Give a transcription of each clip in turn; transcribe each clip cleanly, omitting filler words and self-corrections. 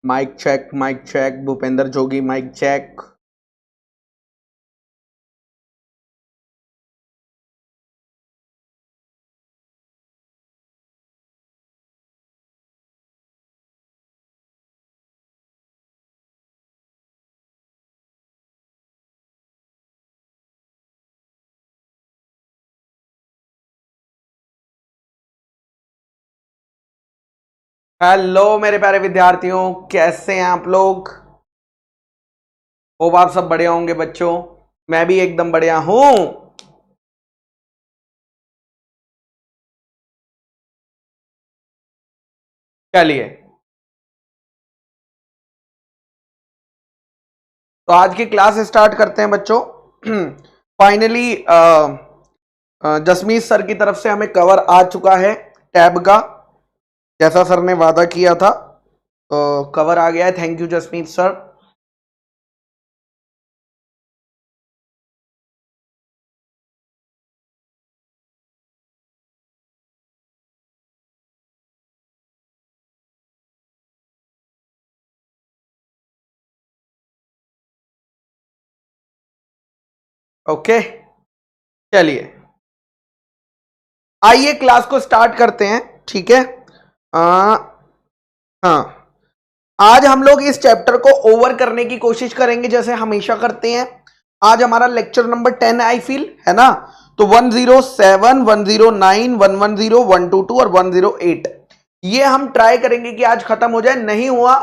Mic check Bhupendra जोगी mic check. Hello मेरे प्यारे विद्यार्थियों, कैसे हैं आप लोग? होप आप सब बढ़िया होंगे बच्चों। मैं भी एकदम बढ़िया हूं। चलिए, तो आज की क्लास स्टार्ट करते हैं बच्चों। फाइनली जसमीत सर की तरफ से हमें कवर आ चुका है टैब का, जैसा सर ने वादा किया था। तो कवर आ गया है। Thank you Jasmeet sir. Okay, चलिए आइए क्लास को स्टार्ट करते हैं। ठीक है। हाँ, आज हम लोग इस चैप्टर को ओवर करने की कोशिश करेंगे जैसे हमेशा करते हैं। आज हमारा लेक्चर नंबर 10 आई फील है ना। तो 107, 109, 110, 122 और 108 ये हम ट्राई करेंगे कि आज खत्म हो जाए। नहीं हुआ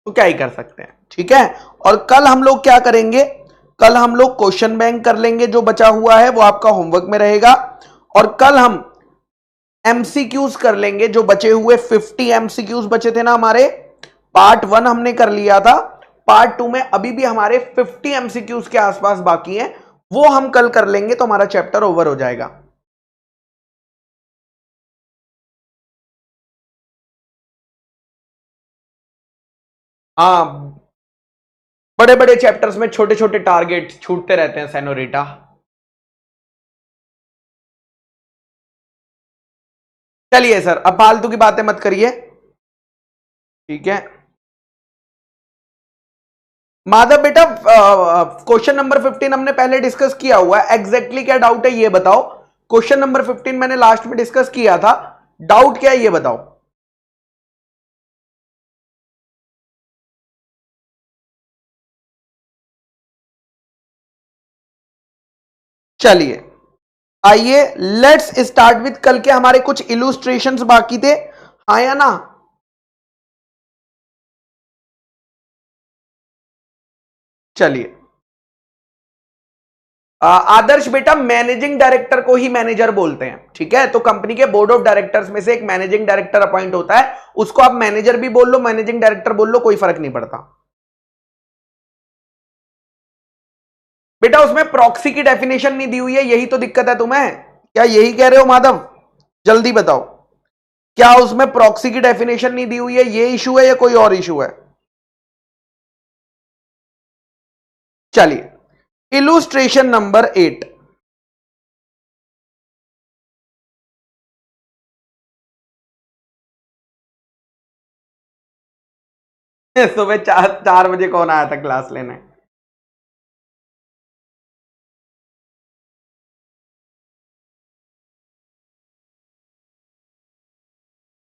तो क्या ही कर सकते हैं। ठीक है। और कल हम लोग क्या करेंगे? कल हम लोग क्वेश्चन बैंक कर लेंगे, जो बचा हुआ है वो आपका होमवर्क में रहेगा। और कल हम एमसीक्यूज कर लेंगे, जो बचे हुए 50 एमसीक्यूज बचे थे ना हमारे। पार्ट 1 हमने कर लिया था, पार्ट 2 में अभी भी हमारे 50 एमसीक्यूज के आसपास बाकी हैं, वो हम कल कर लेंगे तो हमारा चैप्टर ओवर हो जाएगा। हाँ, बड़े बड़े चैप्टर्स में छोटे छोटे टारगेट छूटते रहते हैं सेनोरिटा। चलिए सर, अब फालतू की बातें मत करिए। ठीक है माधव बेटा, क्वेश्चन नंबर 15 हमने पहले डिस्कस किया हुआ है। एग्जैक्टली क्या डाउट है ये बताओ। क्वेश्चन नंबर 15 मैंने लास्ट में डिस्कस किया था, डाउट क्या है ये बताओ। चलिए आइए लेट्स स्टार्ट विथ, कल के हमारे कुछ इलुस्ट्रेशंस बाकी थे, हाँ या ना? चलिए आदर्श बेटा, मैनेजिंग डायरेक्टर को ही मैनेजर बोलते हैं। ठीक है, तो कंपनी के बोर्ड ऑफ डायरेक्टर्स में से एक मैनेजिंग डायरेक्टर अपॉइंट होता है, उसको आप मैनेजर भी बोल लो मैनेजिंग डायरेक्टर बोल लो, कोई फर्क नहीं पड़ता। बेटा उसमें प्रॉक्सी की डेफिनेशन नहीं दी हुई है, यही तो दिक्कत है तुम्हें। क्या यही कह रहे हो माधव? जल्दी बताओ, क्या उसमें प्रॉक्सी की डेफिनेशन नहीं दी हुई है, ये इशू है या कोई और इशू है? चलिए इलुस्ट्रेशन नंबर 8। सुबह 4 बजे कौन आया था क्लास लेने?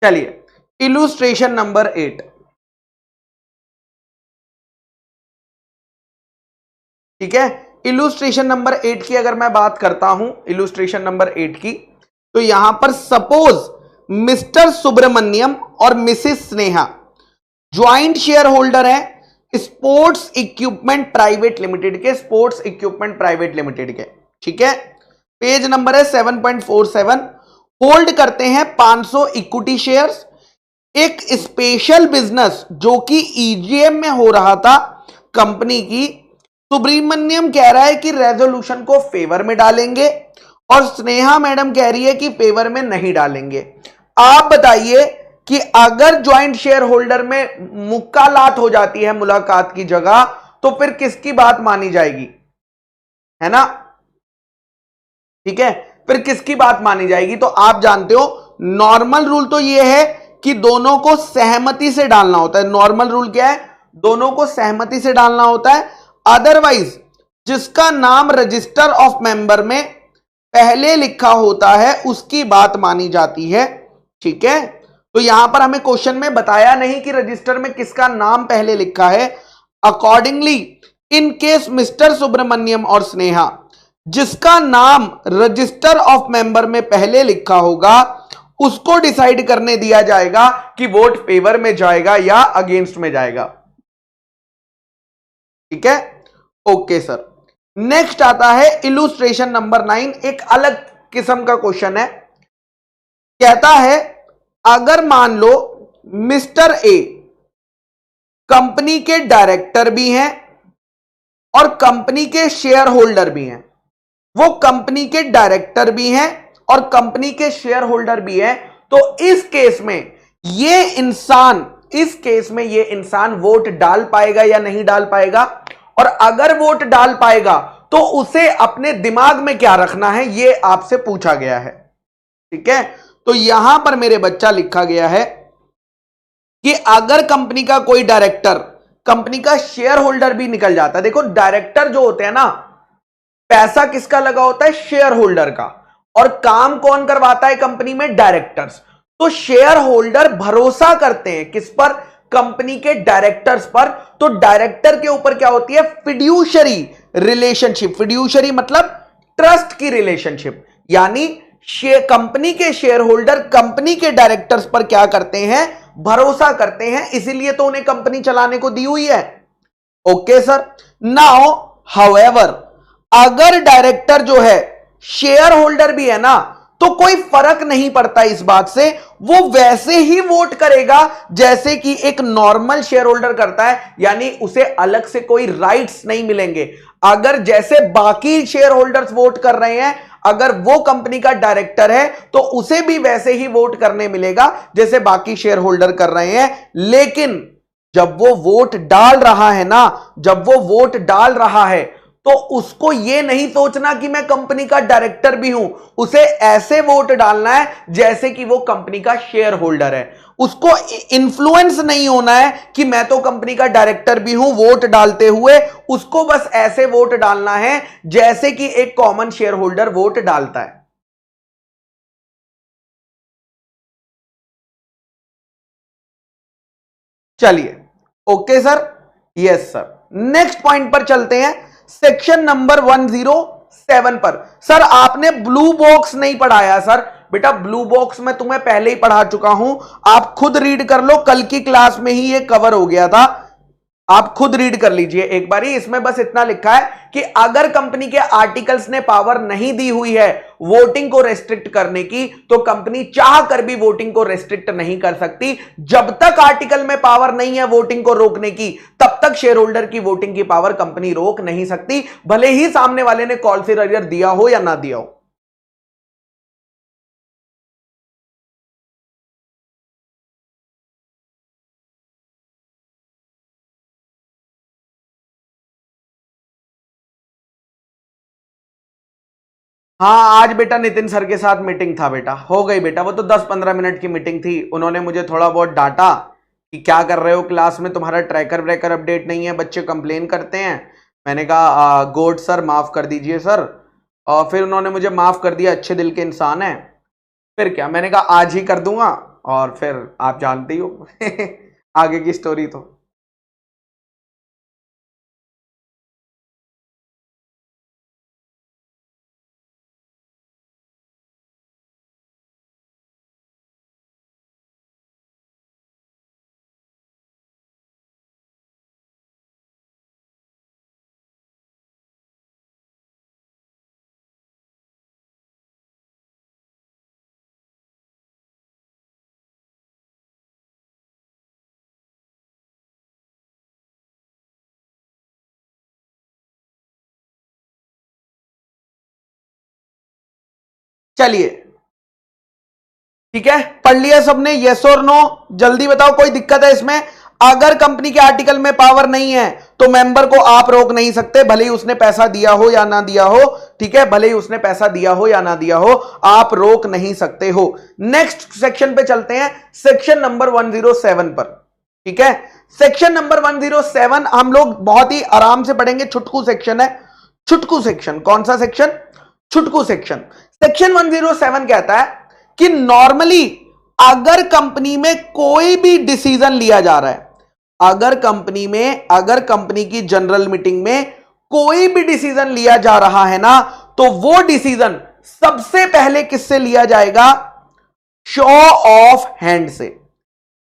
चलिए इलुस्ट्रेशन नंबर 8। ठीक है, इलुस्ट्रेशन नंबर 8 की अगर मैं बात करता हूं, इलुस्ट्रेशन नंबर 8 की, तो यहां पर सपोज मिस्टर सुब्रमण्यम और Mrs Sneha joint share holder है स्पोर्ट्स इक्विपमेंट प्राइवेट लिमिटेड के, स्पोर्ट्स इक्विपमेंट प्राइवेट लिमिटेड के। ठीक है, पेज नंबर है 7.47। होल्ड करते हैं 500 इक्विटी शेयर्स। एक स्पेशल बिजनेस जो कि ईजीएम में हो रहा था कंपनी की, सुब्रमण्यम कह रहा है कि रेजोल्यूशन को फेवर में डालेंगे और स्नेहा मैडम कह रही है कि फेवर में नहीं डालेंगे। आप बताइए कि अगर ज्वाइंट शेयर होल्डर में मुक्कालात हो जाती है मुलाकात की जगह, तो फिर किसकी बात मानी जाएगी? है ना? ठीक है, फिर किसकी बात मानी जाएगी? तो आप जानते हो नॉर्मल रूल तो यह है कि दोनों को सहमति से डालना होता है। नॉर्मल रूल क्या है? दोनों को सहमति से डालना होता है। अदरवाइज जिसका नाम रजिस्टर ऑफ मेंबर में पहले लिखा होता है उसकी बात मानी जाती है। ठीक है, तो यहां पर हमें क्वेश्चन में बताया नहीं कि रजिस्टर में किसका नाम पहले लिखा है। Accordingly in case mister Subramaniam और स्नेहा, जिसका नाम रजिस्टर ऑफ मेंबर में पहले लिखा होगा उसको डिसाइड करने दिया जाएगा कि वोट फेवर में जाएगा या अगेंस्ट में जाएगा। ठीक है, ओके सर। नेक्स्ट आता है इलुस्ट्रेशन नंबर 9। एक अलग किस्म का क्वेश्चन है। कहता है अगर मान लो मिस्टर ए कंपनी के डायरेक्टर भी हैं और कंपनी के शेयर होल्डर भी हैं, वो कंपनी के डायरेक्टर भी हैं और कंपनी के शेयर होल्डर भी हैं, तो इस केस में ये इंसान वोट डाल पाएगा या नहीं डाल पाएगा? और अगर वोट डाल पाएगा तो उसे अपने दिमाग में क्या रखना है, यह आपसे पूछा गया है। ठीक है, तो यहां पर मेरे बच्चा लिखा गया है कि अगर कंपनी का कोई डायरेक्टर कंपनी का शेयर होल्डर भी निकल जाता है। देखो डायरेक्टर जो होते हैं ना, पैसा किसका लगा होता है? शेयर होल्डर का। और काम कौन करवाता है कंपनी में? डायरेक्टर्स। तो शेयर होल्डर भरोसा करते हैं किस पर? कंपनी के डायरेक्टर्स पर। तो डायरेक्टर के ऊपर क्या होती है? Fiduciary relationship. फिड्यूशरी मतलब ट्रस्ट की रिलेशनशिप, यानी कंपनी के शेयर होल्डर कंपनी के डायरेक्टर्स पर क्या करते हैं? भरोसा करते हैं, इसीलिए तो उन्हें कंपनी चलाने को दी हुई है। Okay sir. नाउ हाउएवर अगर डायरेक्टर जो है शेयर होल्डर भी है ना, तो कोई फर्क नहीं पड़ता इस बात से, वो वैसे ही वोट करेगा जैसे कि एक नॉर्मल शेयर होल्डर करता है, यानी उसे अलग से कोई राइट्स नहीं मिलेंगे। अगर जैसे बाकी शेयर होल्डर्स वोट कर रहे हैं, अगर वो कंपनी का डायरेक्टर है तो उसे भी वैसे ही वोट करने मिलेगा जैसे बाकी शेयर होल्डर कर रहे हैं। लेकिन जब वो वोट डाल रहा है ना, जब वो वोट डाल रहा है तो उसको ये नहीं सोचना कि मैं कंपनी का डायरेक्टर भी हूं, उसे ऐसे वोट डालना है जैसे कि वो कंपनी का शेयर होल्डर है। उसको इन्फ्लुएंस नहीं होना है कि मैं तो कंपनी का डायरेक्टर भी हूं वोट डालते हुए, उसको बस ऐसे वोट डालना है जैसे कि एक कॉमन शेयर होल्डर वोट डालता है। चलिए, okay sir, yes sir. Next point पर चलते हैं, सेक्शन नंबर 107 पर। सर आपने ब्लू बॉक्स नहीं पढ़ाया सर। बेटा ब्लू बॉक्स मैं तुम्हें पहले ही पढ़ा चुका हूं, आप खुद रीड कर लो, कल की क्लास में ही ये कवर हो गया था, आप खुद रीड कर लीजिए एक बारी। इसमें बस इतना लिखा है कि अगर कंपनी के आर्टिकल्स ने पावर नहीं दी हुई है वोटिंग को रेस्ट्रिक्ट करने की, तो कंपनी चाह कर भी वोटिंग को रेस्ट्रिक्ट नहीं कर सकती। जब तक आर्टिकल में पावर नहीं है वोटिंग को रोकने की, तब तक शेयर होल्डर की वोटिंग की पावर कंपनी रोक नहीं सकती, भले ही सामने वाले ने कॉल फेलियर दिया हो या ना दिया हो। हाँ आज बेटा नितिन सर के साथ मीटिंग था बेटा, हो गई बेटा, वो तो 10-15 मिनट की मीटिंग थी। उन्होंने मुझे थोड़ा बहुत डांटा कि क्या कर रहे हो क्लास में, तुम्हारा ट्रैकर व्रैकर अपडेट नहीं है, बच्चे कंप्लेन करते हैं। मैंने कहा गोड सर माफ कर दीजिए सर, और फिर उन्होंने मुझे माफ कर दिया, अच्छे दिल के इंसान है। फिर क्या, मैंने कहा आज ही कर दूंगा, और फिर आप जानते ही हो आगे की स्टोरी तो। चलिए ठीक है, पढ़ लिया सबने, यस और नो? जल्दी बताओ, कोई दिक्कत है इसमें? अगर कंपनी के आर्टिकल में पावर नहीं है तो मेंबर को आप रोक नहीं सकते, भले ही उसने पैसा दिया हो या ना दिया हो, ठीक है, भले ही उसने पैसा दिया हो या ना दिया हो, आप रोक नहीं सकते हो। नेक्स्ट सेक्शन पे चलते हैं, सेक्शन नंबर 107 पर, ठीक है। सेक्शन नंबर 107 हम लोग बहुत ही आराम से पढ़ेंगे, छुटकू सेक्शन है। छुटकू सेक्शन, कौन सा सेक्शन? छुटकू सेक्शन। सेक्शन 107 कहता है कि नॉर्मली अगर कंपनी में कोई भी डिसीजन लिया जा रहा है, अगर कंपनी की जनरल मीटिंग में कोई भी डिसीजन लिया जा रहा है ना, तो वो डिसीजन सबसे पहले किससे लिया जाएगा? शो ऑफ हैंड से।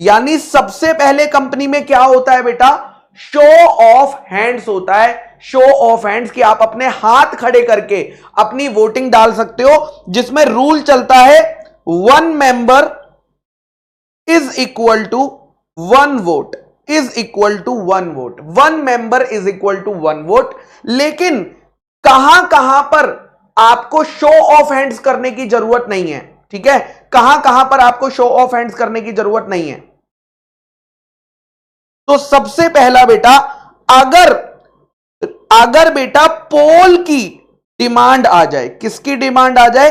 यानी सबसे पहले कंपनी में क्या होता है बेटा? शो ऑफ हैंड्स होता है। शो ऑफ हैंड्स कि आप अपने हाथ खड़े करके अपनी वोटिंग डाल सकते हो, जिसमें रूल चलता है 1 member is equal to 1 vote, is equal to 1 vote, 1 member is equal to 1 vote. लेकिन कहां कहां पर आपको शो ऑफ हैंड्स करने की जरूरत नहीं है, ठीक है, कहां कहां पर आपको शो ऑफ हैंड्स करने की जरूरत नहीं है? तो सबसे पहला बेटा, अगर बेटा पोल की डिमांड आ जाए, किसकी डिमांड आ जाए?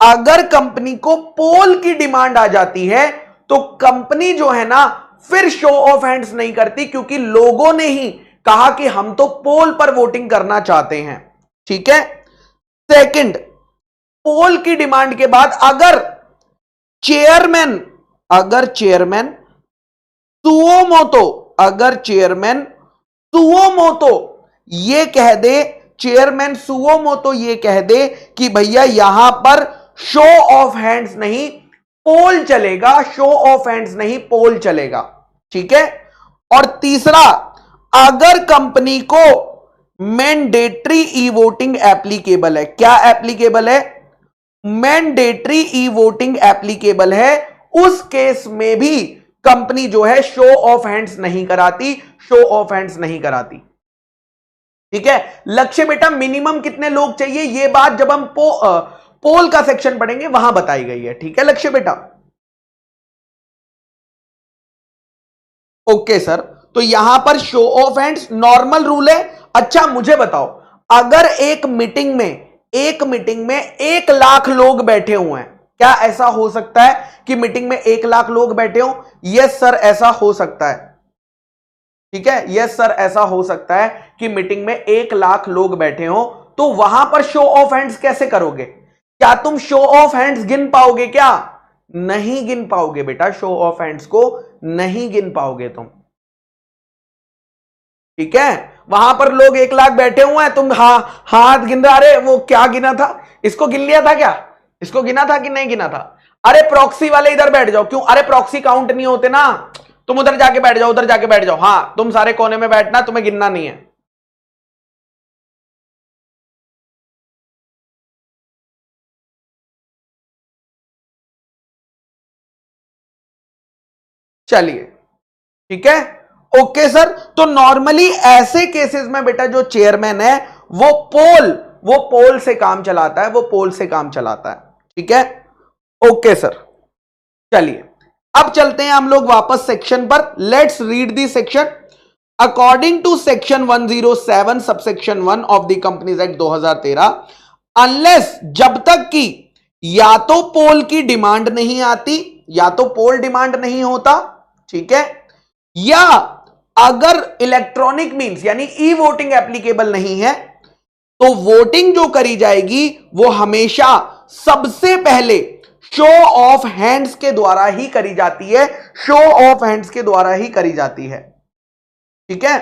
अगर कंपनी को पोल की डिमांड आ जाती है तो कंपनी जो है ना फिर शो ऑफ हैंड्स नहीं करती, क्योंकि लोगों ने ही कहा कि हम तो पोल पर वोटिंग करना चाहते हैं, ठीक है। सेकंड, पोल की डिमांड के बाद अगर चेयरमैन सुओमोतो ये कह दे, चेयरमैन सुओमोतो ये कह दे कि भैया यहां पर शो ऑफ हैंड्स नहीं पोल चलेगा, शो ऑफ हैंड्स नहीं पोल चलेगा, ठीक है। और तीसरा, अगर कंपनी को मैंडेटरी ई वोटिंग एप्लीकेबल है, क्या एप्लीकेबल है? मैंडेटरी ई वोटिंग एप्लीकेबल है, उस केस में भी कंपनी जो है शो ऑफ हैंड्स नहीं कराती, शो ऑफ हैंड्स नहीं कराती, ठीक है। लक्ष्य बेटा मिनिमम कितने लोग चाहिए, यह बात जब हम पोल का सेक्शन पढ़ेंगे वहां बताई गई है, ठीक है लक्ष्य बेटा। ओके सर, तो यहां पर show off hands normal rule है। अच्छा मुझे बताओ, अगर एक मीटिंग में 1 लाख लोग बैठे हुए हैं, क्या ऐसा हो सकता है कि मीटिंग में 1 लाख लोग बैठे हो? यस सर, ऐसा हो सकता है, ठीक है, यस सर, ऐसा हो सकता है कि मीटिंग में 1 लाख लोग बैठे हो। तो वहां पर शो ऑफ हैंड्स कैसे करोगे? क्या तुम शो ऑफ हैंड्स गिन पाओगे? क्या नहीं गिन पाओगे बेटा, शो ऑफ हैंड्स को नहीं गिन पाओगे तुम, ठीक है। वहां पर लोग 1 लाख बैठे हुए हैं, तुम हाथ गिन रहे, अरे वो क्या गिना था, इसको गिन लिया था क्या, इसको गिना था कि नहीं गिना था? अरे प्रॉक्सी वाले इधर बैठ जाओ, क्यों? अरे प्रॉक्सी काउंट नहीं होते ना, तुम उधर जाके बैठ जाओ, उधर जाके बैठ जाओ, हां तुम सारे कोने में बैठना, तुम्हें गिनना नहीं है। चलिए ठीक है, ओके सर। तो नॉर्मली ऐसे केसेस में बेटा जो चेयरमैन है वो पोल से काम चलाता है, वो पोल से काम चलाता है, ठीक है, ओके सर। चलिए अब चलते हैं हम लोग वापस सेक्शन पर। Let's read the section. According to section 107 subsection 1 of the companies act 2013, unless, जब तक कि या तो पोल की डिमांड नहीं आती, या तो पोल डिमांड नहीं होता, ठीक है, या अगर इलेक्ट्रॉनिक मींस यानी ई वोटिंग एप्लीकेबल नहीं है, तो वोटिंग जो करी जाएगी वो हमेशा सबसे पहले शो ऑफ हैंड्स के द्वारा ही करी जाती है, शो ऑफ हैंड्स के द्वारा ही करी जाती है, ठीक है,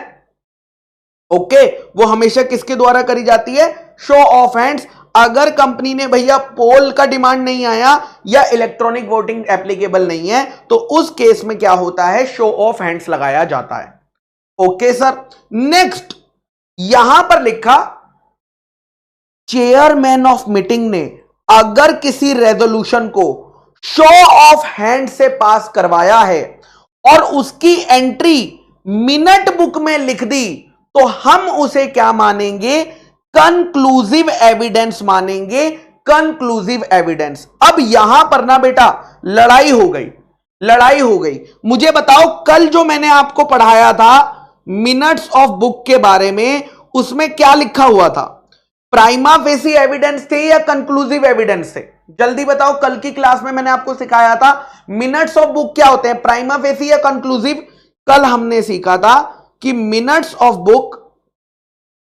ओके। वो हमेशा किसके द्वारा करी जाती है? Show off hands. अगर कंपनी ने भैया पोल का डिमांड नहीं आया या इलेक्ट्रॉनिक वोटिंग एप्लीकेबल नहीं है, तो उस केस में क्या होता है? शो ऑफ हैंड्स लगाया जाता है, ओके सर। नेक्स्ट यहां पर लिखा, चेयरमैन ऑफ मीटिंग ने अगर किसी रेजोल्यूशन को शो ऑफ हैंड से पास करवाया है और उसकी एंट्री मिनट बुक में लिख दी, तो हम उसे क्या मानेंगे? कंक्लूसिव एविडेंस मानेंगे, कंक्लूसिव एविडेंस। अब यहां पर ना बेटा लड़ाई हो गई, लड़ाई हो गई। मुझे बताओ कल जो मैंने आपको पढ़ाया था मिनट्स ऑफ बुक के बारे में, उसमें क्या लिखा हुआ था? प्राइमा फेसी एविडेंस थे या कंक्लूसिव एविडेंस थे? जल्दी बताओ, कल की क्लास में मैंने आपको सिखाया था मिनट्स ऑफ बुक क्या होते हैं, प्राइमा फेसी या कंक्लूसिव? कल हमने सीखा था कि minutes of book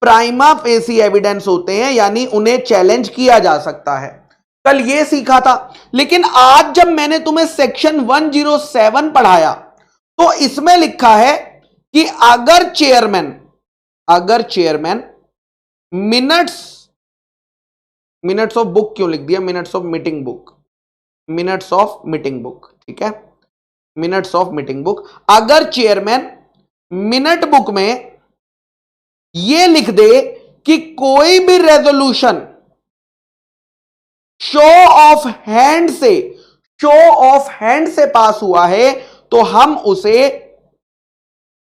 prima facie evidence होते हैं, यानी उन्हें चैलेंज किया जा सकता है। कल ये सीखा था। लेकिन आज जब मैंने तुम्हें सेक्शन 107 पढ़ाया तो इसमें लिखा है कि अगर चेयरमैन मिनट्स ऑफ बुक क्यों लिख दिया, मिनट्स ऑफ मीटिंग बुक, ठीक है, मिनट्स ऑफ मीटिंग बुक। अगर चेयरमैन मिनट बुक में यह लिख दे कि कोई भी रेजोल्यूशन शो ऑफ हैंड से पास हुआ है तो हम उसे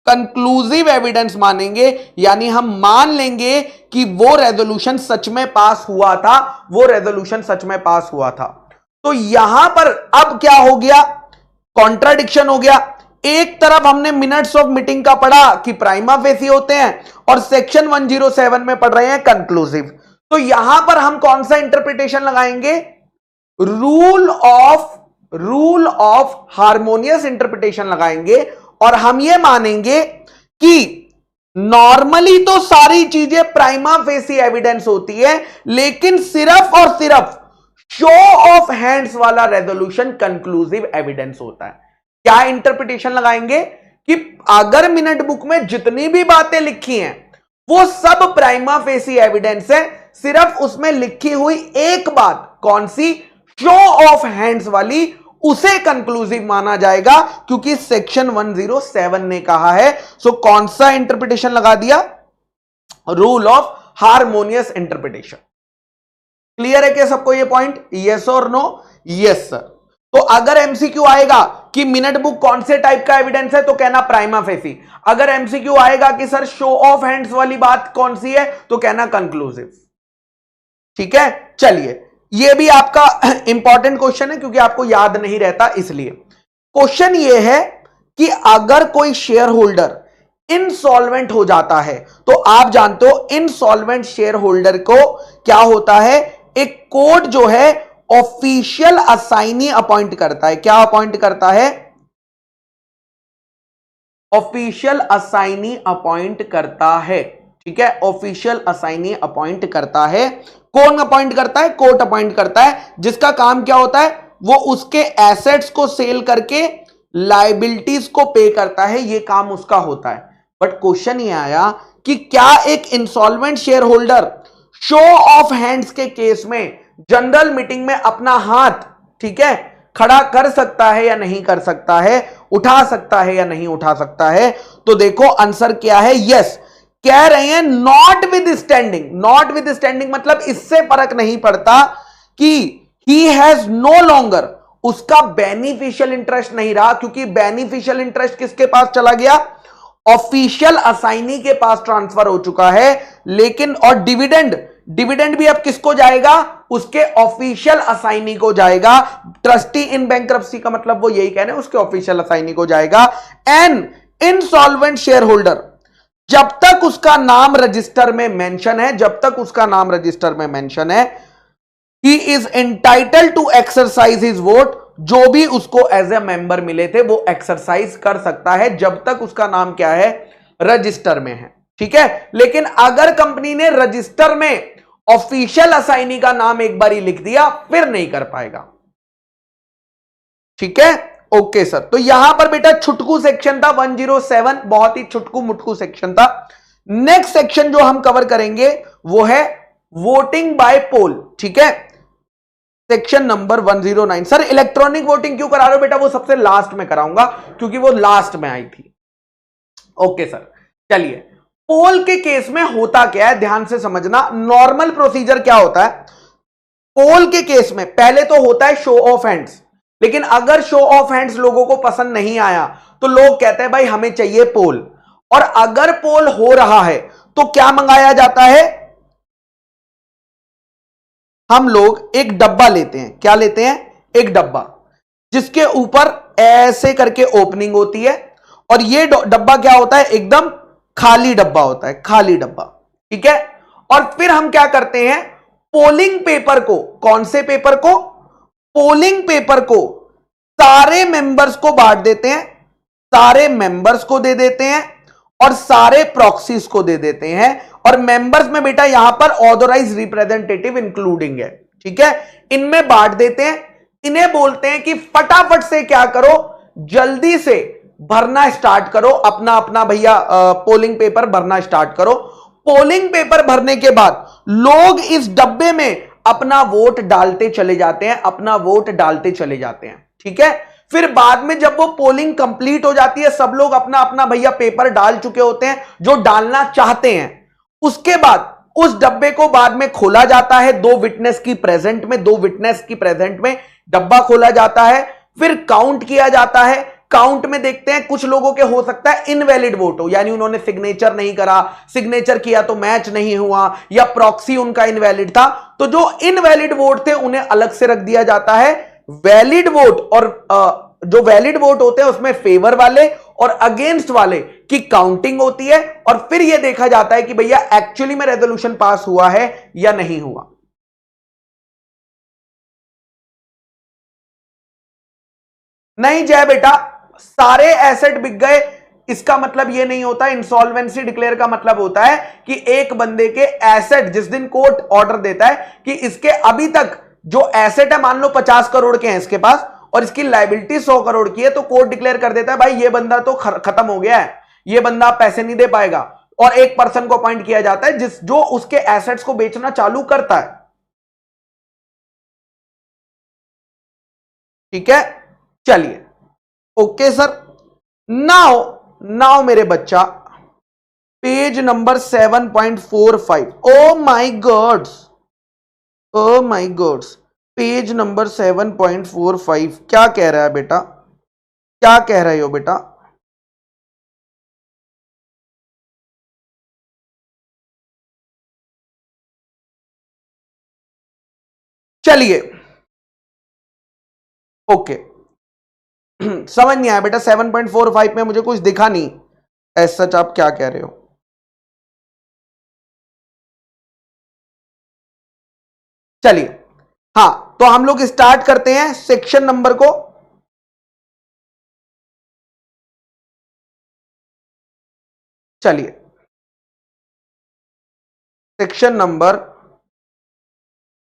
कंक्लूसिव एविडेंस मानेंगे, यानी हम मान लेंगे कि वो रेजोल्यूशन सच में पास हुआ था, तो यहां पर अब क्या हो गया, कॉन्ट्राडिक्शन हो गया। एक तरफ हमने मिनट्स ऑफ मीटिंग का पढ़ा कि प्राइमा फेसी होते हैं और सेक्शन 107 में पढ़ रहे हैं कंक्लूसिव। तो यहां पर हम कौन सा इंटरप्रिटेशन लगाएंगे? रूल ऑफ हार्मोनियस इंटरप्रिटेशन लगाएंगे और हम ये मानेंगे कि नॉर्मली तो सारी चीजें प्राइमा फेसी एविडेंस होती है, लेकिन सिर्फ और सिर्फ शो ऑफ हैंड्स वाला रेजोल्यूशन कंक्लूसिव एविडेंस होता है। क्या इंटरप्रिटेशन लगाएंगे कि अगर मिनट बुक में जितनी भी बातें लिखी हैं वो सब प्राइमा फेसी एविडेंस है, सिर्फ उसमें लिखी हुई एक बात कौन सी, शो ऑफ हैंड्स वाली, उसे कंक्लूसिव माना जाएगा क्योंकि सेक्शन 107 ने कहा है। सो कौन सा इंटरप्रिटेशन लगा दिया? Rule of harmonious interpretation. Clear है क्या सबको ये पॉइंट? यस और नो? Yes sir. तो अगर एमसीक्यू आएगा कि मिनट बुक कौन से टाइप का एविडेंस है तो कहना प्राइमा फेसी। अगर एमसीक्यू आएगा कि सर शो ऑफ हैंड्स वाली बात कौन सी है तो कहना कंक्लूसिव। ठीक है, चलिए ये भी आपका इंपॉर्टेंट क्वेश्चन है क्योंकि आपको याद नहीं रहता इसलिए। क्वेश्चन ये है कि अगर कोई शेयर होल्डर इनसॉल्वेंट हो जाता है तो आप जानते हो इनसॉल्वेंट शेयर होल्डर को क्या होता है, एक कोर्ट जो है ऑफिशियल असाइनी अपॉइंट करता है। क्या अपॉइंट करता है? ऑफिशियल असाइनी अपॉइंट करता है। ठीक है, ऑफिशियल असाइनी अपॉइंट करता है। कौन अपॉइंट करता है? कोर्ट अपॉइंट करता है, जिसका काम क्या होता है, वो उसके एसेट्स को सेल करके लायबिलिटीज को पे करता है, ये काम उसका होता है। बट क्वेश्चन ये आया कि क्या एक insolvent share holder show off hands के केस में जनरल मीटिंग में अपना हाथ, ठीक है, खड़ा कर सकता है या नहीं कर सकता है, उठा सकता है या नहीं उठा सकता है? तो देखो आंसर क्या है, यस। कह रहे हैं not with standing. Not with standing मतलब इससे फर्क नहीं पड़ता कि ही हैज नो लॉन्गर, उसका बेनिफिशियल इंटरेस्ट नहीं रहा, क्योंकि बेनिफिशियल इंटरेस्ट किसके पास चला गया? ऑफिशियल असाइनी के पास ट्रांसफर हो चुका है। लेकिन और डिविडेंड भी अब किसको जाएगा? उसके ऑफिशियल असाइनी को जाएगा। ट्रस्टी इन बैंक्रप्सी का मतलब वो यही कह रहे हैं, उसके ऑफिशियल असाइनी को जाएगा। एन इनसॉल्वेंट शेयर होल्डर, जब तक उसका नाम रजिस्टर में मेंशन है, he is entitled to exercise his vote. जो भी उसको एज ए मेंबर मिले थे वो एक्सरसाइज कर सकता है जब तक उसका नाम क्या है? रजिस्टर में है। ठीक है, लेकिन अगर कंपनी ने रजिस्टर में ऑफिशियल असाइनी का नाम एक बार ही लिख दिया फिर नहीं कर पाएगा। ठीक है, ओके सर। तो यहां पर बेटा छुटकू सेक्शन था 107, बहुत ही छुटकू मुटकू सेक्शन था। नेक्स्ट सेक्शन जो हम कवर करेंगे वो है वोटिंग बाय पोल। ठीक है, section number 109। Sir electronic voting क्यों करा रहे हो बेटा? वो सबसे लास्ट में कराऊंगा क्योंकि वो लास्ट में आई थी। ओके सर, चलिए पोल के केस में होता क्या है ध्यान से समझना। नॉर्मल प्रोसीजर क्या होता है पोल के केस में? पहले तो होता है शो ऑफ हैंड्स, लेकिन अगर शो ऑफ हैंड्स लोगों को पसंद नहीं आया तो लोग कहते हैं भाई हमें चाहिए पोल। और अगर पोल हो रहा है तो क्या मंगाया जाता है? हम लोग एक डब्बा लेते हैं। क्या लेते हैं? एक डब्बा, जिसके ऊपर ऐसे करके ओपनिंग होती है और ये डब्बा क्या होता है, एकदम खाली डब्बा होता है, खाली डब्बा, ठीक है। और फिर हम क्या करते हैं, पोलिंग पेपर को, कौन से पेपर को, पोलिंग पेपर को सारे मेंबर्स को बांट देते हैं, सारे मेंबर्स को दे देते हैं और सारे प्रॉक्सीज को दे देते हैं। और मेंबर्स में बेटा यहां पर ऑथराइज रिप्रेजेंटेटिव इंक्लूडिंग है, ठीक है। इनमें बांट देते हैं, इन्हें बोलते हैं कि फटाफट से क्या करो, जल्दी से भरना स्टार्ट करो, अपना अपना भैया पोलिंग पेपर भरना स्टार्ट करो। पोलिंग पेपर भरने के बाद लोग इस डब्बे में अपना वोट डालते चले जाते हैं, अपना वोट डालते चले जाते हैं, ठीक है। फिर बाद में जब वो पोलिंग कंप्लीट हो जाती है, सब लोग अपना अपना भैया पेपर डाल चुके होते हैं जो डालना चाहते हैं, उसके बाद उस डब्बे को बाद में खोला जाता है, दो विटनेस की प्रेजेंट में डब्बा खोला जाता है, फिर काउंट किया जाता है। काउंट में देखते हैं कुछ लोगों के हो सकता है इनवैलिड वोट हो, यानी उन्होंने सिग्नेचर नहीं करा, सिग्नेचर किया तो मैच नहीं हुआ, या प्रॉक्सी उनका इनवैलिड था, तो जो इनवैलिड वोट थे उन्हें अलग से रख दिया जाता है। वैलिड वोट और जो वैलिड वोट होते हैं उसमें फेवर वाले और अगेंस्ट वाले की काउंटिंग होती है और फिर यह देखा जाता है कि भैया एक्चुअली में रेजोल्यूशन पास हुआ है या नहीं हुआ। नहीं जय बेटा, सारे एसेट बिक गए इसका मतलब यह नहीं होता। इंसॉल्वेंसी डिक्लेयर का मतलब होता है कि एक बंदे के एसेट, जिस दिन कोर्ट ऑर्डर देता है कि इसके अभी तक जो एसेट है, मान लो 50 करोड़ के हैं इसके पास और इसकी लायबिलिटी 100 करोड़ की है, तो कोर्ट डिक्लेयर कर देता है भाई ये बंदा तो खत्म हो गया है, ये बंदा पैसे नहीं दे पाएगा, और एक पर्सन को अपॉइंट किया जाता है जो उसके एसेट्स को बेचना चालू करता है, ठीक है। चलिए ओके सर, नाउ मेरे बच्चा page number 7.45, oh my God's, page number 7.45 क्या कह रहा है बेटा, क्या कह रहे हो बेटा? चलिए ओके, समझ नहीं आया बेटा, 7.45 में मुझे कुछ दिखा नहीं ऐसा सच, आप क्या कह रहे हो? चलिए हाँ, तो हम लोग स्टार्ट करते हैं सेक्शन नंबर को। चलिए section number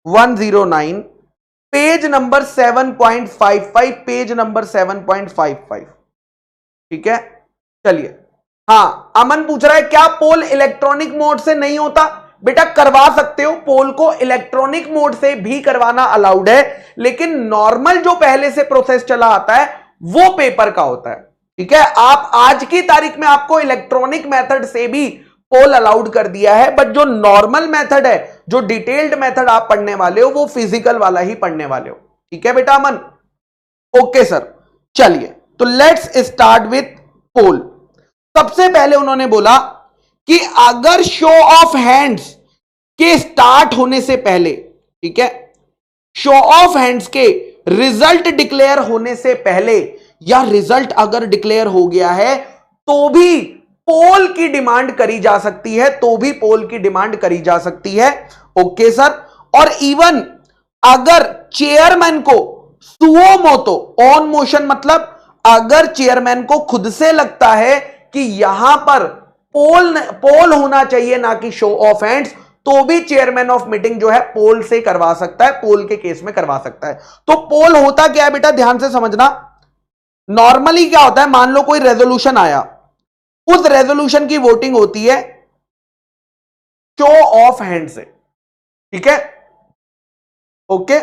109 page number 7.55, page number 7.55, ठीक है। चलिए हाँ, अमन पूछ रहा है क्या पोल इलेक्ट्रॉनिक मोड से नहीं होता? बेटा करवा सकते हो, पोल को इलेक्ट्रॉनिक मोड से भी करवाना अलाउड है, लेकिन नॉर्मल जो पहले से प्रोसेस चला आता है वो पेपर का होता है, ठीक है। आप आज की तारीख में आपको इलेक्ट्रॉनिक मेथड से भी पोल अलाउड कर दिया है, बट जो नॉर्मल मेथड है, जो डिटेल्ड मेथड आप पढ़ने वाले हो वो फिजिकल वाला ही पढ़ने वाले हो, ठीक है बेटा अमन? ओके सर, चलिए तो लेट्स स्टार्ट विथ पोल। सबसे पहले उन्होंने बोला कि अगर शो ऑफ हैंड्स के स्टार्ट होने से पहले, ठीक है, शो ऑफ हैंड्स के रिजल्ट डिक्लेयर होने से पहले या रिजल्ट अगर डिक्लेयर हो गया है तो भी पोल की डिमांड करी जा सकती है, तो भी पोल की डिमांड करी जा सकती है। ओके सर, और इवन अगर चेयरमैन को सुओ मोटो ऑन मोशन, मतलब अगर चेयरमैन को खुद से लगता है कि यहां पर पोल होना चाहिए ना कि शो ऑफ हैंड्स, तो भी चेयरमैन ऑफ मीटिंग जो है पोल से करवा सकता है, पोल के केस में करवा सकता है। तो पोल होता क्या है बेटा, ध्यान से समझना। नॉर्मली क्या होता है, मान लो कोई रेजोल्यूशन आया, उस रेजोल्यूशन की वोटिंग होती है शो ऑफ हैंड से, ठीक है। ओके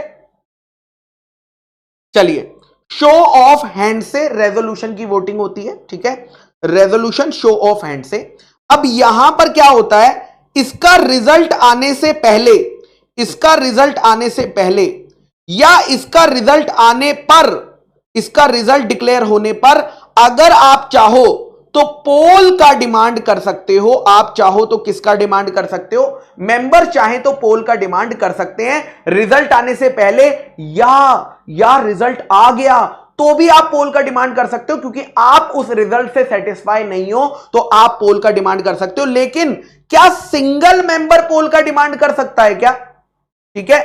चलिए, शो ऑफ हैंड से रेजोल्यूशन की वोटिंग होती है, ठीक है, रेजोल्यूशन शो ऑफ हैंड से। अब यहां पर क्या होता है, इसका रिजल्ट आने से पहले, इसका रिजल्ट आने से पहले या इसका रिजल्ट आने पर, इसका रिजल्ट डिक्लेयर होने पर अगर आप चाहो तो पोल का डिमांड कर सकते हो। आप चाहो तो किसका डिमांड कर सकते हो? मेंबर चाहे तो पोल का डिमांड कर सकते हैं रिजल्ट आने से पहले, या रिजल्ट आ गया तो भी आप पोल का डिमांड कर सकते हो, क्योंकि आप उस रिजल्ट से सेटिस्फाई नहीं हो तो आप पोल का डिमांड कर सकते हो। लेकिन क्या सिंगल मेंबर पोल का डिमांड कर सकता है क्या? ठीक है,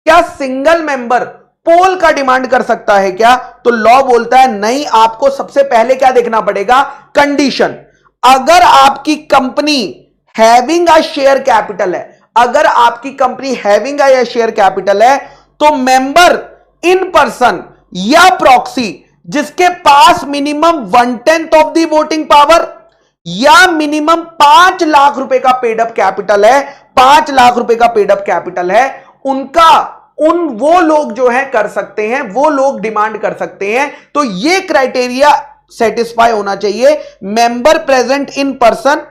क्या सिंगल मेंबर पोल का डिमांड कर सकता है क्या? तो लॉ बोलता है नहीं। आपको सबसे पहले क्या देखना पड़ेगा? कंडीशन। अगर आपकी company having a share capital है, अगर आपकी company having a share capital है, तो मेंबर इन पर्सन या प्रॉक्सी जिसके पास minimum 1/10 of the voting power या मिनिमम 5 लाख रुपए का पेड अप कैपिटल है, 5 लाख रुपए का पेड अप कैपिटल है, वो लोग जो है कर सकते हैं, वो लोग डिमांड कर सकते हैं। तो ये क्राइटेरिया सेटिस्फाई होना चाहिए। Member present in person,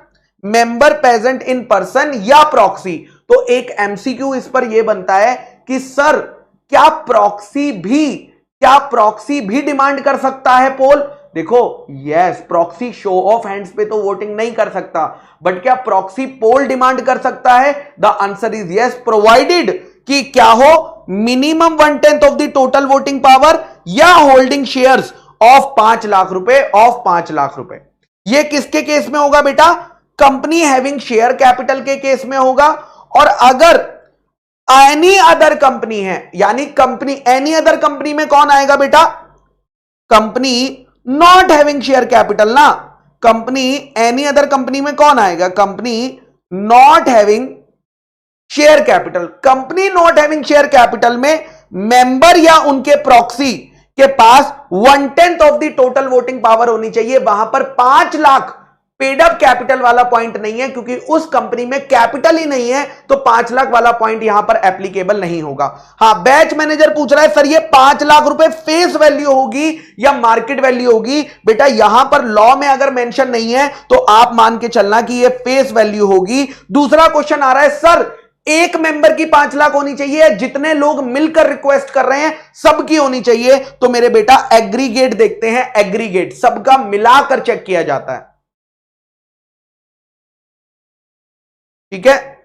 member present in person या प्रॉक्सी। तो एक एमसीक्यू इस पर यह बनता है कि सर क्या प्रॉक्सी भी डिमांड कर सकता है पोल? देखो, yes, proxy show off hands पे तो वोटिंग नहीं कर सकता, बट क्या प्रॉक्सी पोल डिमांड कर सकता है? The answer is yes, provided कि क्या हो, minimum 1/10 of the total voting power या होल्डिंग शेयर्स ऑफ 5 लाख रुपए, ऑफ 5 लाख रुपए। यह किसके केस में होगा बेटा? कंपनी हैविंग शेयर कैपिटल के केस में होगा। और अगर एनी अदर कंपनी है, यानी कंपनी एनी अदर कंपनी में कौन आएगा बेटा? Company not having share capital ना। कंपनी एनी अदर कंपनी में कौन आएगा? Company not having share capital. Company not having share capital में मेंबर या उनके प्रॉक्सी के पास 1/10 of the total voting power होनी चाहिए। वहां पर 5 लाख पेड अप कैपिटल वाला पॉइंट नहीं है, क्योंकि उस कंपनी में कैपिटल ही नहीं है, तो 5 लाख वाला पॉइंट यहां पर एप्लीकेबल नहीं होगा। हां, बैच मैनेजर पूछ रहा है सर ये 5 लाख रुपए फेस वैल्यू होगी या मार्केट वैल्यू होगी? बेटा यहां पर लॉ में अगर मेंशन नहीं है तो आप मान के चलना कि ये फेस वैल्यू होगी। दूसरा क्वेश्चन आ रहा है सर एक मेंबर की 5 लाख होनी चाहिए, जितने लोग मिलकर रिक्वेस्ट कर रहे हैं सबकी होनी चाहिए? तो मेरे बेटा एग्रीगेट देखते हैं, एग्रीगेट सबका मिलाकर चेक किया जाता है। ठीक है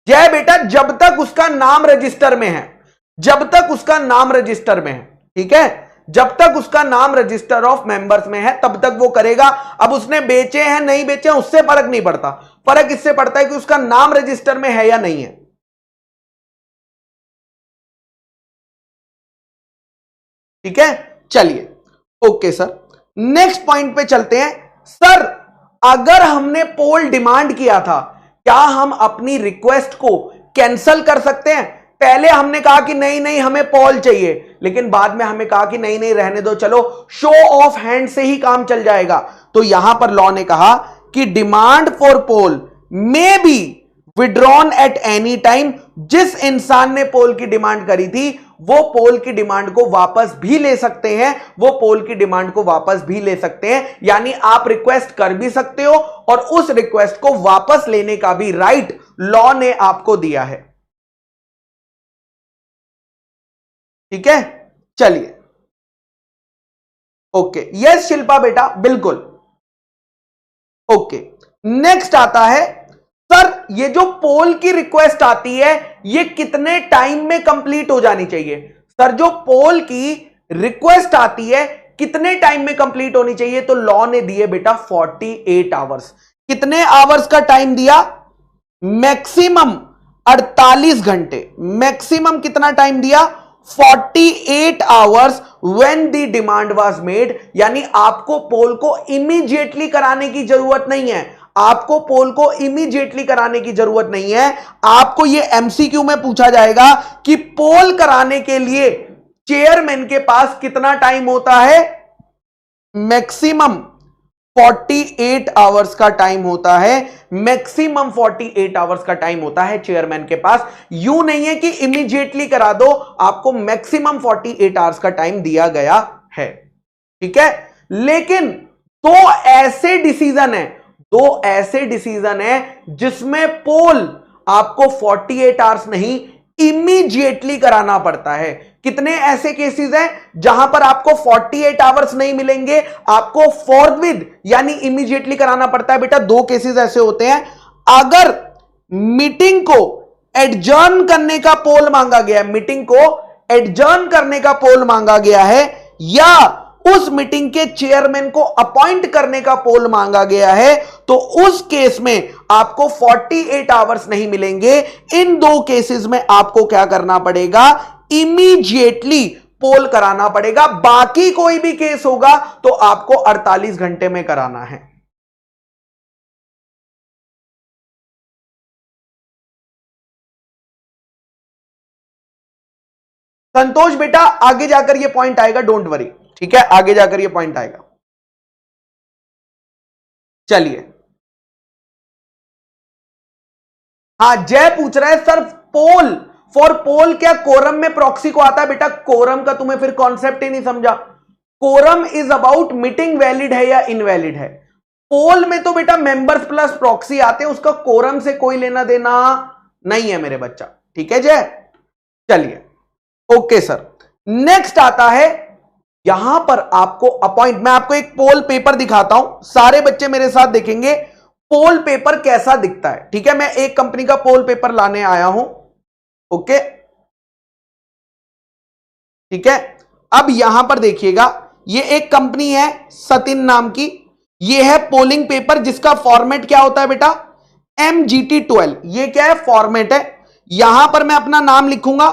जय बेटा, जब तक उसका नाम रजिस्टर में है, जब तक उसका नाम रजिस्टर में है, ठीक है, जब तक उसका नाम रजिस्टर ऑफ मेंबर्स में है तब तक वो करेगा। अब उसने बेचे हैं नहीं बेचे हैं उससे फर्क नहीं पड़ता, फर्क इससे पड़ता है कि उसका नाम रजिस्टर में है या नहीं है। ठीक है, चलिए ओके सर, नेक्स्ट पॉइंट पे चलते हैं। सर अगर हमने पोल डिमांड किया था, क्या हम अपनी रिक्वेस्ट को कैंसिल कर सकते हैं? पहले हमने कहा कि नहीं नहीं हमें पोल चाहिए, लेकिन बाद में हमें कहा कि नहीं नहीं रहने दो, चलो शो ऑफ हैंड से ही काम चल जाएगा। तो यहां पर लॉ ने कहा कि demand for poll may be withdrawn at any time. जिस इंसान ने पोल की डिमांड करी थी वो पोल की डिमांड को वापस भी ले सकते हैं, वो पोल की डिमांड को वापस भी ले सकते हैं। यानी आप रिक्वेस्ट कर भी सकते हो और उस रिक्वेस्ट को वापस लेने का भी राइट लॉ ने आपको दिया है। ठीक है, चलिए ओके, यस शिल्पा बेटा बिल्कुल ओके। नेक्स्ट आता है सर ये जो पोल की रिक्वेस्ट आती है ये कितने टाइम में कंप्लीट हो जानी चाहिए? सर जो पोल की रिक्वेस्ट आती है कितने टाइम में कंप्लीट होनी चाहिए? तो लॉ ने दिए बेटा 48 आवर्स। कितने आवर्स का टाइम दिया? मैक्सिमम 48 घंटे। मैक्सिमम कितना टाइम दिया? 48 hours when the demand was made. यानी आपको पोल को इमीडिएटली कराने की जरूरत नहीं है, आपको पोल को इमीडिएटली कराने की जरूरत नहीं है। आपको यह एमसीक्यू में पूछा जाएगा कि पोल कराने के लिए चेयरमैन के पास कितना टाइम होता है? मैक्सिमम 48 आवर्स का टाइम होता है। मैक्सिमम 48 आवर्स का टाइम होता है चेयरमैन के पास। यूं नहीं है कि इमीडिएटली करा दो, आपको मैक्सिमम 48 आवर्स का टाइम दिया गया है। ठीक है, लेकिन दो ऐसे डिसीजन है जिसमें पोल आपको 48 आवर्स नहीं इमीडिएटली कराना पड़ता है। कितने ऐसे केसेस हैं जहां पर आपको 48 आवर्स नहीं मिलेंगे, आपको फोर्थविथ यानी इमीडिएटली कराना पड़ता है? बेटा दो केसेस ऐसे होते हैं। अगर मीटिंग को एडजर्न करने का पोल मांगा गया है, मीटिंग को एडजर्न करने का पोल मांगा गया है, या उस मीटिंग के चेयरमैन को अपॉइंट करने का पोल मांगा गया है, तो उस केस में आपको 48 आवर्स नहीं मिलेंगे। इन दो केसेस में आपको क्या करना पड़ेगा, इमीडिएटली पोल कराना पड़ेगा। बाकी कोई भी केस होगा तो आपको 48 घंटे में कराना है। संतोष बेटा आगे जाकर ये पॉइंट आएगा, डोंट वरी, ठीक है, आगे जाकर ये पॉइंट आएगा। चलिए, हाँ जय पूछ रहा है सर पोल फॉर पोल क्या कोरम में प्रॉक्सी को आता है? बेटा कोरम का तुम्हें फिर कॉन्सेप्ट ही नहीं समझा। Quorum is about meeting valid है या इनवैलिड है। पोल में तो बेटा मेंबर्स प्लस प्रॉक्सी आते हैं, उसका कोरम से कोई लेना देना नहीं है मेरे बच्चा, ठीक है जय। चलिए ओके सर, नेक्स्ट आता है यहां पर आपको अपॉइंट, मैं आपको एक पोल पेपर दिखाता हूं, सारे बच्चे मेरे साथ देखेंगे पोल पेपर कैसा दिखता है, ठीक है। मैं एक कंपनी का पोल पेपर लाने आया हूं, ओके ठीक है। अब यहां पर देखिएगा, ये एक कंपनी है सतिन नाम की, ये है पोलिंग पेपर जिसका फॉर्मेट क्या होता है बेटा, MGT12। ये क्या है, फॉर्मेट है। यहां पर मैं अपना नाम लिखूंगा,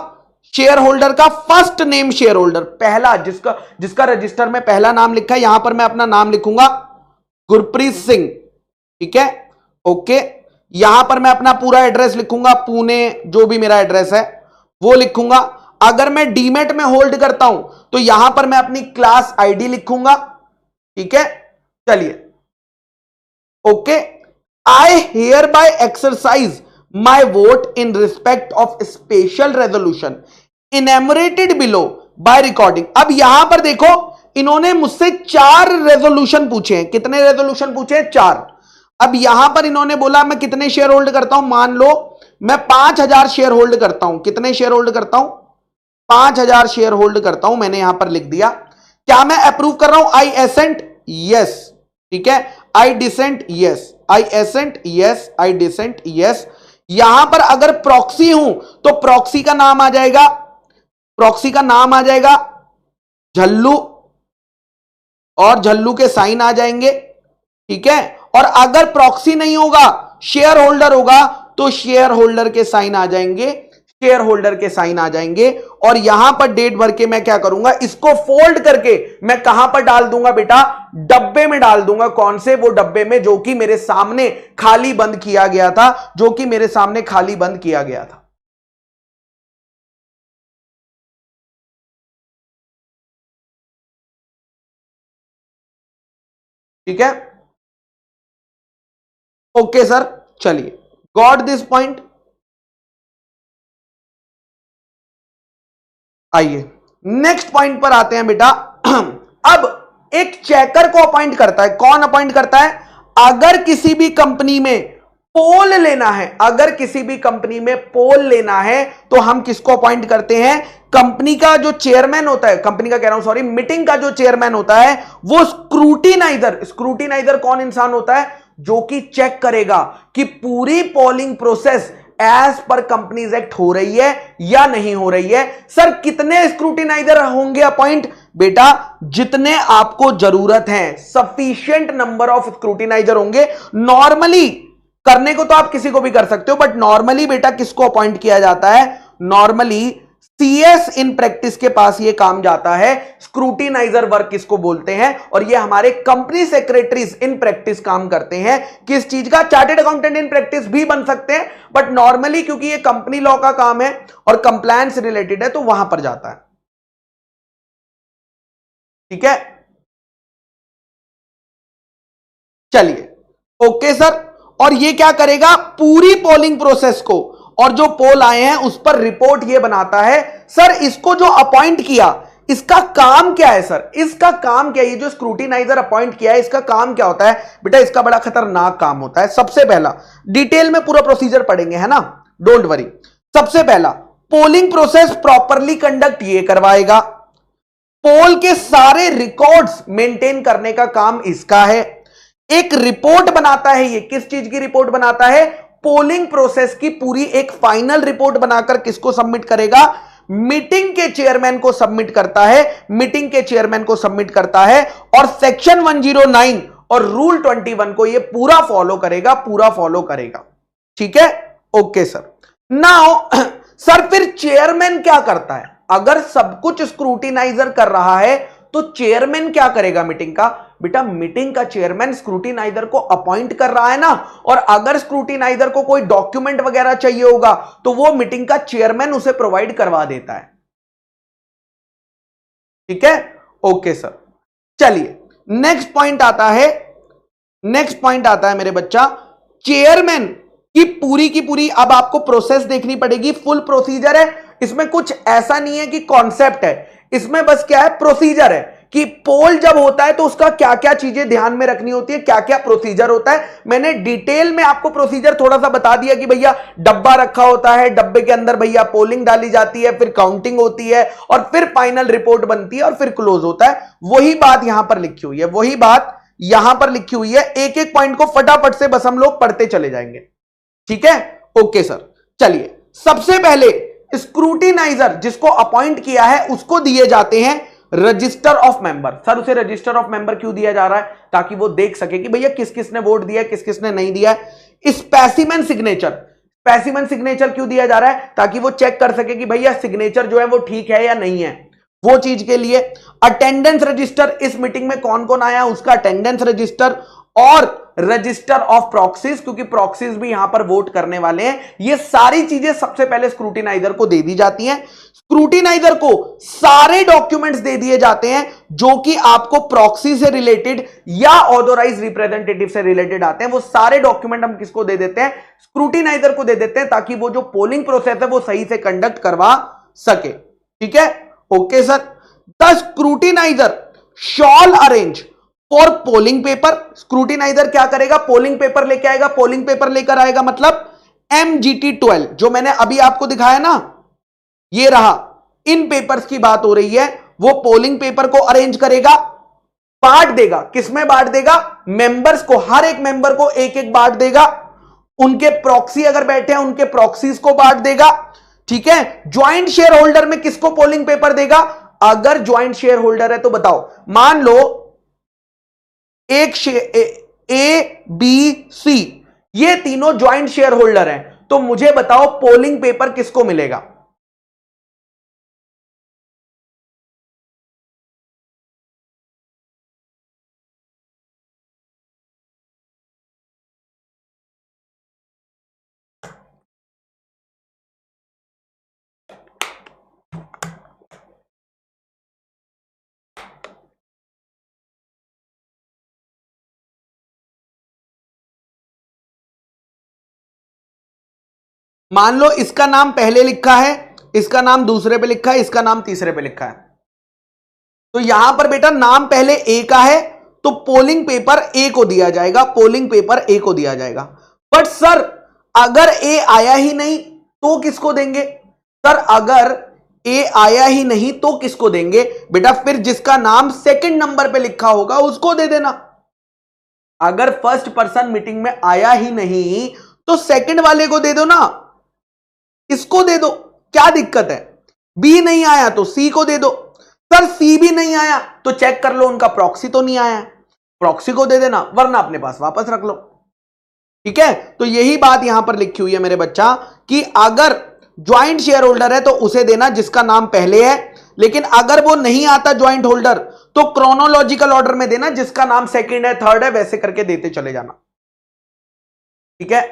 शेयर होल्डर का फर्स्ट नेम, शेयर होल्डर पहला, जिसका रजिस्टर में पहला नाम लिखा है, यहां पर मैं अपना नाम लिखूंगा गुरप्रीत सिंह, ठीक है ओके। यहां पर मैं अपना पूरा एड्रेस लिखूंगा, पुणे जो भी मेरा एड्रेस है वो लिखूंगा। अगर मैं डीमेट में होल्ड करता हूं तो यहां पर मैं अपनी क्लास आईडी लिखूंगा, ठीक है। चलिए okay, I hereby exercise my vote in respect of special resolution enumerated below by recording. अब यहां पर देखो, इन्होंने मुझसे 4 रेजोल्यूशन पूछे हैं। कितने रेजोल्यूशन पूछे हैं? 4। अब यहां पर इन्होंने बोला मैं कितने शेयर होल्ड करता हूं, मान लो मैं 5000 शेयर होल्ड करता हूं। कितने शेयर होल्ड करता हूं? 5000 शेयर होल्ड करता हूं, मैंने यहां पर लिख दिया। क्या मैं अप्रूव कर रहा हूं? आई एसेंट, यस, ठीक है। आई डिसेंट, यस, आई एसेंट, यस, आई डिसेंट, यस। यहां पर अगर प्रॉक्सी हूं तो प्रॉक्सी का नाम आ जाएगा, प्रॉक्सी का नाम आ जाएगा झल्लू, और झल्लू के साइन आ जाएंगे, ठीक है। और अगर प्रॉक्सी नहीं होगा, शेयर होल्डर होगा, तो शेयर होल्डर के साइन आ जाएंगे, शेयर होल्डर के साइन आ जाएंगे। और यहां पर डेट भर के मैं क्या करूंगा, इसको फोल्ड करके मैं कहां पर डाल दूंगा बेटा, डब्बे में डाल दूंगा। कौन से? वो डब्बे में जो कि मेरे सामने खाली बंद किया गया था, जो कि मेरे सामने खाली बंद किया गया था। ठीक है ओके सर, चलिए गॉट दिस पॉइंट। आइए नेक्स्ट पॉइंट पर आते हैं बेटा। अब एक चेकर को अपॉइंट करता है। कौन अपॉइंट करता है? अगर किसी भी कंपनी में पोल लेना है, अगर किसी भी कंपनी में पोल लेना है तो हम किसको अपॉइंट करते हैं? कंपनी का जो चेयरमैन होता है, कंपनी का कह रहा हूं सॉरी, मीटिंग का जो चेयरमैन होता है वो स्क्रूटिनाइजर, स्क्रूटिनाइजर कौन इंसान होता है? जो कि चेक करेगा कि पूरी polling process as per companies act हो रही है या नहीं हो रही है। सर कितने स्क्रूटिनाइजर होंगे अपॉइंट? बेटा जितने आपको जरूरत है, सफिशिएंट नंबर ऑफ स्क्रूटिनाइजर होंगे। नॉर्मली करने को तो आप किसी को भी कर सकते हो, बट नॉर्मली बेटा किसको अपॉइंट किया जाता है? नॉर्मली CS इन प्रैक्टिस के पास ये काम जाता है। स्क्रूटिनाइजर वर्क किसको बोलते हैं? और ये हमारे कंपनी सेक्रेटरीज इन प्रैक्टिस काम करते हैं। किस चीज का? चार्टेड अकाउंटेंट इन प्रैक्टिस भी बन सकते हैं, बट नॉर्मली क्योंकि ये कंपनी लॉ का काम है और कंप्लायंस रिलेटेड है तो वहां पर जाता है, ठीक है। चलिए ओके सर, और ये क्या करेगा? पूरी पोलिंग प्रोसेस को और जो पोल आए हैं उस पर रिपोर्ट ये बनाता है। सर इसको जो अपॉइंट किया इसका काम क्या है? सर इसका काम क्या है? ये जो स्क्रूटिनाइजर अपॉइंट किया है इसका काम क्या होता है? बेटा इसका बड़ा खतरनाक काम होता है। सबसे पहला, डिटेल में पूरा प्रोसीजर पढ़ेंगे है ना, डोंट वरी। सबसे पहला, पोलिंग प्रोसेस प्रॉपरली कंडक्ट ये करवाएगा। पोल के सारे रिकॉर्ड्स मेंटेन करने का काम इसका है। एक रिपोर्ट बनाता है। ये किस चीज की रिपोर्ट बनाता है? पोलिंग प्रोसेस की पूरी एक फाइनल रिपोर्ट बनाकर किसको सबमिट करेगा? मीटिंग के चेयरमैन को सबमिट करता है, मीटिंग के चेयरमैन को सबमिट करता है, और सेक्शन 109 और रूल 21 को ये पूरा फॉलो करेगा, पूरा फॉलो करेगा। ठीक है, ओके सर। नाउ सर फिर चेयरमैन क्या करता है? अगर सब कुछ स्क्रूटिनाइजर कर रहा है तो चेयरमैन क्या करेगा मीटिंग का? बेटा मीटिंग का चेयरमैन स्क्रूटिनाइजर को अपॉइंट कर रहा है ना, और अगर स्क्रूटिनाइजर को कोई डॉक्यूमेंट वगैरह चाहिए होगा तो वो मीटिंग का चेयरमैन उसे प्रोवाइड करवा देता है। ठीक है, ओके सर। चलिए नेक्स्ट पॉइंट आता है, नेक्स्ट पॉइंट आता है मेरे बच्चा, चेयरमैन की पूरी अब आपको प्रोसेस देखनी पड़ेगी। फुल प्रोसीजर है, इसमें कुछ ऐसा नहीं है कि कॉन्सेप्ट है, इसमें बस क्या है, प्रोसीजर है कि पोल जब होता है तो उसका क्या क्या चीजें ध्यान में रखनी होती है, क्या क्या प्रोसीजर होता है। मैंने डिटेल में आपको प्रोसीजर थोड़ा सा बता दिया कि भैया डब्बा रखा होता है, डब्बे के अंदर भैया पोलिंग डाली जाती है, फिर काउंटिंग होती है, और फिर फाइनल रिपोर्ट बनती है, और फिर क्लोज होता है। वही बात यहां पर लिखी हुई है, वही बात यहां पर लिखी हुई है। एक एक पॉइंट को फटाफट से बस हम लोग पढ़ते चले जाएंगे। ठीक है, ओके सर। चलिए सबसे पहले स्क्रूटिनाइजर जिसको अपॉइंट किया है उसको दिए जाते हैं रजिस्टर ऑफ मेंबर। सर उसे रजिस्टर ऑफ मेंबर क्यों दिया जा रहा है? ताकि वो देख सके कि भैया किस किस ने वोट दिया है, किस किस ने नहीं दिया है। स्पेसिमेन सिग्नेचर, स्पेसिमेन सिग्नेचर क्यों दिया जा रहा है? ताकि वो चेक कर सके कि भैया सिग्नेचर जो है वो ठीक है या नहीं है, वो चीज के लिए। अटेंडेंस रजिस्टर, इस मीटिंग में कौन कौन आया उसका अटेंडेंस रजिस्टर, और रजिस्टर ऑफ प्रॉक्सीज, क्योंकि प्रॉक्सीज भी यहां पर वोट करने वाले हैं। ये सारी चीजें सबसे पहले स्क्रूटिनाइजर को दे दी जाती हैं। स्क्रूटिनाइजर को सारे डॉक्यूमेंट्स दे दिए जाते हैं जो कि आपको प्रॉक्सी से रिलेटेड या ऑथोराइज रिप्रेजेंटेटिव से रिलेटेड आते हैं। वो सारे डॉक्यूमेंट हम किसको दे देते हैं? स्क्रूटिनाइजर को दे देते हैं, ताकि वो जो पोलिंग प्रोसेस है वो सही से कंडक्ट करवा सके। ठीक है, okay sir. The scrutiniser shawl arrange for polling paper. Scrutiniser क्या करेगा? पोलिंग पेपर लेके आएगा। पोलिंग पेपर लेकर आएगा मतलब MGT 12 जो मैंने अभी आपको दिखाया ना, ये रहा, इन पेपर्स की बात हो रही है। वो पोलिंग पेपर को अरेंज करेगा, बांट देगा। किसमें बांट देगा? मेंबर्स को, हर एक मेंबर को एक एक बांट देगा। उनके प्रॉक्सी अगर बैठे हैं उनके प्रॉक्सीज को बांट देगा। ठीक है, ज्वाइंट शेयर होल्डर में किसको पोलिंग पेपर देगा? अगर ज्वाइंट शेयर होल्डर है तो बताओ, मान लो एक A B C ये तीनों ज्वाइंट शेयर होल्डर हैं, तो मुझे बताओ पोलिंग पेपर किसको मिलेगा? मान लो इसका नाम पहले लिखा है, इसका नाम दूसरे पे लिखा है, इसका नाम तीसरे पे लिखा है। तो यहां पर बेटा नाम पहले ए का है तो पोलिंग पेपर ए को दिया जाएगा, पोलिंग पेपर ए को दिया जाएगा। बट सर अगर ए आया ही नहीं तो किसको देंगे? सर अगर ए आया ही नहीं तो किसको देंगे? बेटा फिर जिसका नाम सेकंड नंबर पे लिखा होगा उसको दे देना। अगर फर्स्ट पर्सन मीटिंग में आया ही नहीं तो सेकंड वाले को दे दो ना, इसको दे दो, क्या दिक्कत है? बी नहीं आया तो सी को दे दो। सर सी भी नहीं आया तो चेक कर लो उनका प्रॉक्सी तो नहीं आया, प्रॉक्सी को दे देना, वरना अपने पास वापस रख लो। ठीक है, तो यही बात यहां पर लिखी हुई है मेरे बच्चा कि अगर ज्वाइंट शेयर होल्डर है तो उसे देना जिसका नाम पहले है, लेकिन अगर वो नहीं आता ज्वाइंट होल्डर तो क्रोनोलॉजिकल ऑर्डर में देना, जिसका नाम सेकंड है थर्ड है वैसे करके देते चले जाना। ठीक है,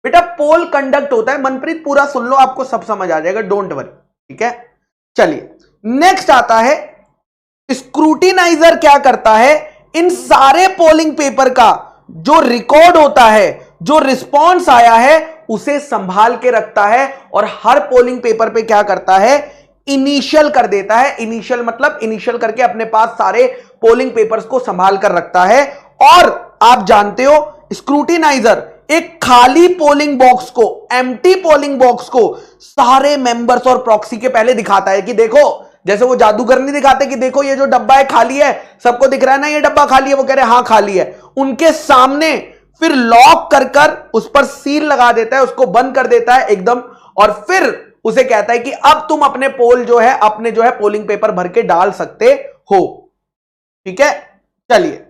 बेटा पोल कंडक्ट होता है, मनप्रीत पूरा सुन लो, आपको सब समझ आ जाएगा, डोंट वरी। ठीक है, चलिए नेक्स्ट आता है स्क्रूटिनाइजर क्या करता है? इन सारे पोलिंग पेपर का जो रिकॉर्ड होता है, जो रिस्पॉन्स आया है उसे संभाल के रखता है, और हर पोलिंग पेपर पे क्या करता है? इनिशियल कर देता है। इनिशियल मतलब इनिशियल करके अपने पास सारे पोलिंग पेपर्स को संभाल कर रखता है। और आप जानते हो स्क्रूटिनाइजर एक खाली पोलिंग बॉक्स को, एम्प्टी पोलिंग बॉक्स को सारे मेंबर्स और प्रॉक्सी के पहले दिखाता है कि देखो, जैसे वो जादूगर नहीं दिखाते कि देखो ये जो डब्बा है खाली है, सबको दिख रहा है ना ये डब्बा खाली है, वो कह रहे हैं हाँ खाली है, उनके सामने फिर लॉक कर उस पर सील लगा देता है, उसको बंद कर देता है एकदम, और फिर उसे कहता है कि अब तुम अपने पोल जो है, अपने जो है पोलिंग पेपर भर के डाल सकते हो। ठीक है, चलिए।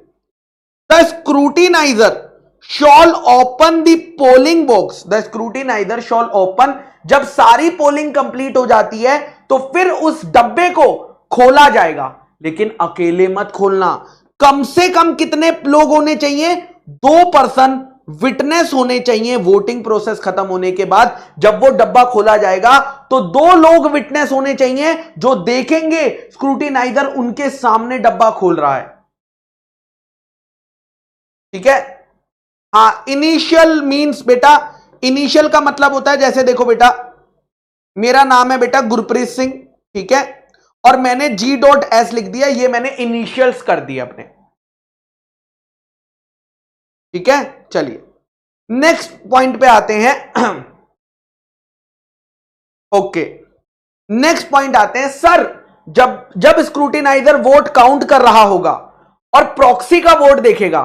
The scrutiniser shawl open the polling box, the scrutiniser shawl open, जब सारी पोलिंग कंप्लीट हो जाती है तो फिर उस डब्बे को खोला जाएगा, लेकिन अकेले मत खोलना, कम से कम कितने लोग होने चाहिए, 2 पर्सन विटनेस होने चाहिए। वोटिंग प्रोसेस खत्म होने के बाद जब वो डब्बा खोला जाएगा तो 2 लोग विटनेस होने चाहिए जो देखेंगे स्क्रूटिनाइजर उनके सामने डब्बा खोल रहा है। ठीक है, हां, इनिशियल मींस बेटा, इनिशियल का मतलब होता है, जैसे देखो बेटा, मेरा नाम है बेटा गुरप्रीत सिंह, ठीक है, और मैंने G.S लिख दिया, ये मैंने इनिशियल्स कर दिए अपने। ठीक है, चलिए नेक्स्ट पॉइंट पे आते हैं। ओके, नेक्स्ट पॉइंट आते हैं। सर, जब स्क्रूटिनाइजर वोट काउंट कर रहा होगा और प्रॉक्सी का वोट देखेगा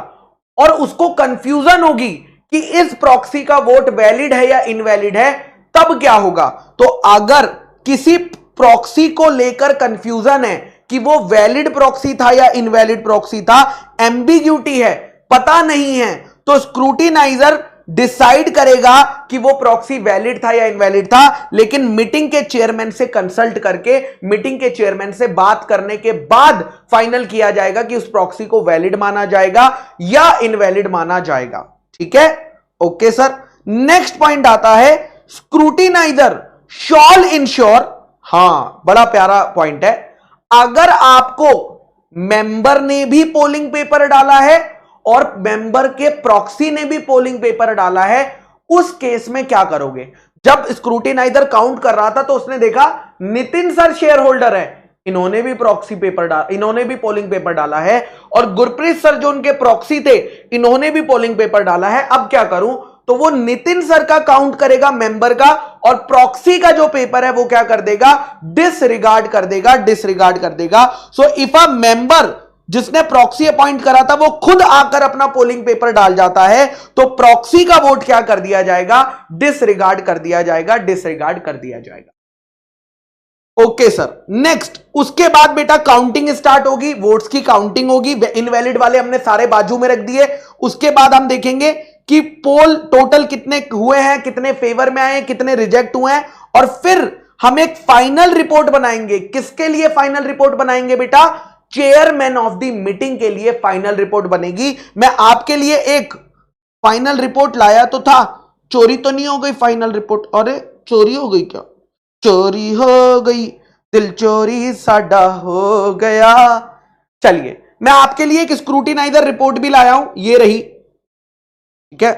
और उसको कंफ्यूजन होगी कि इस प्रॉक्सी का वोट वैलिड है या इनवैलिड है, तब क्या होगा? तो अगर किसी प्रॉक्सी को लेकर कंफ्यूजन है कि वो वैलिड प्रॉक्सी था या इनवैलिड प्रॉक्सी था, एम्बिग्यूटी है, पता नहीं है, तो स्क्रूटिनाइजर डिसाइड करेगा कि वो प्रॉक्सी वैलिड था या इनवैलिड था, लेकिन मीटिंग के चेयरमैन से कंसल्ट करके, मीटिंग के चेयरमैन से बात करने के बाद फाइनल किया जाएगा कि उस प्रॉक्सी को वैलिड माना जाएगा या इनवैलिड माना जाएगा। ठीक है, ओके सर। नेक्स्ट पॉइंट आता है, स्क्रूटिनाइजर शॉल इंश्योर, हां बड़ा प्यारा पॉइंट है, अगर आपको मेंबर ने भी पोलिंग पेपर डाला है और मेंबर के प्रॉक्सी ने भी पोलिंग पेपर डाला है, उस केस में क्या करोगे? जब स्क्रूटिनाइजर काउंट कर रहा था तो उसने देखा नितिन सर शेयर होल्डर है, इन्होंने भी प्रॉक्सी पेपर डाला, इन्होंने भी पोलिंग पेपर डाला है, और गुरप्रीत सर जो उनके प्रॉक्सी थे, इन्होंने भी पोलिंग पेपर डाला है, अब क्या करूं? तो वो नितिन सर का काउंट करेगा मेंबर का, और प्रॉक्सी का जो पेपर है वो क्या कर देगा? डिसरिगार्ड कर देगा, डिसरिगार्ड कर देगा। सो इफ अ मेंबर जिसने प्रॉक्सी अपॉइंट करा था वो खुद आकर अपना पोलिंग पेपर डाल जाता है, तो प्रॉक्सी का वोट क्या कर दिया जाएगा? डिसरिगार्ड कर दिया जाएगा, डिसरिगार्ड कर दिया जाएगा। ओके सर, नेक्स्ट, उसके बाद बेटा काउंटिंग स्टार्ट होगी, वोट्स की काउंटिंग होगी, इनवैलिड वाले हमने सारे बाजू में रख दिए। उसके बाद हम देखेंगे कि पोल टोटल कितने हुए हैं, कितने फेवर में आए, कितने रिजेक्ट हुए हैं, और फिर हम एक फाइनल रिपोर्ट बनाएंगे। किसके लिए फाइनल रिपोर्ट बनाएंगे बेटा? चेयरमैन ऑफ द मीटिंग के लिए फाइनल रिपोर्ट बनेगी। मैं आपके लिए एक फाइनल रिपोर्ट लाया तो था, चोरी तो नहीं हो गई फाइनल रिपोर्ट? अरे चोरी हो गई क्या? चोरी हो गई, दिल चोरी साडा हो गया। चलिए, मैं आपके लिए एक स्क्रूटिनाइजर रिपोर्ट भी लाया हूं, ये रही। ठीक है,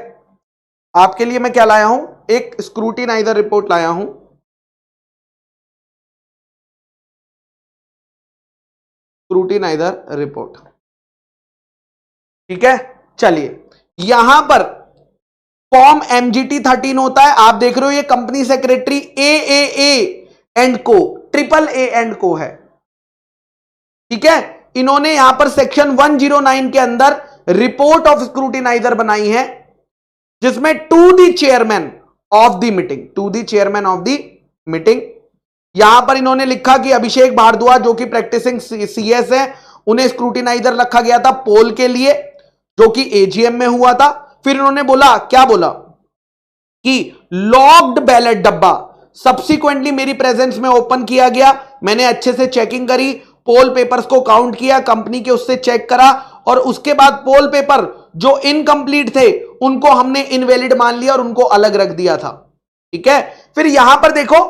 आपके लिए मैं क्या लाया हूं? एक स्क्रूटिनाइजर रिपोर्ट लाया हूं। स्क्रूटिनाइजर रिपोर्ट, ठीक है। चलिए, यहां पर फॉर्म MGT 13 होता है, आप देख रहे हो ये कंपनी सेक्रेटरी AAA एंड को, AAA एंड को है। ठीक है, इन्होंने यहां पर सेक्शन 109 के अंदर रिपोर्ट ऑफ स्क्रूटिनाइजर बनाई है, जिसमें to the chairman of the meeting, to the chairman of the meeting, यहां पर इन्होंने लिखा कि अभिषेक भारद्वाज जो कि प्रैक्टिसिंग CS है, उन्हें स्क्रूटिनाइजर रखा गया था पोल के लिए, जो कि AGM में हुआ था। फिर इन्होंने बोला, क्या बोला कि लॉक्ड बैलेट डब्बा सब्सिक्वेंटली मेरी प्रेजेंस में ओपन किया गया, मैंने अच्छे से चेकिंग करी, पोल पेपर्स को काउंट किया, कंपनी के उससे चेक करा, और उसके बाद पोल पेपर जो इनकंप्लीट थे उनको हमने इनवैलिड मान लिया और उनको अलग रख दिया था। ठीक है, फिर यहां पर देखो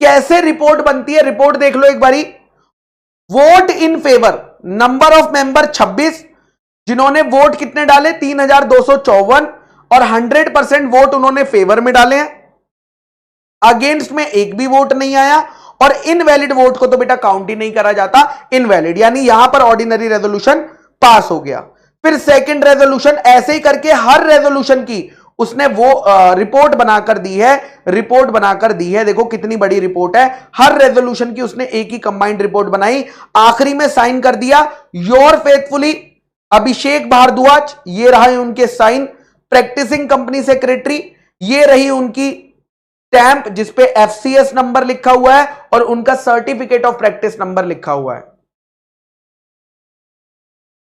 कैसे रिपोर्ट बनती है, रिपोर्ट देख लो एक बारी। Vote in favour, number of member 26, जिन्होंने वोट कितने डाले? 3254, और 100% वोट उन्होंने फेवर में डाले हैं। अगेंस्ट में एक भी वोट नहीं आया, और इनवैलिड वोट को तो बेटा काउंट ही नहीं करा जाता, इनवैलिड, यानी यहां पर ऑर्डिनरी रेजोल्यूशन पास हो गया। फिर सेकंड रेजोल्यूशन, ऐसे ही करके हर रेजोल्यूशन की उसने वो रिपोर्ट बनाकर दी है, रिपोर्ट बनाकर दी है। देखो कितनी बड़ी रिपोर्ट है, हर रेजोल्यूशन की उसने एक ही कंबाइंड रिपोर्ट बनाई, आखिरी में साइन कर दिया, योर फेथफुली अभिषेक भारद्वाज। ये रहा उनके साइन, प्रैक्टिसिंग कंपनी सेक्रेटरी, ये रही उनकी स्टैंप जिसपे एफसीएस नंबर लिखा हुआ है और उनका सर्टिफिकेट ऑफ प्रैक्टिस नंबर लिखा हुआ है।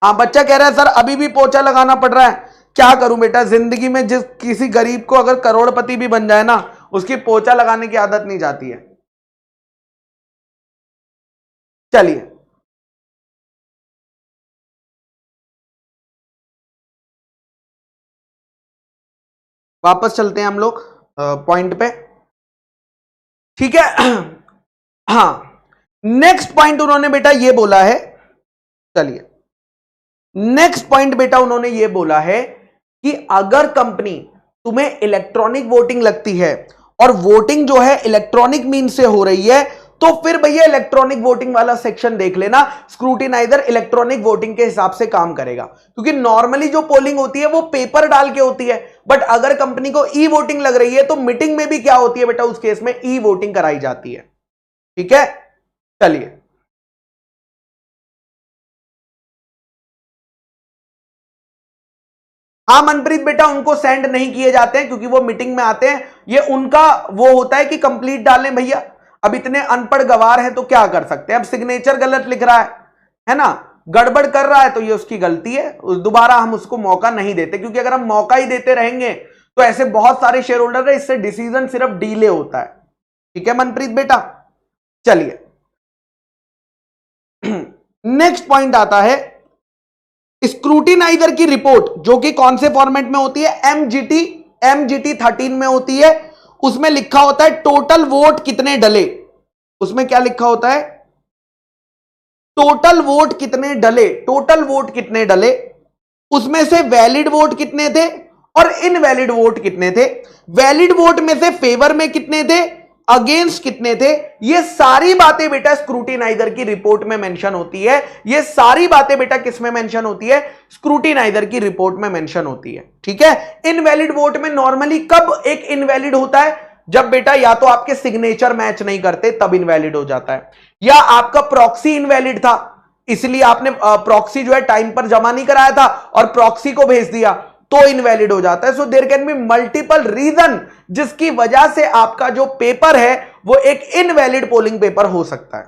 हाँ, बच्चा कह रहा है सर अभी भी पोछा लगाना पड़ रहा है। क्या करूं बेटा, जिंदगी में जिस किसी गरीब को अगर करोड़पति भी बन जाए ना, उसकी पोछा लगाने की आदत नहीं जाती है। चलिए वापस चलते हैं हम लोग पॉइंट पे, ठीक है। हाँ, नेक्स्ट पॉइंट उन्होंने बेटा ये बोला है, चलिए नेक्स्ट पॉइंट बेटा उन्होंने ये बोला है कि अगर कंपनी तुम्हें इलेक्ट्रॉनिक वोटिंग लगती है और वोटिंग जो है इलेक्ट्रॉनिक मीन से हो रही है, तो फिर भैया इलेक्ट्रॉनिक वोटिंग वाला सेक्शन देख लेना, स्क्रूटिनाइजर इलेक्ट्रॉनिक वोटिंग के हिसाब से काम करेगा। क्योंकि नॉर्मली जो पोलिंग होती है वो पेपर डाल के होती है, बट अगर कंपनी को ई वोटिंग लग रही है तो मीटिंग में भी क्या होती है बेटा, उस केस में ई वोटिंग कराई जाती है। ठीक है, चलिए हाँ मनप्रीत बेटा, उनको सेंड नहीं किए जाते हैं क्योंकि वो मीटिंग में आते हैं, ये उनका वो होता है कि कंप्लीट डालें भैया। अब इतने अनपढ़ गवार हैं तो क्या कर सकते हैं, अब सिग्नेचर गलत लिख रहा है ना, गड़बड़ कर रहा है तो ये उसकी गलती है, दोबारा हम उसको मौका नहीं देते, क्योंकि अगर हम मौका ही देते रहेंगे तो ऐसे बहुत सारे शेयर होल्डर है, इससे डिसीजन सिर्फ डीले होता है। ठीक है मनप्रीत बेटा, चलिए नेक्स्ट पॉइंट आता है स्क्रूटिनाइजर की रिपोर्ट, जो कि कौन से फॉर्मेट में होती है, एमजीटी 13 में होती है। उसमें लिखा होता है टोटल वोट कितने डले, उसमें क्या लिखा होता है, टोटल वोट कितने डले, टोटल वोट कितने डले, उसमें से वैलिड वोट कितने थे और इनवैलिड वोट कितने थे, वैलिड वोट में से फेवर में कितने थे, अगेंस्ट कितने थे। ये सारी बातें बेटा स्क्रूटिनाइजर की रिपोर्ट में मेंशन होती है, ये सारी बातें बेटा किस में मेंशन होती है, स्क्रूटिनाइजर की रिपोर्ट में मेंशन होती है। ठीक है, इनवैलिड वोट में नॉर्मली कब एक इनवैलिड होता है, जब बेटा या तो आपके सिग्नेचर मैच नहीं करते तब इनवैलिड हो जाता है, या आपका प्रॉक्सी इनवैलिड था इसलिए आपने प्रॉक्सी जो है टाइम पर जमा नहीं कराया था और प्रॉक्सी को भेज दिया तो इनवैलिड हो जाता है। So there can be multiple reason जिसकी वजह से आपका जो पेपर है वो एक इनवैलिड पोलिंग पेपर हो सकता है।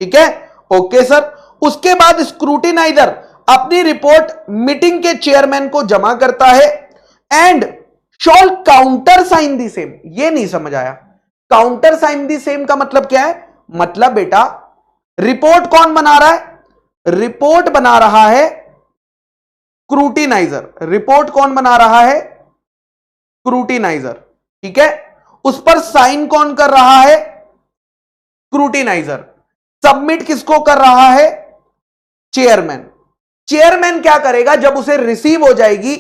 ठीक है, ओके सर। उसके बाद स्क्रूटिनाइजर अपनी रिपोर्ट मीटिंग के चेयरमैन को जमा करता है and shall countersign the same. ये नहीं समझ आया, काउंटर साइन दी सेम का मतलब क्या है, मतलब बेटा रिपोर्ट कौन बना रहा है, रिपोर्ट बना रहा है स्क्रूटिनाइजर, रिपोर्ट कौन बना रहा है, स्क्रूटिनाइजर। ठीक है, उस पर साइन कौन कर रहा है, स्क्रूटिनाइजर। सबमिट किसको कर रहा है, चेयरमैन। चेयरमैन क्या करेगा जब उसे रिसीव हो जाएगी,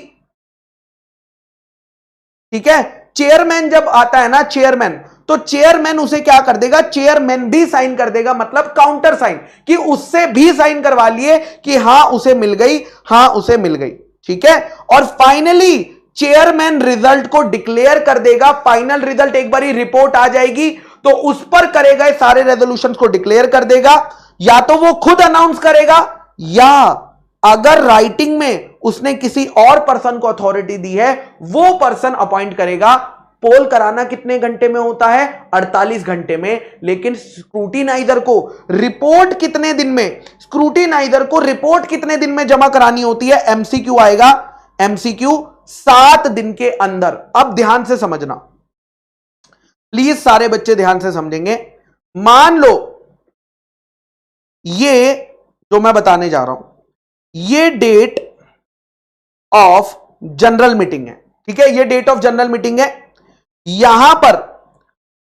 ठीक है, चेयरमैन जब आता है ना चेयरमैन, तो चेयरमैन उसे क्या कर देगा, चेयरमैन भी साइन कर देगा, मतलब काउंटर साइन, कि उससे भी साइन करवा लिए कि हां उसे मिल गई, हां उसे मिल गई। ठीक है, और फाइनली चेयरमैन रिजल्ट को डिक्लेयर कर देगा। फाइनल रिजल्ट एक बार रिपोर्ट आ जाएगी तो उस पर करेगा, सारे रेजोल्यूशंस को डिक्लेयर कर देगा, या तो वो खुद अनाउंस करेगा या अगर राइटिंग में उसने किसी और पर्सन को अथॉरिटी दी है वो पर्सन अपॉइंट करेगा। पोल कराना कितने घंटे में होता है, 48 घंटे में, लेकिन स्क्रूटिनाइजर को रिपोर्ट कितने दिन में, स्क्रूटिनाइजर को रिपोर्ट कितने दिन में जमा करानी होती है, एमसीक्यू आएगा, एमसीक्यू 7 दिन के अंदर। अब ध्यान से समझना प्लीज, सारे बच्चे ध्यान से समझेंगे। मान लो ये जो मैं बताने जा रहा हूं ये डेट ऑफ जनरल मीटिंग है, ठीक है, ये डेट ऑफ जनरल मीटिंग है, यहां पर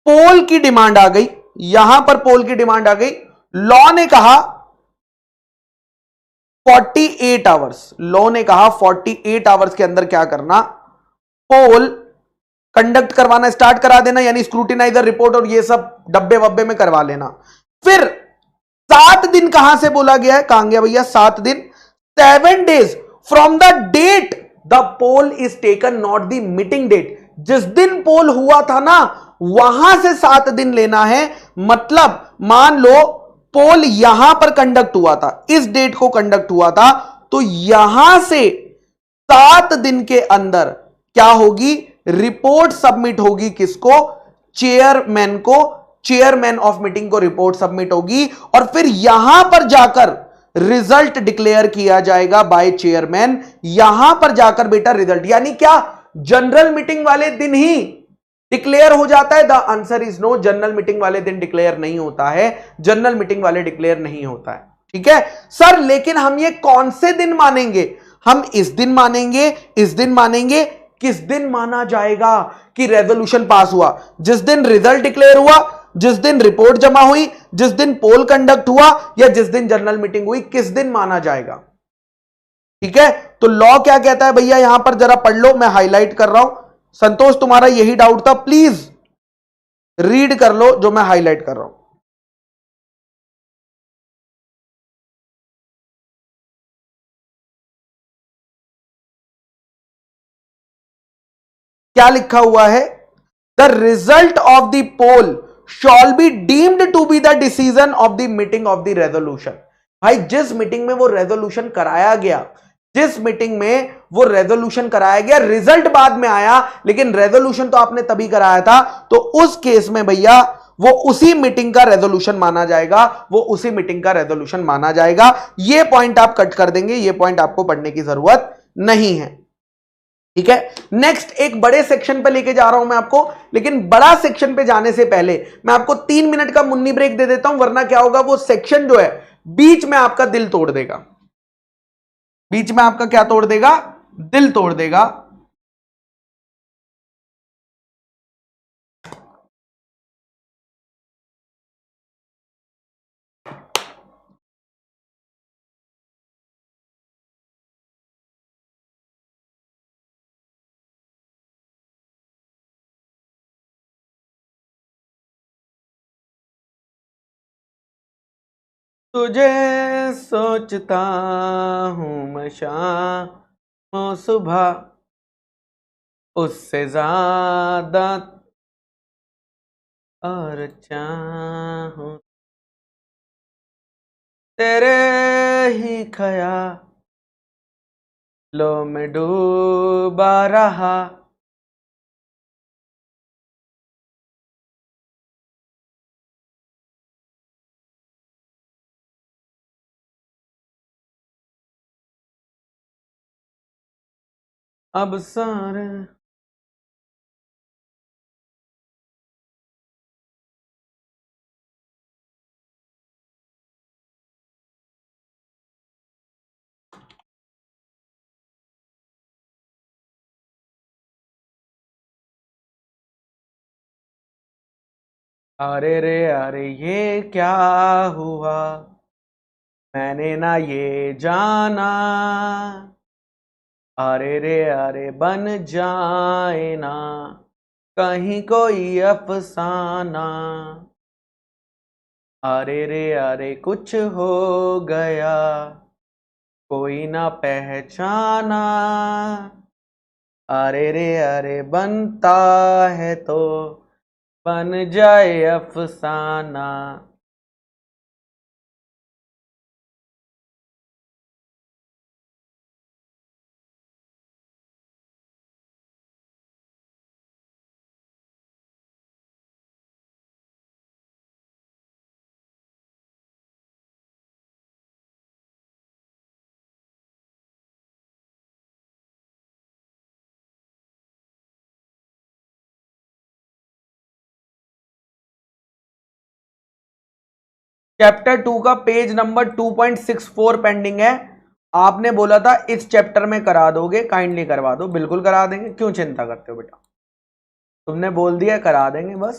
पोल की डिमांड आ गई, यहां पर पोल की डिमांड आ गई, लॉ ने कहा 48 आवर्स, लॉ ने कहा 48 आवर्स के अंदर क्या करना, पोल कंडक्ट करवाना स्टार्ट करा देना, यानी स्क्रूटिनाइजर रिपोर्ट और ये सब डब्बे वब्बे में करवा लेना। फिर 7 दिन कहां से बोला गया है, कहां गया भैया 7 दिन, 7 days from the date the poll is taken, not the meeting date. जिस दिन पोल हुआ था ना वहां से 7 दिन लेना है। मतलब मान लो पोल यहां पर कंडक्ट हुआ था, इस डेट को कंडक्ट हुआ था, तो यहां से 7 दिन के अंदर क्या होगी, रिपोर्ट सबमिट होगी। किसको? चेयरमैन को। चेयरमैन ऑफ मीटिंग को रिपोर्ट सबमिट होगी और फिर यहां पर जाकर रिजल्ट डिक्लेयर किया जाएगा बाय चेयरमैन। यहां पर जाकर बेटा रिजल्ट, यानी क्या जनरल मीटिंग वाले दिन ही डिक्लेयर हो जाता है? The answer is no, general meeting वाले दिन डिक्लेयर नहीं होता है। जनरल मीटिंग वाले डिक्लेयर नहीं होता है। ठीक है सर, लेकिन हम ये कौन से दिन मानेंगे? हम इस दिन मानेंगे, इस दिन मानेंगे। किस दिन माना जाएगा कि रेजोल्यूशन पास हुआ? जिस दिन रिजल्ट डिक्लेयर हुआ, जिस दिन रिपोर्ट जमा हुई, जिस दिन पोल कंडक्ट हुआ, या जिस दिन जनरल मीटिंग हुई, किस दिन माना जाएगा? ठीक है, तो लॉ क्या कहता है भैया, यहां पर जरा पढ़ लो, मैं हाईलाइट कर रहा हूं। संतोष तुम्हारा यही डाउट था, प्लीज रीड कर लो जो मैं हाईलाइट कर रहा हूं। क्या लिखा हुआ है? The result of the poll shall be deemed to be the decision of the meeting of the resolution. भाई जिस मीटिंग में वो रेजोल्यूशन कराया गया, जिस मीटिंग में वो रेजोल्यूशन कराया गया, रिजल्ट बाद में आया लेकिन रेजोल्यूशन तो आपने तभी कराया था, तो उस केस में भैया वो उसी मीटिंग का रेजोल्यूशन माना जाएगा, वो उसी मीटिंग का रेजोल्यूशन माना जाएगा। ये पॉइंट आप कट कर देंगे, ये पॉइंट आपको पढ़ने की जरूरत नहीं है। ठीक है, नेक्स्ट एक बड़े सेक्शन पे लेके जा रहा हूं मैं आपको, लेकिन बड़ा सेक्शन पे जाने से पहले मैं आपको 3 मिनट का मुन्नी ब्रेक दे देता हूं, वरना क्या होगा, वो सेक्शन जो है बीच में आपका दिल तोड़ देगा। बीच में आपका क्या तोड़ देगा? दिल तोड़ देगा। तुझे सोचता हूं मैं शाम सुबह, उससे ज्यादा और चाहूं तेरे ही ख्यालों में डूबा रहा। अब सारे अरे रे अरे ये क्या हुआ, मैंने ना ये जाना। अरे रे अरे बन जाए ना कहीं कोई अफसाना। अरे रे अरे कुछ हो गया कोई ना पहचाना। अरे रे अरे बनता है तो बन जाए अफसाना। चैप्टर 2 का पेज नंबर 2.64 पेंडिंग है। आपने बोला था इस चैप्टर में करा दोगे, काइंडली करवा दो। बिल्कुल करा देंगे, क्यों चिंता करते हो बेटा, तुमने बोल दिया करा देंगे बस।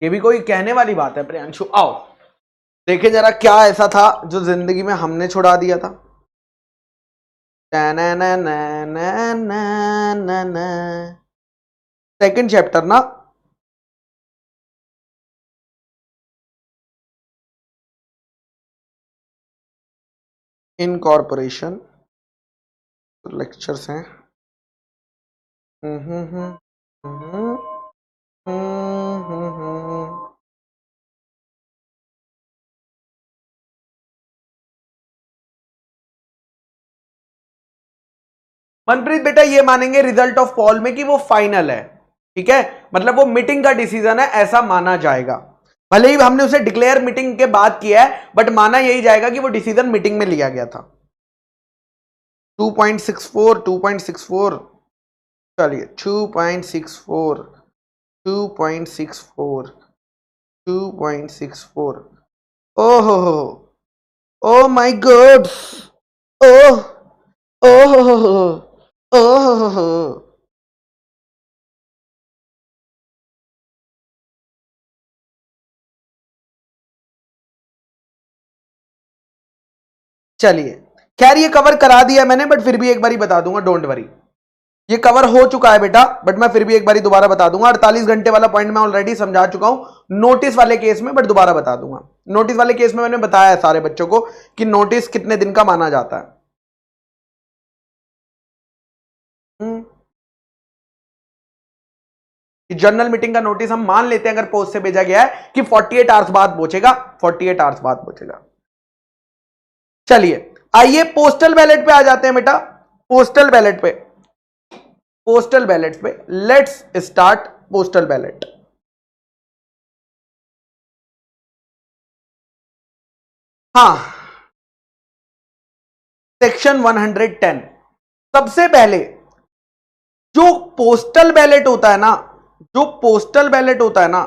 ये भी कोई कहने वाली बात है प्रियांशु? आओ देखे जरा क्या ऐसा था जो जिंदगी में हमने छुड़ा दिया था। सेकंड चैप्टर ना, इनकॉर्पोरेशन लेक्चर्स हैं। हम्म हम्म हम्म हम्म हम्म हम्म। मनप्रीत बेटा ये मानेंगे रिजल्ट ऑफ पॉल में कि वो फाइनल है, ठीक है, मतलब वो मीटिंग का डिसीजन है ऐसा माना जाएगा। भले ही हमने उसे डिक्लेयर मीटिंग के बाद किया है, बट माना यही जाएगा कि वो डिसीजन मीटिंग में लिया गया था। 2.64 2.64 चलिए 2.64 2.64 2.64। ओहो, ओ माय गॉड, ओह ओहो ओहो। चलिए खैर ये कवर करा दिया मैंने, बट फिर भी एक बारी बता दूंगा, डोंट वरी। ये कवर हो चुका है बेटा, बट मैं फिर भी एक बारी दोबारा बता दूंगा। 48 घंटे वाला पॉइंट मैं ऑलरेडी समझा चुका हूं नोटिस वाले केस में, बट दोबारा बता दूंगा। नोटिस वाले केस में मैंने बताया है सारे बच्चों को कि नोटिस कितने दिन का माना जाता है। जनरल मीटिंग का नोटिस हम मान लेते हैं अगर पोस्ट से भेजा गया है कि 48 आवर्स बाद पहुंचेगा, 48 आवर्स बाद पहुंचेगा। चलिए आइए पोस्टल बैलेट पे आ जाते हैं बेटा। पोस्टल बैलेट पे, पोस्टल बैलेट पे लेट्स स्टार्ट पोस्टल बैलेट। हाँ, सेक्शन 110। सबसे पहले जो पोस्टल बैलेट होता है ना, जो पोस्टल बैलेट होता है ना,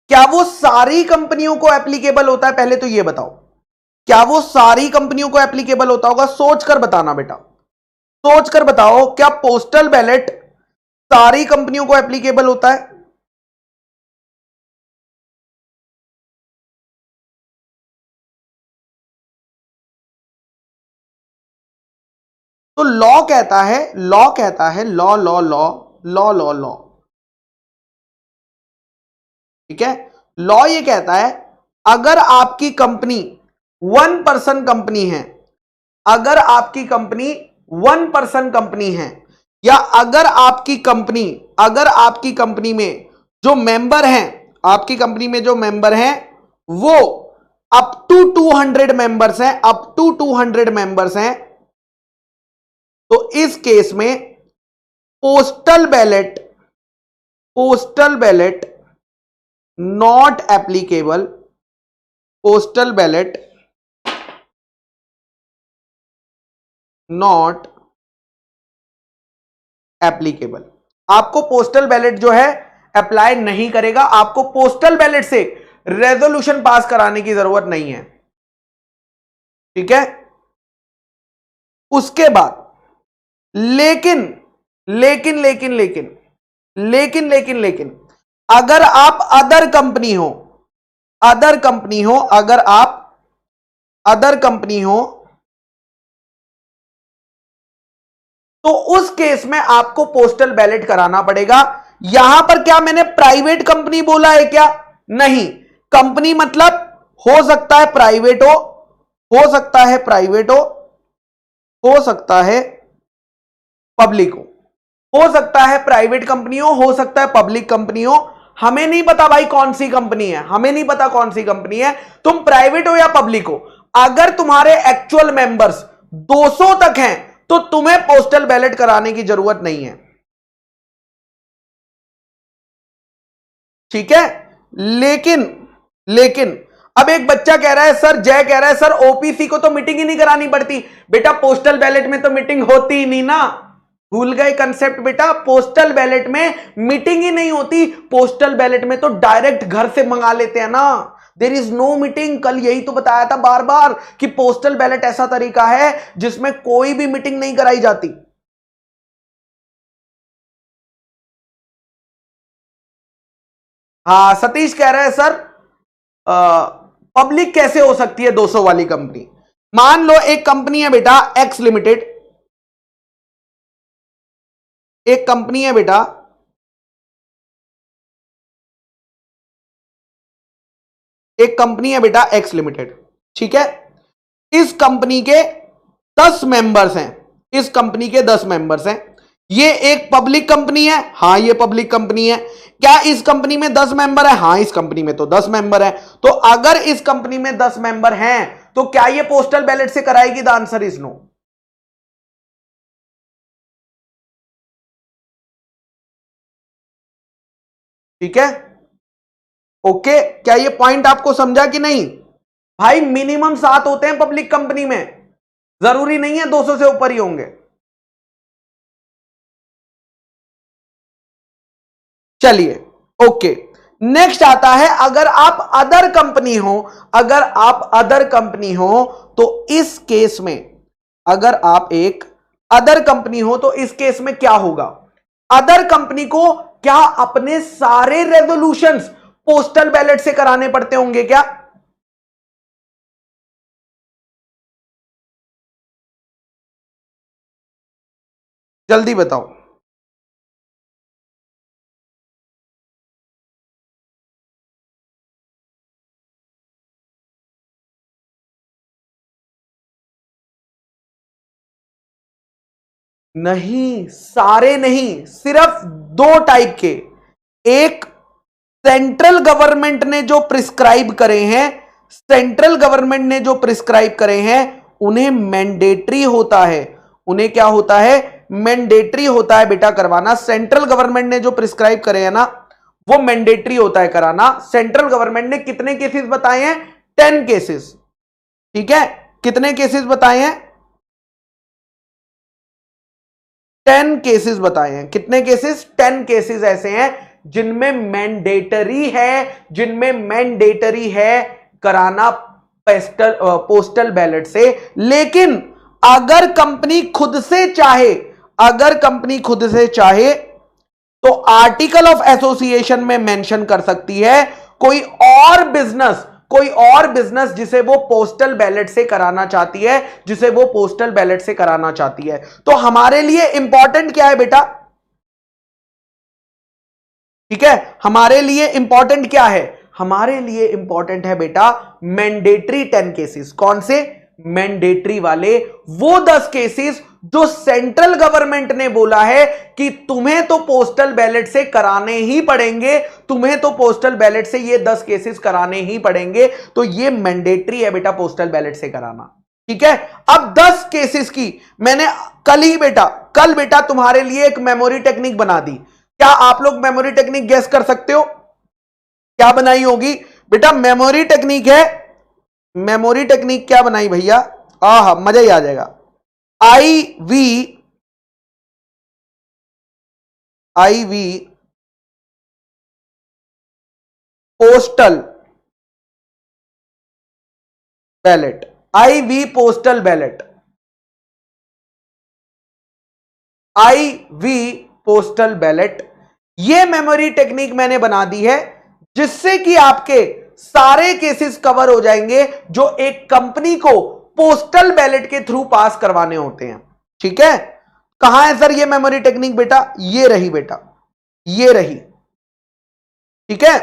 क्या वो सारी कंपनियों को एप्लीकेबल होता है? पहले तो ये बताओ, क्या वो सारी कंपनियों को एप्लीकेबल होता होगा? सोचकर बताना बेटा, सोचकर बताओ, क्या पोस्टल बैलेट सारी कंपनियों को एप्लीकेबल होता है? तो लॉ कहता है, लॉ कहता है, law law law law law law, ठीक है, लॉ ये कहता है अगर आपकी कंपनी 1 पर्सन कंपनी है, अगर आपकी कंपनी 1 पर्सन कंपनी है, या अगर आपकी कंपनी, अगर आपकी कंपनी में जो मेंबर हैं, आपकी कंपनी में जो मेंबर हैं वो अप टू 200 मेंबर्स हैं, अप टू 200 मेंबर्स हैं, तो इस केस में postal ballot, postal ballot not applicable, postal ballot not applicable. आपको पोस्टल बैलेट जो है अप्लाई नहीं करेगा, आपको पोस्टल बैलेट से रेजोल्यूशन पास कराने की जरूरत नहीं है, ठीक है। उसके बाद लेकिन लेकिन लेकिन लेकिन लेकिन लेकिन लेकिन अगर आप अदर कंपनी हो, अदर कंपनी हो, अगर आप अदर कंपनी हो, तो उस केस में आपको पोस्टल बैलेट कराना पड़ेगा। यहां पर क्या मैंने प्राइवेट कंपनी बोला है क्या? नहीं, कंपनी मतलब हो सकता है प्राइवेट हो सकता है प्राइवेट हो सकता है पब्लिक हो सकता है प्राइवेट कंपनी हो सकता है पब्लिक कंपनी हो। हमें नहीं पता भाई कौन सी कंपनी है, हमें नहीं पता कौन सी कंपनी है, तुम प्राइवेट हो या पब्लिक हो, अगर तुम्हारे एक्चुअल मेंबर्स 200 तक हैं तो तुम्हें पोस्टल बैलेट कराने की जरूरत नहीं है, ठीक है। लेकिन लेकिन अब एक बच्चा कह रहा है सर, जय कह रहा है सर ओपीसी को तो मीटिंग ही नहीं करानी पड़ती। बेटा पोस्टल बैलेट में तो मीटिंग होती ही नहीं ना, भूल गए कंसेप्ट बेटा। पोस्टल बैलेट में मीटिंग ही नहीं होती, पोस्टल बैलेट में तो डायरेक्ट घर से मंगा लेते हैं ना, देयर इज नो मीटिंग। कल यही तो बताया था बार बार कि पोस्टल बैलेट ऐसा तरीका है जिसमें कोई भी मीटिंग नहीं कराई जाती। हाँ सतीश कह रहा है सर पब्लिक कैसे हो सकती है 200 वाली कंपनी? मान लो एक कंपनी है बेटा एक्स लिमिटेड, एक कंपनी है बेटा, एक कंपनी है बेटा एक्स लिमिटेड, ठीक है। इस कंपनी के 10 मेंबर्स हैं, इस कंपनी के 10 मेंबर्स हैं। ये एक पब्लिक कंपनी है, हां ये पब्लिक कंपनी है। क्या इस कंपनी में 10 मेंबर है? हां इस कंपनी में तो 10 मेंबर है। तो अगर इस कंपनी में 10 मेंबर हैं तो क्या ये पोस्टल बैलेट से कराएगी? The answer is no. ठीक है, ओके। क्या ये पॉइंट आपको समझा कि नहीं? भाई मिनिमम 7 होते हैं पब्लिक कंपनी में, जरूरी नहीं है 200 से ऊपर ही होंगे। चलिए ओके, नेक्स्ट आता है अगर आप अदर कंपनी हो, अगर आप अदर कंपनी हो तो इस केस में, अगर आप एक अदर कंपनी हो तो इस केस में क्या होगा? अदर कंपनी को क्या अपने सारे रेजोल्यूशंस पोस्टल बैलेट से कराने पड़ते होंगे क्या? जल्दी बताओ। नहीं, सारे नहीं, सिर्फ 2 टाइप के। एक सेंट्रल गवर्नमेंट ने जो प्रिस्क्राइब करे हैं, सेंट्रल गवर्नमेंट ने जो प्रिस्क्राइब करे हैं उन्हें मैंडेटरी होता है। उन्हें क्या होता है? मैंडेटरी होता है बेटा करवाना। सेंट्रल गवर्नमेंट ने जो प्रिस्क्राइब करे हैं ना वो मैंडेटरी होता है कराना। सेंट्रल गवर्नमेंट ने कितने केसेस बताए हैं? 10 केसेस। ठीक है, कितने केसेस बताए हैं? 10 केसेस बताए हैं। कितने केसेस? 10 केसेस ऐसे हैं जिनमें मैंडेटरी है, जिनमें मैंडेटरी है कराना पोस्टल बैलेट से। लेकिन अगर कंपनी खुद से चाहे, अगर कंपनी खुद से चाहे तो आर्टिकल ऑफ एसोसिएशन में मेंशन कर सकती है कोई और बिजनेस, कोई और बिजनेस जिसे वो पोस्टल बैलेट से कराना चाहती है, जिसे वो पोस्टल बैलेट से कराना चाहती है। तो हमारे लिए इंपॉर्टेंट क्या है बेटा? ठीक है, हमारे लिए इंपॉर्टेंट क्या है? हमारे लिए इंपॉर्टेंट है बेटा मैंडेटरी 10 केसेस। कौन से? मैंडेटरी वाले, वो 10 केसेस जो सेंट्रल गवर्नमेंट ने बोला है कि तुम्हें तो पोस्टल बैलेट से कराने ही पड़ेंगे, तुम्हें तो पोस्टल बैलेट से ये 10 केसेस कराने ही पड़ेंगे। तो ये मैंडेटरी है बेटा पोस्टल बैलेट से कराना। ठीक है, अब 10 केसेस की मैंने कल बेटा तुम्हारे लिए एक मेमोरी टेक्निक बना दी। क्या आप लोग मेमोरी टेक्निक गेस कर सकते हो? क्या बनाई होगी बेटा? मेमोरी टेक्निक है। मेमोरी टेक्निक क्या बनाई भैया? आहा मजा ही आ जाएगा। IV postal ballot, IV postal ballot, IV postal ballot. ये मेमोरी टेक्निक मैंने बना दी है जिससे कि आपके सारे केसेस कवर हो जाएंगे जो एक कंपनी को पोस्टल बैलेट के थ्रू पास करवाने होते हैं। ठीक है, कहां है सर ये मेमोरी टेक्निक बेटा? ये रही बेटा, ये रही। ठीक है,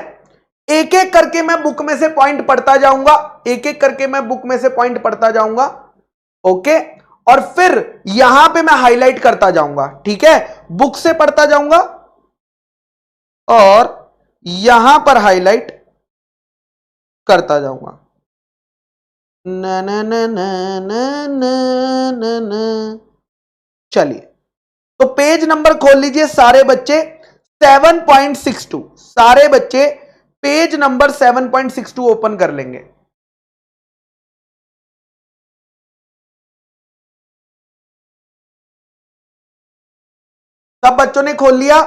एक एक करके मैं बुक में से पॉइंट पढ़ता जाऊंगा, एक एक करके मैं बुक में से पॉइंट पढ़ता जाऊंगा। ओके, और फिर यहां पे मैं हाईलाइट करता जाऊंगा। ठीक है, बुक से पढ़ता जाऊंगा और यहां पर हाईलाइट करता जाऊंगा। न न न न न न न। चलिए, तो पेज नंबर खोल लीजिए सारे बच्चे, 7.62। सारे बच्चे पेज नंबर 7.62 ओपन कर लेंगे। सब बच्चों ने खोल लिया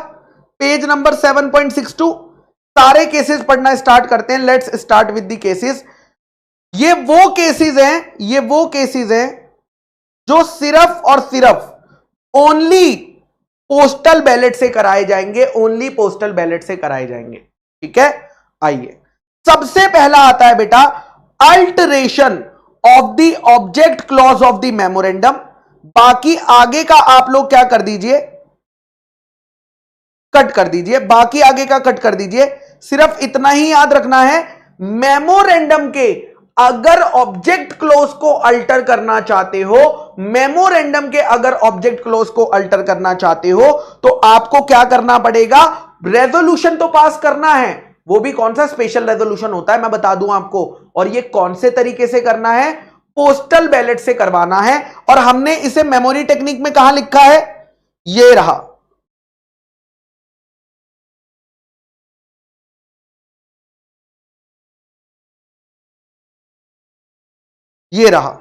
पेज नंबर 7.62? सारे केसेस पढ़ना स्टार्ट करते हैं। Let's start with the cases. ये वो केसेस हैं, ये वो केसेस हैं जो सिर्फ और सिर्फ ओनली पोस्टल बैलेट से कराए जाएंगे, ओनली पोस्टल बैलेट से कराए जाएंगे। ठीक है, आइए सबसे पहला आता है बेटा alteration of the object clause of the memorandum. बाकी आगे का आप लोग क्या कर दीजिए? कट कर दीजिए, बाकी आगे का कट कर दीजिए। सिर्फ इतना ही याद रखना है, मेमोरेंडम के अगर ऑब्जेक्ट क्लॉज को अल्टर करना चाहते हो, मेमोरेंडम के अगर ऑब्जेक्ट क्लॉज को अल्टर करना चाहते हो, तो आपको क्या करना पड़ेगा? रेजोल्यूशन तो पास करना है, वो भी कौन सा स्पेशल रेजोल्यूशन होता है मैं बता दूं आपको, और ये कौन से तरीके से करना है? पोस्टल बैलेट से करवाना है। और हमने इसे मेमोरी टेक्निक में कहां लिखा है? ये रहा, ये रहा,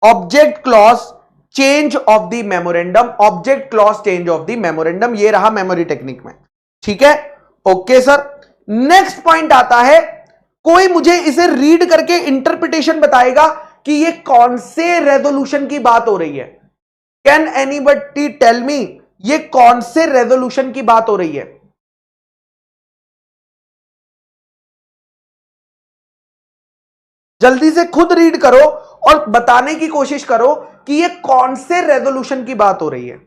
object clause change of the memorandum, object clause change of the memorandum, ये रहा मेमोरी टेक्निक में। ठीक है, ओके सर। नेक्स्ट पॉइंट आता है, कोई मुझे इसे रीड करके इंटरप्रिटेशन बताएगा कि ये कौन से रेजोल्यूशन की बात हो रही है? कैन एनीबडी टेल मी ये कौन से रेजोल्यूशन की बात हो रही है? जल्दी से खुद रीड करो और बताने की कोशिश करो कि ये कौन से रेजोल्यूशन की बात हो रही है।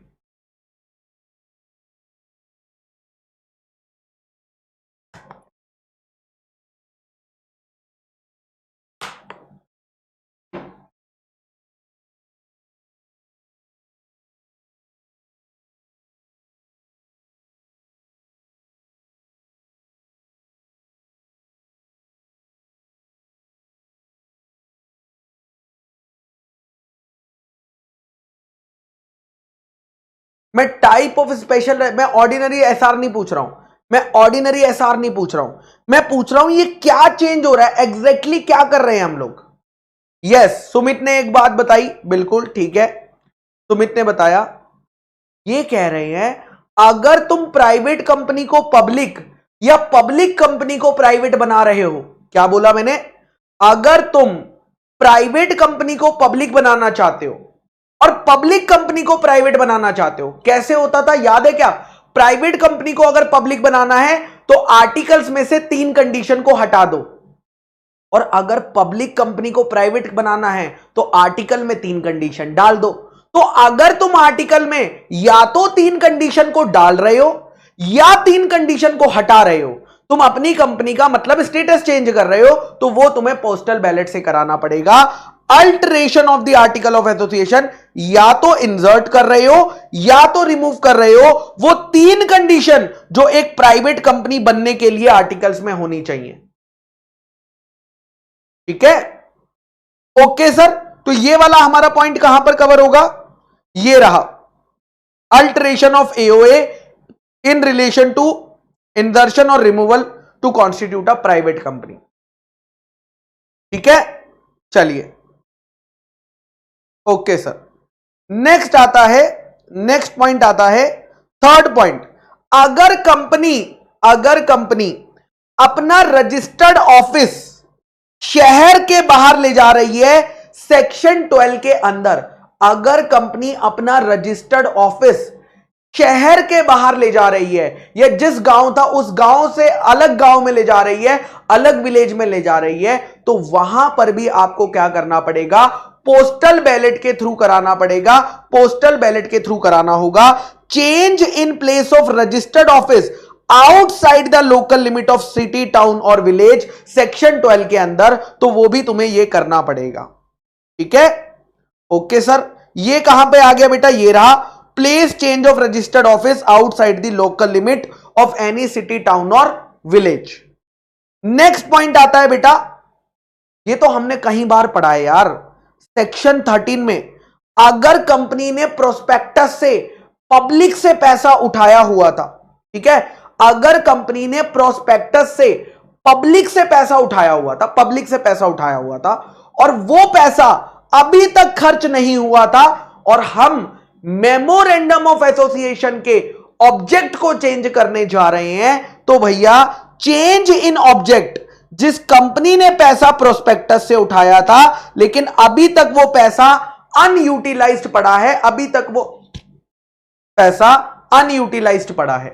मैं टाइप ऑफ स्पेशल, मैं ऑर्डिनरी एसआर नहीं पूछ रहा हूं, मैं ऑर्डिनरी एसआर नहीं पूछ रहा हूं, मैं पूछ रहा हूं ये क्या चेंज हो रहा है, एग्जैक्टली क्या कर रहे हैं हम लोग। यस, सुमित ने एक बात बताई, बिल्कुल ठीक है, सुमित ने बताया, ये कह रहे हैं अगर तुम प्राइवेट कंपनी को पब्लिक या पब्लिक कंपनी को प्राइवेट बना रहे हो, क्या बोला मैंने? अगर तुम प्राइवेट कंपनी को पब्लिक बनाना चाहते हो और पब्लिक कंपनी को प्राइवेट बनाना चाहते हो, कैसे होता था याद है क्या? प्राइवेट कंपनी को अगर पब्लिक बनाना है तो आर्टिकल्स में से 3 कंडीशन को हटा दो, और अगर पब्लिक कंपनी को प्राइवेट बनाना है तो आर्टिकल में 3 कंडीशन डाल दो। तो अगर तुम आर्टिकल में या तो 3 कंडीशन को डाल रहे हो या 3 कंडीशन को हटा रहे हो, तुम अपनी कंपनी का मतलब स्टेटस चेंज कर रहे हो, तो वो तुम्हें पोस्टल बैलेट से कराना पड़ेगा। Alteration of the article of association, या तो इंसर्ट कर रहे हो या तो रिमूव कर रहे हो, वो 3 कंडीशन जो एक प्राइवेट कंपनी बनने के लिए आर्टिकल्स में होनी चाहिए। ठीक है, ओके सर। तो ये वाला हमारा पॉइंट कहां पर कवर होगा? ये रहा, alteration of AOA in relation to insertion और removal to constitute a private company. ठीक है, चलिए, ओके सर। नेक्स्ट आता है, नेक्स्ट पॉइंट आता है, थर्ड पॉइंट, अगर कंपनी अपना रजिस्टर्ड ऑफिस शहर के बाहर ले जा रही है, सेक्शन 12 के अंदर, अगर कंपनी अपना रजिस्टर्ड ऑफिस शहर के बाहर ले जा रही है, या जिस गांव था उस गांव से अलग गांव में ले जा रही है, अलग विलेज में ले जा रही है, तो वहां पर भी आपको क्या करना पड़ेगा? पोस्टल बैलेट के थ्रू कराना पड़ेगा, पोस्टल बैलेट के थ्रू कराना होगा। Change in place of registered office outside the local limit of city, town और विलेज, सेक्शन 12 के अंदर, तो वो भी तुम्हें ये करना पड़ेगा। ठीक है, ओके सर। ये कहां पे आ गया बेटा? ये रहा, place change of registered office outside the local limit of any city, town और विलेज। नेक्स्ट पॉइंट आता है बेटा, ये तो हमने कई बार पढ़ा है यार, सेक्शन 13 में, अगर कंपनी ने प्रोस्पेक्टस से पब्लिक से पैसा उठाया हुआ था, ठीक है, अगर कंपनी ने प्रोस्पेक्टस से पब्लिक से पैसा उठाया हुआ था, पब्लिक से पैसा उठाया हुआ था, और वो पैसा अभी तक खर्च नहीं हुआ था, और हम मेमोरेंडम ऑफ एसोसिएशन के ऑब्जेक्ट को चेंज करने जा रहे हैं, तो भैया चेंज इन ऑब्जेक्ट, जिस कंपनी ने पैसा प्रोस्पेक्टस से उठाया था लेकिन अभी तक वो पैसा अनयूटिलाइज्ड पड़ा है, अभी तक वो पैसा अनयूटिलाइज्ड पड़ा है,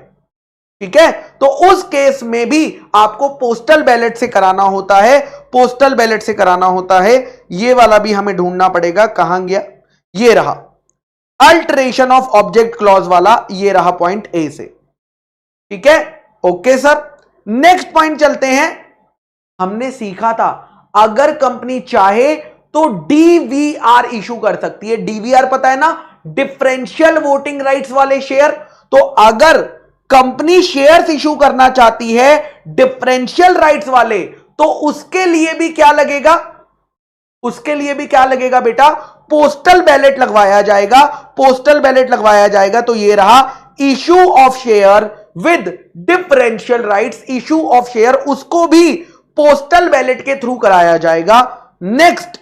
ठीक है, तो उस केस में भी आपको पोस्टल बैलेट से कराना होता है, पोस्टल बैलेट से कराना होता है। ये वाला भी हमें ढूंढना पड़ेगा, कहां गया? ये रहा, अल्टरेशन ऑफ ऑब्जेक्ट क्लॉज वाला, ये रहा पॉइंट ए से। ठीक है, ओके सर। नेक्स्ट पॉइंट चलते हैं, हमने सीखा था अगर कंपनी चाहे तो डीवीआर इशू कर सकती है। डीवीआर पता है ना, डिफरेंशियल वोटिंग राइट्स वाले शेयर। तो अगर कंपनी शेयर्स इशू करना चाहती है डिफरेंशियल राइट्स वाले, तो उसके लिए भी क्या लगेगा, उसके लिए भी क्या लगेगा बेटा, पोस्टल बैलेट लगवाया जाएगा। पोस्टल बैलेट लगवाया जाएगा। तो ये रहा issue of share with differential rights. Issue of share उसको भी पोस्टल बैलेट के थ्रू कराया जाएगा। Next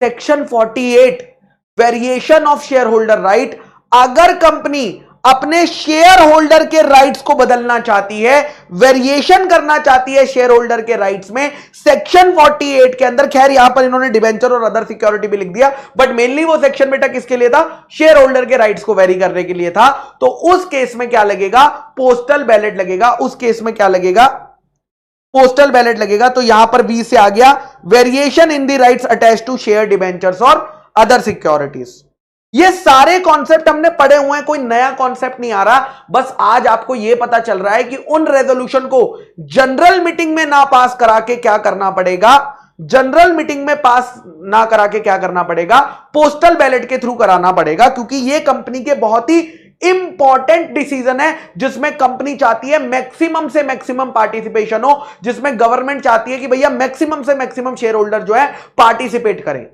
section 48 variation of share holder right. अगर कंपनी अपने शेयर होल्डर के राइट्स को बदलना चाहती है, वेरिएशन करना चाहती है शेयर होल्डर के राइट्स में, सेक्शन 48 के अंदर, खैर यहां पर इन्होंने डिबेंचर और अदर सिक्योरिटी भी लिख दिया, बट मेनली वो सेक्शन बेटा किसके लिए था, शेयर होल्डर के राइट्स को वेरी करने के लिए था। तो उस केस में क्या लगेगा, पोस्टल बैलेट लगेगा। उस केस में क्या लगेगा, पोस्टल बैलेट लगेगा। तो यहां पर बी से आ गया variation in the rights attached to share debentures और अदर सिक्योरिटीज। ये सारे कॉन्सेप्ट हमने पढ़े हुए हैं, कोई नया कॉन्सेप्ट नहीं आ रहा। बस आज आपको यह पता चल रहा है कि उन रेजोल्यूशन को जनरल मीटिंग में ना पास करा के क्या करना पड़ेगा, जनरल मीटिंग में पास ना करा के क्या करना पड़ेगा, पोस्टल बैलेट के थ्रू कराना पड़ेगा। क्योंकि यह कंपनी के बहुत ही इंपॉर्टेंट डिसीजन है, जिसमें कंपनी चाहती है मैक्सिमम से मैक्सिमम पार्टिसिपेशन हो, जिसमें गवर्नमेंट चाहती है कि भैया मैक्सिमम से मैक्सिमम शेयर होल्डर जो है पार्टिसिपेट करें।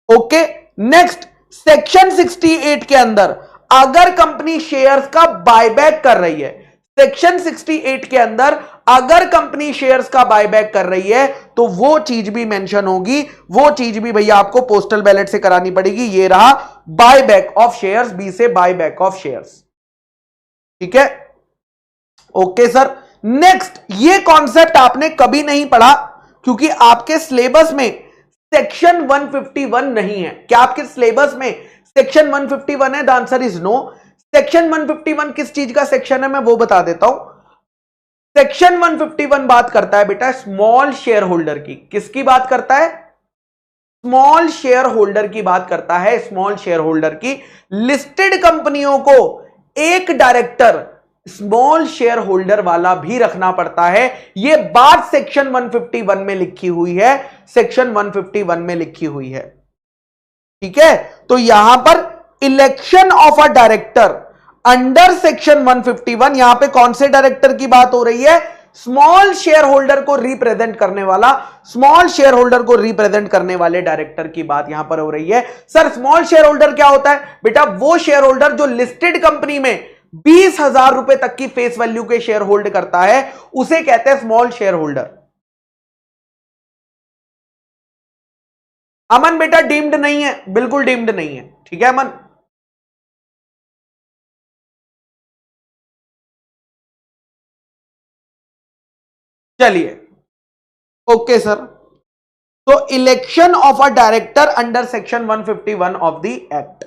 ओके, नेक्स्ट सेक्शन 68 के अंदर अगर कंपनी शेयर्स का बायबैक कर रही है, सेक्शन 68 के अंदर अगर कंपनी शेयर्स का बायबैक कर रही है, तो वो चीज भी मेंशन होगी, वो चीज भी भैया आपको पोस्टल बैलेट से करानी पड़ेगी। ये रहा बायबैक ऑफ शेयर्स, बी से बायबैक ऑफ शेयर्स। ठीक है, ओके सर। नेक्स्ट, ये कॉन्सेप्ट आपने कभी नहीं पढ़ा क्योंकि आपके सिलेबस में सेक्शन 151 नहीं है। क्या आपके सिलेबस में सेक्शन 151 है? The answer is no. Section 151 किस चीज का सेक्शन है मैं वो बता देता हूं। सेक्शन 151 बात करता है बेटा स्मॉल शेयर होल्डर की। किसकी बात करता है? स्मॉल शेयर होल्डर की बात करता है। स्मॉल शेयर होल्डर की लिस्टेड कंपनियों को एक डायरेक्टर स्मॉल शेयर होल्डर वाला भी रखना पड़ता है। यह बात सेक्शन 151 में लिखी हुई है, सेक्शन 151 में लिखी हुई है। ठीक है, तो यहां पर election of a director under section 151, यहां पे कौन से डायरेक्टर की बात हो रही है? स्मॉल शेयर होल्डर को रिप्रेजेंट करने वाला, स्मॉल शेयर होल्डर को रिप्रेजेंट करने वाले डायरेक्टर की बात यहां पर हो रही है। सर स्मॉल शेयर होल्डर क्या होता है? बेटा वो शेयर होल्डर जो लिस्टेड कंपनी में 20,000 रुपए तक की फेस वैल्यू के शेयर होल्ड करता है, उसे कहते हैं स्मॉल शेयर होल्डर। अमन बेटा डीम्ड नहीं है, बिल्कुल डीम्ड नहीं है। ठीक है अमन, चलिए ओके सर। तो election of a director under section 151 of the act.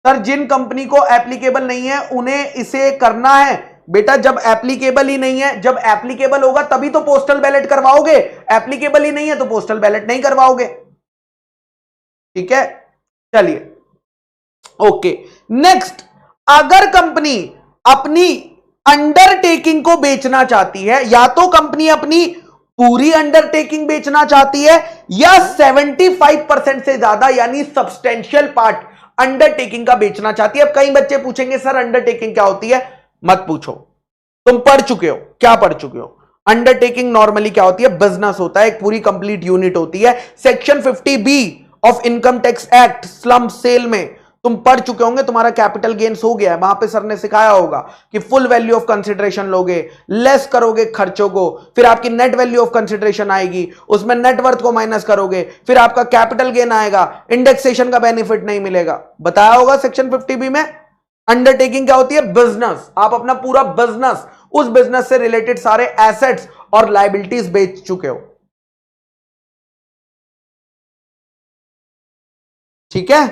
Sir जिन कंपनी को एप्लीकेबल नहीं है उन्हें इसे करना है। बेटा जब एप्लीकेबल ही नहीं है, जब एप्लीकेबल होगा तभी तो पोस्टल बैलेट करवाओगे, एप्लीकेबल ही नहीं है तो पोस्टल बैलेट नहीं करवाओगे। ठीक है, चलिए ओके। नेक्स्ट, अगर कंपनी अपनी अंडरटेकिंग को बेचना चाहती है, या तो कंपनी अपनी पूरी अंडरटेकिंग बेचना चाहती है या 75% से ज्यादा यानी सब्सटेंशियल पार्ट अंडरटेकिंग का बेचना चाहती है। अब कई बच्चे पूछेंगे सर अंडरटेकिंग क्या होती है? मत पूछो, तुम पढ़ चुके हो। क्या पढ़ चुके हो? अंडरटेकिंग नॉर्मली क्या होती है? बिजनेस होता है, एक पूरी कंप्लीट यूनिट होती है। Section 50B of income tax act slump sale में तुम पढ़ चुके होंगे, तुम्हारा कैपिटल गेन्स हो गया है। वहां पे सर ने सिखाया होगा कि फुल वैल्यू ऑफ कंसिडरेशन लोगे, लेस करोगे खर्चों को, फिर आपकी नेट वैल्यू ऑफ कंसिडरेशन आएगी, उसमें नेटवर्थ को माइनस करोगे, फिर आपका कैपिटल गेन आएगा, इंडेक्सेशन का बेनिफिट नहीं मिलेगा। बताया होगा सेक्शन 50B में। अंडरटेकिंग क्या होती है? बिजनेस। आप अपना पूरा बिजनेस, उस बिजनेस से रिलेटेड सारे एसेट्स और लायबिलिटीज बेच चुके हो। ठीक है,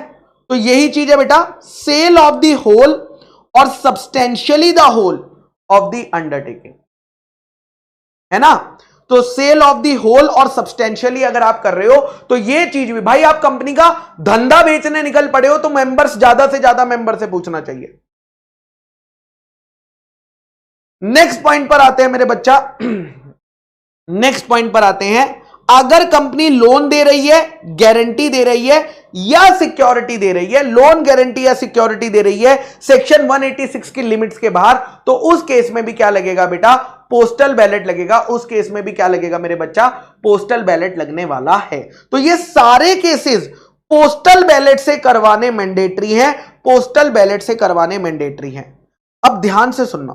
तो यही चीज है बेटा sale of the whole or substantially the whole of the undertaking, है ना। तो sale of the whole or substantially अगर आप कर रहे हो तो ये चीज भी, भाई आप कंपनी का धंधा बेचने निकल पड़े हो तो मेंबर्स, ज्यादा से ज्यादा मेंबर से पूछना चाहिए। नेक्स्ट पॉइंट पर आते हैं मेरे बच्चा, नेक्स्ट पॉइंट पर आते हैं। अगर कंपनी लोन दे रही है, गारंटी दे रही है या सिक्योरिटी दे रही है, लोन गारंटी या सिक्योरिटी दे रही है सेक्शन 186 की लिमिट्स के बाहर, तो उस केस में भी क्या लगेगा बेटा, पोस्टल बैलेट लगेगा। उस केस में भी क्या लगेगा मेरे बच्चा, पोस्टल बैलेट लगने वाला है। तो ये सारे केसेस पोस्टल बैलेट से करवाने मैंडेटरी है, पोस्टल बैलेट से करवाने मैंडेटरी है। अब ध्यान से सुनना,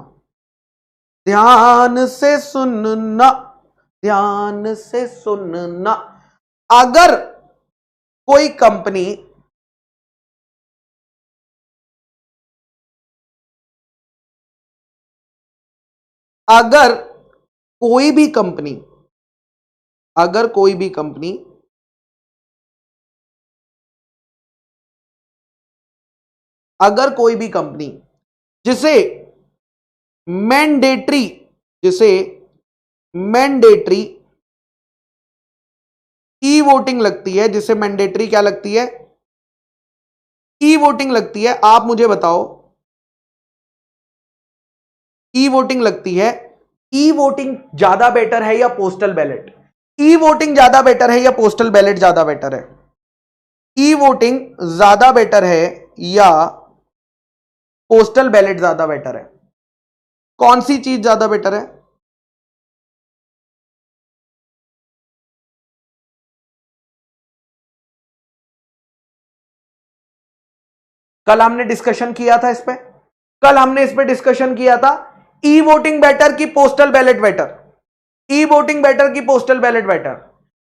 ध्यान से सुनना, ध्यान से सुनना। अगर कोई कंपनी अगर कोई भी कंपनी अगर कोई भी कंपनी अगर कोई भी कंपनी जिसे मैंडेटरी ई वोटिंग लगती है, जिसे मैंडेटरी क्या लगती है, ई वोटिंग लगती है, आप मुझे बताओ, ई वोटिंग लगती है, ई वोटिंग ज्यादा बेटर है या पोस्टल बैलेट? ई वोटिंग ज्यादा बेटर है या पोस्टल बैलेट ज्यादा बेटर है? ई वोटिंग ज्यादा बेटर है या पोस्टल बैलेट ज्यादा बेटर है? कौन सी चीज ज्यादा बेटर है? कल हमने डिस्कशन किया था इस पे, कल हमने इस पे डिस्कशन किया था, ई वोटिंग बेटर की postal ballot better? E voting better की postal ballot better?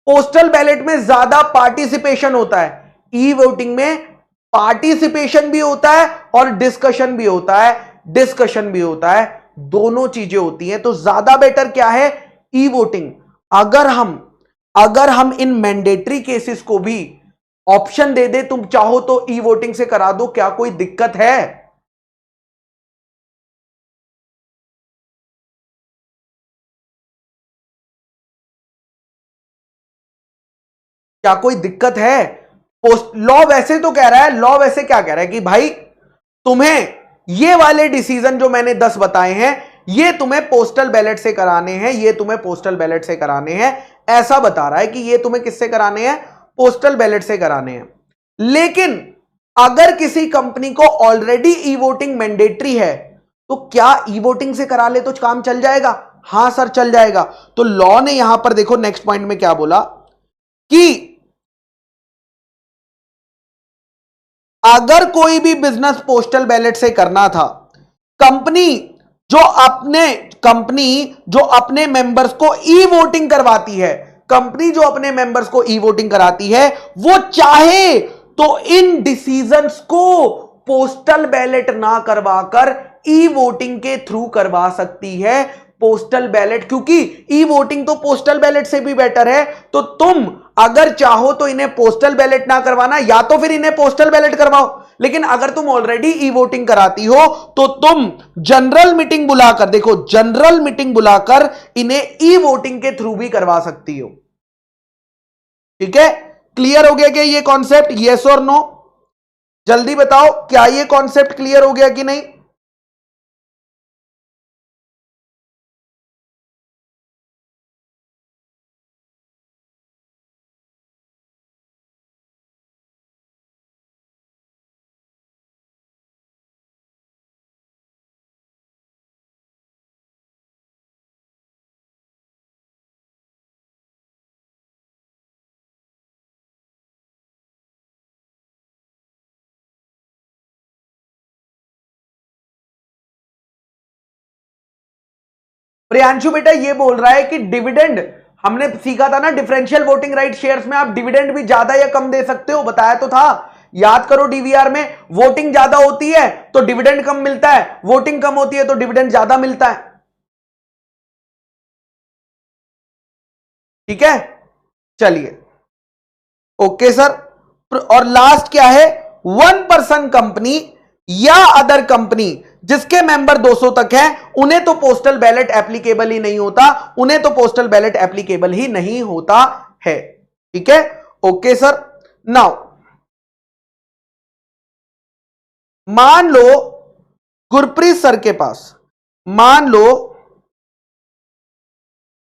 Postal ballot में ज्यादा पार्टिसिपेशन होता है, ई वोटिंग में पार्टिसिपेशन भी होता है और डिस्कशन भी होता है, डिस्कशन भी होता है, दोनों चीजें होती हैं। तो ज्यादा बेटर क्या है, ई वोटिंग। अगर हम इन मैंडेटरी केसेस को भी ऑप्शन दे दे, तुम चाहो तो ई वोटिंग से करा दो, क्या कोई दिक्कत है? क्या कोई दिक्कत है? पोस्ट लॉ वैसे तो कह रहा है, लॉ वैसे क्या कह रहा है कि भाई तुम्हें ये वाले डिसीजन जो मैंने 10 बताए हैं, ये तुम्हें पोस्टल बैलेट से कराने हैं, ये तुम्हें पोस्टल बैलेट से कराने हैं, ऐसा बता रहा है कि ये तुम्हें किससे कराने हैं, पोस्टल बैलेट से कराने हैं। लेकिन अगर किसी कंपनी को ऑलरेडी ई वोटिंग मैंडेटरी है, तो क्या ई वोटिंग से करा ले तो काम चल जाएगा? हां सर चल जाएगा। तो लॉ ने यहां पर देखो नेक्स्ट पॉइंट में क्या बोला कि अगर कोई भी बिजनेस पोस्टल बैलेट से करना था, कंपनी जो अपने मेंबर्स को ई वोटिंग करवाती है, कंपनी जो अपने मेंबर्स को ई वोटिंग कराती है, वो चाहे तो इन डिसीजंस को पोस्टल बैलेट ना करवाकर ई वोटिंग के थ्रू करवा सकती है। पोस्टल बैलेट, क्योंकि ई वोटिंग तो पोस्टल बैलेट से भी बेटर है, तो तुम अगर चाहो तो इन्हें पोस्टल बैलेट ना करवाना, या तो फिर इन्हें पोस्टल बैलेट करवाओ। लेकिन अगर तुम ऑलरेडी ई वोटिंग कराती हो तो तुम जनरल मीटिंग बुलाकर, देखो जनरल मीटिंग बुलाकर इन्हें ई वोटिंग के थ्रू भी करवा सकती हो। ठीक है, क्लियर हो गया क्या ये कॉन्सेप्ट? यस और नो, जल्दी बताओ, क्या ये कॉन्सेप्ट क्लियर हो गया कि नहीं? प्रियांशु बेटा ये बोल रहा है कि डिविडेंड, हमने सीखा था ना डिफरेंशियल वोटिंग राइट शेयर्स में आप डिविडेंड भी ज्यादा या कम दे सकते हो, बताया तो था, याद करो। डीवीआर में वोटिंग ज्यादा होती है तो डिविडेंड कम मिलता है, वोटिंग कम होती है तो डिविडेंड ज्यादा मिलता है। ठीक है, चलिए, ओके सर। और लास्ट क्या है, 1% कंपनी या अदर कंपनी जिसके मेंबर 200 तक हैं, उन्हें तो पोस्टल बैलेट एप्लीकेबल ही नहीं होता, उन्हें तो पोस्टल बैलेट एप्लीकेबल ही नहीं होता है। ठीक है, ओके सर। नाउ मान लो गुरप्रीत सर के पास मान लो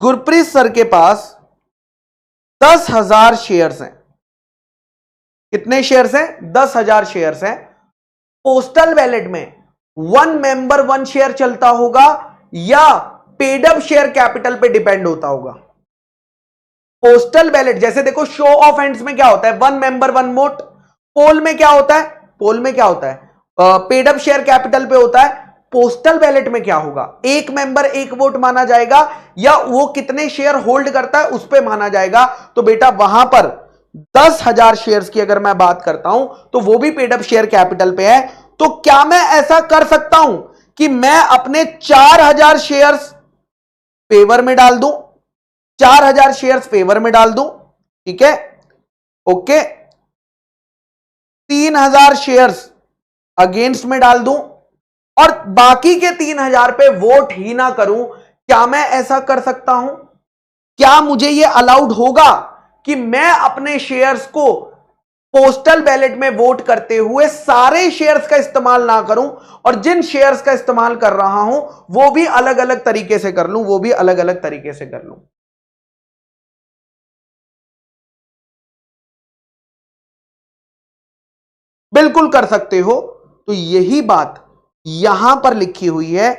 गुरप्रीत सर के पास 10,000 शेयर्स हैं। कितने शेयर्स हैं? 10,000 शेयर्स हैं। पोस्टल बैलेट में 1 मेंबर 1 शेयर चलता होगा या पेडअप शेयर कैपिटल पे डिपेंड होता होगा? पोस्टल बैलेट जैसे देखो, शो ऑफ हैंड्स में क्या होता है? 1 मेंबर 1 वोट। पोल में क्या होता है? पोल में क्या होता है? पेडअप शेयर कैपिटल पे होता है। पोस्टल बैलेट में क्या होगा? 1 मेंबर 1 वोट माना जाएगा या वो कितने शेयर होल्ड करता है उस पर माना जाएगा। तो बेटा वहां पर 10,000 शेयर्स की अगर मैं बात करता हूं तो वो भी पेडअप शेयर कैपिटल पे है। तो क्या मैं ऐसा कर सकता हूं कि मैं अपने 4,000 शेयर्स फेवर में डाल दूं? 4,000 शेयर्स फेवर में डाल दूं, ठीक है, ओके। 3,000 शेयर्स अगेंस्ट में डाल दूं और बाकी के 3,000 पे वोट ही ना करूं। क्या मैं ऐसा कर सकता हूं? क्या मुझे यह अलाउड होगा कि मैं अपने शेयर्स को पोस्टल बैलेट में वोट करते हुए सारे शेयर्स का इस्तेमाल ना करूं और जिन शेयर्स का इस्तेमाल कर रहा हूं वो भी अलग अलग तरीके से कर लूं, वो भी अलग अलग तरीके से कर लूं? बिल्कुल कर सकते हो। तो यही बात यहां पर लिखी हुई है।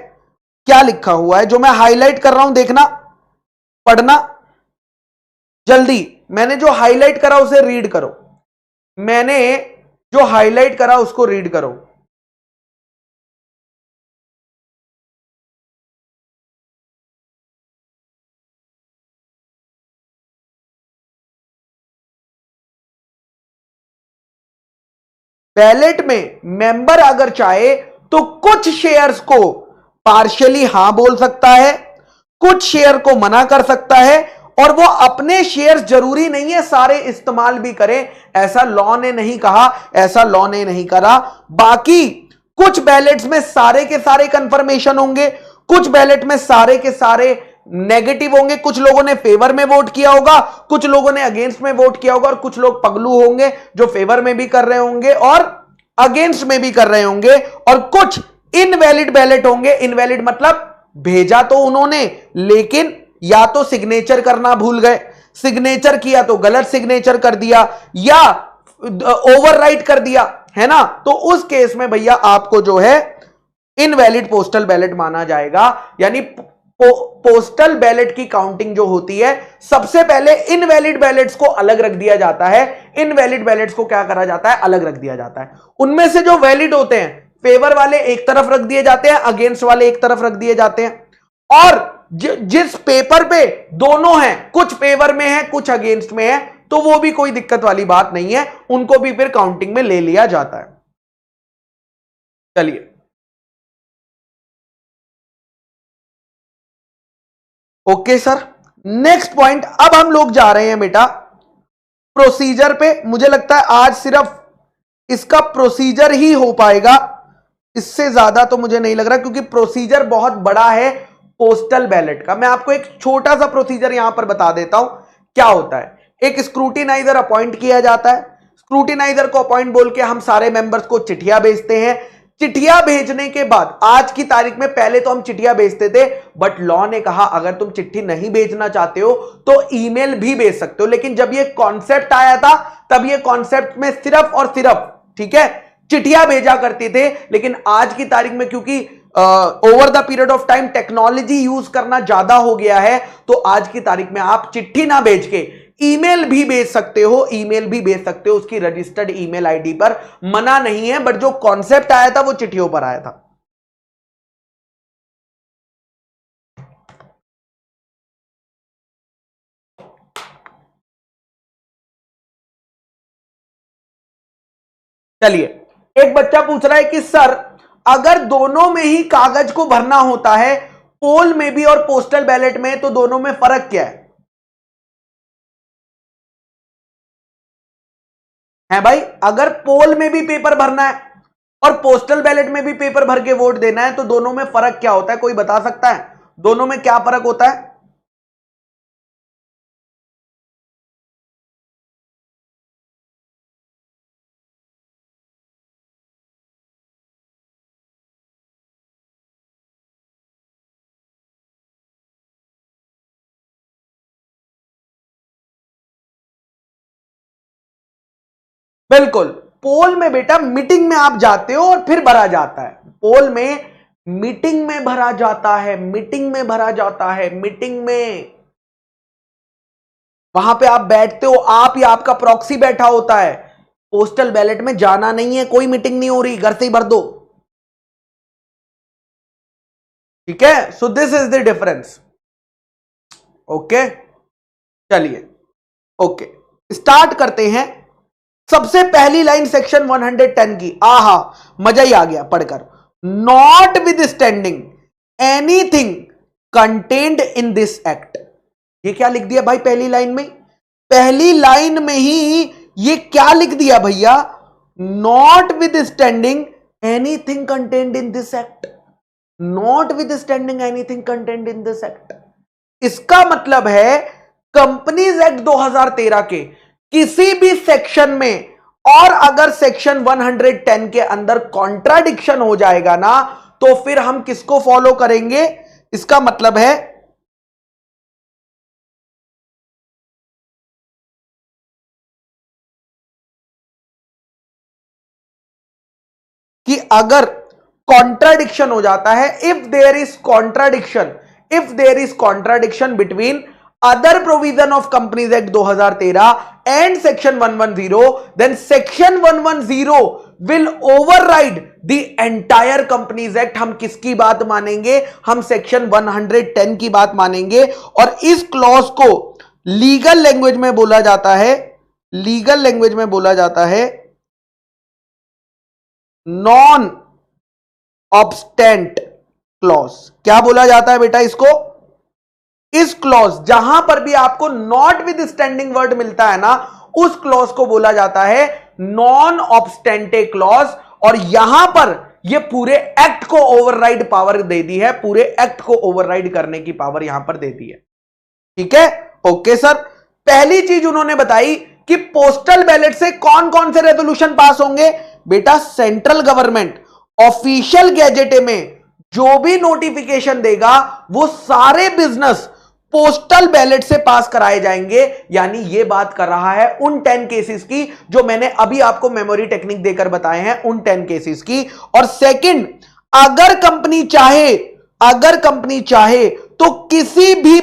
क्या लिखा हुआ है जो मैं हाईलाइट कर रहा हूं? देखना, पढ़ना जल्दी। मैंने जो हाईलाइट करा उसे रीड करो। मैंने जो हाईलाइट करा उसको रीड करो। बैलेट में मेंबर अगर चाहे तो कुछ शेयर्स को पार्शियली हां बोल सकता है, कुछ शेयर को मना कर सकता है और वो अपने शेयर्स जरूरी नहीं है सारे इस्तेमाल भी करें। ऐसा लॉ ने नहीं कहा, ऐसा लॉ ने नहीं करा। बाकी कुछ बैलेट्स में सारे के सारे कंफर्मेशन होंगे, कुछ बैलेट में सारे के सारे नेगेटिव होंगे। कुछ लोगों ने फेवर में वोट किया होगा, कुछ लोगों ने अगेंस्ट में वोट किया होगा और कुछ लोग पगलू होंगे जो फेवर में भी कर रहे होंगे और अगेंस्ट में भी कर रहे होंगे और कुछ इनवैलिड बैलेट होंगे। इनवैलिड मतलब भेजा तो उन्होंने लेकिन या तो सिग्नेचर करना भूल गए, सिग्नेचर किया तो गलत सिग्नेचर कर दिया या ओवरराइट कर दिया, है ना। तो उस केस में भैया आपको जो है इनवैलिड पोस्टल बैलेट माना जाएगा। यानी पोस्टल बैलेट की काउंटिंग जो होती है सबसे पहले इनवैलिड बैलेट्स को अलग रख दिया जाता है। इनवैलिड बैलेट्स को क्या करा जाता है? अलग रख दिया जाता है। उनमें से जो वैलिड होते हैं फेवर वाले एक तरफ रख दिए जाते हैं, अगेंस्ट वाले एक तरफ रख दिए जाते हैं। और जिस पेपर पे दोनों हैं, कुछ फेवर में है कुछ अगेंस्ट में है, तो वो भी कोई दिक्कत वाली बात नहीं है, उनको भी फिर काउंटिंग में ले लिया जाता है। चलिए, ओके सर। नेक्स्ट पॉइंट, अब हम लोग जा रहे हैं बेटा प्रोसीजर पे। मुझे लगता है आज सिर्फ इसका प्रोसीजर ही हो पाएगा, इससे ज्यादा तो मुझे नहीं लग रहा, क्योंकि प्रोसीजर बहुत बड़ा है पोस्टल बैलेट का। मैं आपको एक छोटा सा प्रोसीजर यहां पर बता देता हूं क्या होता है। एक स्क्रूटिनाइजर अपॉइंट किया जाता है। स्क्रूटिनाइजर को अपॉइंट बोल के हम सारे मेंबर्स को चिट्ठियां भेजते हैं। चिट्ठियां भेजने के बाद आज की तारीख में, पहले तो हम चिट्ठियां भेजते थे बट लॉ ने कहा अगर तुम चिट्ठी नहीं भेजना चाहते हो तो ईमेल भी भेज सकते हो। लेकिन जब यह कॉन्सेप्ट आया था तब यह कॉन्सेप्ट में सिर्फ और सिर्फ, ठीक है, चिट्ठियां भेजा करते थे। लेकिन आज की तारीख में क्योंकि over the period of time technology use करना ज्यादा हो गया है, तो आज की तारीख में आप चिट्ठी ना भेज के ईमेल भी भेज सकते हो। ईमेल भी भेज सकते हो उसकी रजिस्टर्ड ईमेल आईडी पर, मना नहीं है। बट जो कॉन्सेप्ट आया था वो चिट्ठियों पर आया था। चलिए, एक बच्चा पूछ रहा है कि सर अगर दोनों में ही कागज को भरना होता है, पोल में भी और पोस्टल बैलेट में, तो दोनों में फर्क क्या है भाई? अगर पोल में भी पेपर भरना है और पोस्टल बैलेट में भी पेपर भर के वोट देना है तो दोनों में फर्क क्या होता है? कोई बता सकता है दोनों में क्या फर्क होता है? बिल्कुल, पोल में बेटा मीटिंग में आप जाते हो और फिर भरा जाता है। पोल में मीटिंग में भरा जाता है, मीटिंग में भरा जाता है, मीटिंग में। वहां पे आप बैठते हो, आप या आपका प्रॉक्सी बैठा होता है। पोस्टल बैलेट में जाना नहीं है, कोई मीटिंग नहीं हो रही, घर से ही भर दो। ठीक है, so this is the difference. Okay, चलिए ओके, स्टार्ट करते हैं। सबसे पहली लाइन सेक्शन 110 की, आहा मजा ही आ गया पढ़कर। Not with standing anything contained in this act. ये क्या लिख दिया भाई पहली लाइन में? पहली लाइन में ही ये क्या लिख दिया भैया? Not with standing anything contained in this act. Not with standing anything contained in this act, इसका मतलब है कंपनीज एक्ट 2013 के किसी भी सेक्शन में, और अगर सेक्शन 110 के अंदर कॉन्ट्राडिक्शन हो जाएगा ना, तो फिर हम किसको फॉलो करेंगे? इसका मतलब है कि अगर कॉन्ट्राडिक्शन हो जाता है, if there is contradiction between other provision of Companies Act 2013 and section 110, then section 110 will override the entire Companies Act। हम किसकी बात मानेंगे? हम सेक्शन 110 की बात मानेंगे। और इस क्लॉज को लीगल लैंग्वेज में बोला जाता है, लीगल लैंग्वेज में बोला जाता है नॉन ऑब्स्टेंट क्लॉज। क्या बोला जाता है बेटा इसको? इस क्लॉज, जहां पर भी आपको नॉट विद स्टैंडिंग वर्ड मिलता है ना, उस क्लॉज को बोला जाता है नॉन ऑब्स्टेंटे क्लॉज। और यहां पर ये पूरे एक्ट को ओवरराइड पावर दे दी है, पूरे एक्ट को ओवरराइड करने की पावर यहां पर दे दी है। ठीक है, ओके सर। पहली चीज उन्होंने बताई कि पोस्टल बैलेट से कौन कौन से रेजोल्यूशन पास होंगे? बेटा सेंट्रल गवर्नमेंट ऑफिशियल गैजेट में जो भी नोटिफिकेशन देगा, वो सारे बिजनेस पोस्टल बैलेट से पास कराए जाएंगे। यानी यह बात कर रहा है उन 10 केसेस की जो मैंने अभी आपको मेमोरी टेक्निक देकर बताए हैं, उन 10 केसेस की। और सेकंड, अगर कंपनी चाहे तो किसी भी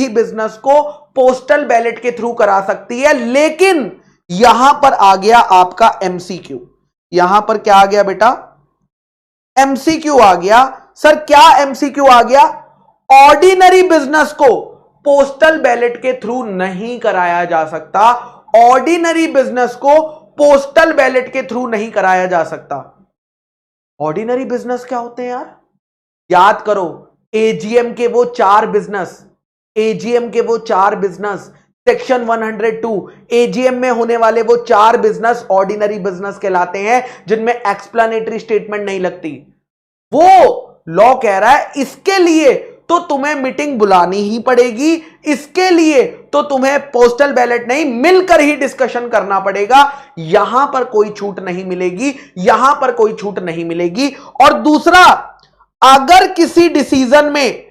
बिजनेस को पोस्टल बैलेट के थ्रू करा सकती है। लेकिन यहां पर आ गया आपका एमसीक्यू। यहां पर क्या आ गया बेटा? एमसीक्यू आ गया। सर क्या एमसीक्यू आ गया? ऑर्डिनरी बिजनेस को पोस्टल बैलेट के थ्रू नहीं कराया जा सकता। ऑर्डिनरी बिजनेस को पोस्टल बैलेट के थ्रू नहीं कराया जा सकता। ऑर्डिनरी बिजनेस क्या होते हैं यार? याद करो, एजीएम के वो चार बिजनेस, सेक्शन 102 एजीएम में होने वाले वो 4 बिजनेस ऑर्डिनरी बिजनेस कहलाते हैं, जिनमें एक्सप्लेनेटरी स्टेटमेंट नहीं लगती। वो लॉ कह रहा है इसके लिए तो तुम्हें मीटिंग बुलानी ही पड़ेगी, इसके लिए तो तुम्हें पोस्टल बैलेट नहीं, मिलकर ही डिस्कशन करना पड़ेगा। यहां पर कोई छूट नहीं मिलेगी, और दूसरा, अगर किसी डिसीजन में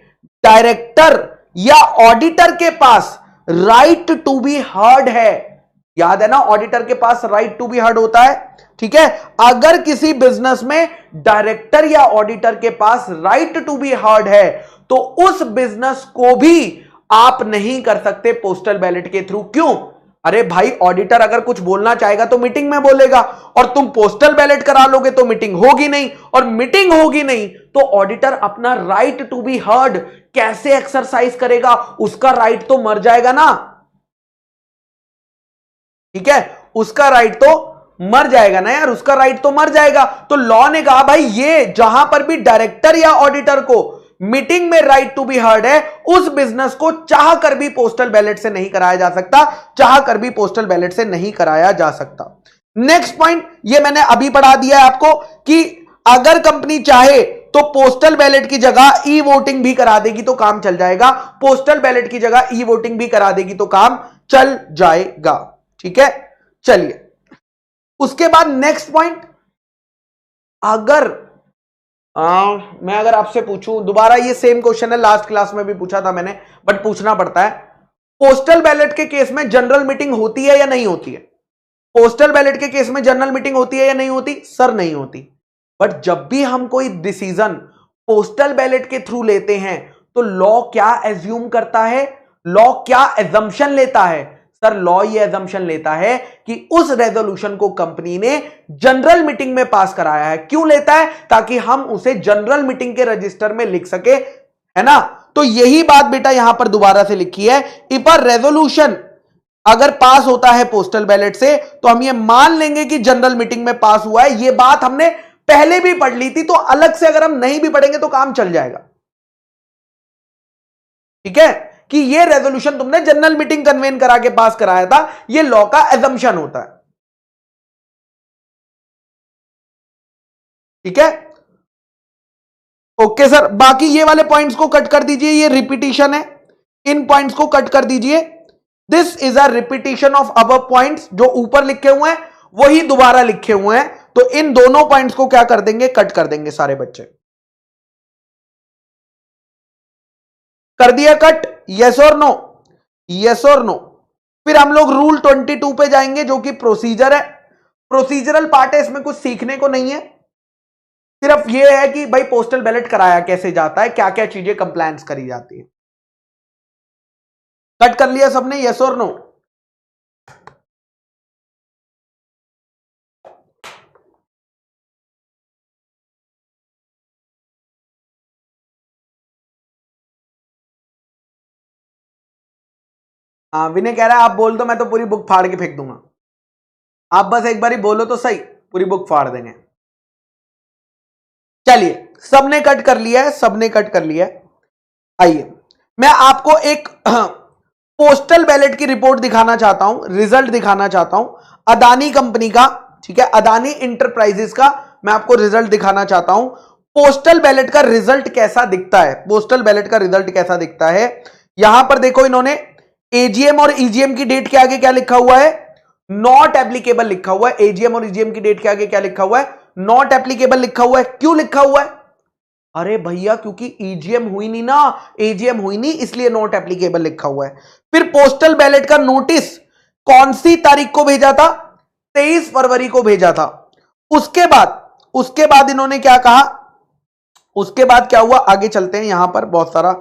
डायरेक्टर या ऑडिटर के पास राइट टू बी हर्ड है, याद है ना, ऑडिटर के पास राइट टू बी हर्ड होता है। ठीक है, अगर किसी बिजनेस में डायरेक्टर या ऑडिटर के पास राइट टू बी हर्ड है, तो उस बिजनेस को भी आप नहीं कर सकते पोस्टल बैलेट के थ्रू। क्यों? अरे भाई, ऑडिटर अगर कुछ बोलना चाहेगा तो मीटिंग में बोलेगा, और तुम पोस्टल बैलेट करा लोगे तो मीटिंग होगी नहीं, और मीटिंग होगी नहीं तो ऑडिटर अपना राइट टू बी हर्ड कैसे एक्सरसाइज करेगा? उसका राइट तो मर जाएगा ना। ठीक है, उसका राइट तो मर जाएगा ना यार, उसका राइट तो मर जाएगा। तो लॉ ने कहा भाई, ये जहां पर भी डायरेक्टर या ऑडिटर को मीटिंग में राइट टू बी हर्ड है, उस बिजनेस को चाह कर भी पोस्टल बैलेट से नहीं कराया जा सकता। नेक्स्ट पॉइंट, ये मैंने अभी पढ़ा दिया है आपको कि अगर कंपनी चाहे तो पोस्टल बैलेट की जगह ई वोटिंग भी करा देगी तो काम चल जाएगा। पोस्टल बैलेट की जगह ई वोटिंग भी करा देगी तो काम चल जाएगा। ठीक है, चलिए उसके बाद नेक्स्ट पॉइंट, मैं अगर आपसे पूछूं दोबारा, ये सेम क्वेश्चन है, लास्ट क्लास में भी पूछा था मैंने, बट पूछना पड़ता है। पोस्टल बैलेट के केस में जनरल मीटिंग होती है या नहीं होती है? पोस्टल बैलेट के केस में जनरल मीटिंग होती है या नहीं होती? सर नहीं होती। बट जब भी हम कोई डिसीजन पोस्टल बैलेट के थ्रू लेते हैं तो लॉ क्या एज्यूम करता है, लॉ क्या एजम्पशन लेता है? सर लॉ ये एजम्पशन लेता है कि उस रेजोल्यूशन को कंपनी ने जनरल मीटिंग में पास कराया है। क्यों लेता है? ताकि हम उसे जनरल मीटिंग के रजिस्टर में लिख सके, है ना। तो यही बात बेटा यहां पर दोबारा से लिखी है, इफ अ रेजोल्यूशन अगर पास होता है पोस्टल बैलेट से तो हम ये मान लेंगे कि जनरल मीटिंग में पास हुआ है। ये बात हमने पहले भी पढ़ ली थी, तो अलग से अगर हम नहीं भी पढ़ेंगे तो काम चल जाएगा। ठीक है, कि ये रेजोल्यूशन तुमने जनरल मीटिंग कन्वेन करा के पास कराया था, ये लॉ का एजम्पशन होता है। ठीक है, ओके सर। बाकी ये वाले पॉइंट्स को कट कर दीजिए, ये रिपीटिशन है, इन पॉइंट्स को कट कर दीजिए। This is a repetition of above points, जो ऊपर लिखे हुए हैं वही दोबारा लिखे हुए हैं, तो इन दोनों पॉइंट्स को क्या कर देंगे, कट कर देंगे सारे बच्चे। कर दिया कट? यस और नो? यस और नो? फिर हम लोग रूल 22 पे जाएंगे, जो कि प्रोसीजर है, प्रोसीजरल पार्ट है, इसमें कुछ सीखने को नहीं है, सिर्फ ये है कि भाई पोस्टल बैलेट कराया कैसे जाता है, क्या क्या चीजें कंप्लायंस करी जाती है। कट कर लिया सबने? यस और नो? हाँ, विनय कह रहा है आप बोल दो, मैं तो पूरी बुक फाड़ के फेंक दूंगा। आप बस एक बार ही बोलो तो सही, पूरी बुक फाड़ देंगे। चलिए, सबने कट कर लिया है, सबने कट कर लिया है। आइए मैं आपको एक पोस्टल बैलेट की रिपोर्ट दिखाना चाहता हूं, रिजल्ट दिखाना चाहता हूं अदानी कंपनी का। ठीक है, अदानी इंटरप्राइजेस का मैं आपको रिजल्ट दिखाना चाहता हूं। पोस्टल बैलेट का रिजल्ट कैसा दिखता है, पोस्टल बैलेट का रिजल्ट कैसा दिखता है। यहां पर देखो, इन्होंने एजीएम और ईजीएम की डेट के आगे क्या लिखा हुआ है, नॉट एप्लीकेबल लिखा हुआ है। एजीएम और ईजीएम की डेट के आगे क्या लिखा हुआ है, नॉट एप्लीकेबल लिखा हुआ है। क्यों लिखा हुआ है? अरे भैया क्योंकि ईजीएम हुई नहीं ना, एजीएम हुई नहीं, इसलिए नॉट एप्लीकेबल लिखा हुआ है। फिर पोस्टल बैलेट का नोटिस कौन सी तारीख को भेजा था, 23 फरवरी को भेजा था। उसके बाद इन्होंने क्या कहा, उसके बाद क्या हुआ, आगे चलते हैं, यहां पर बहुत सारा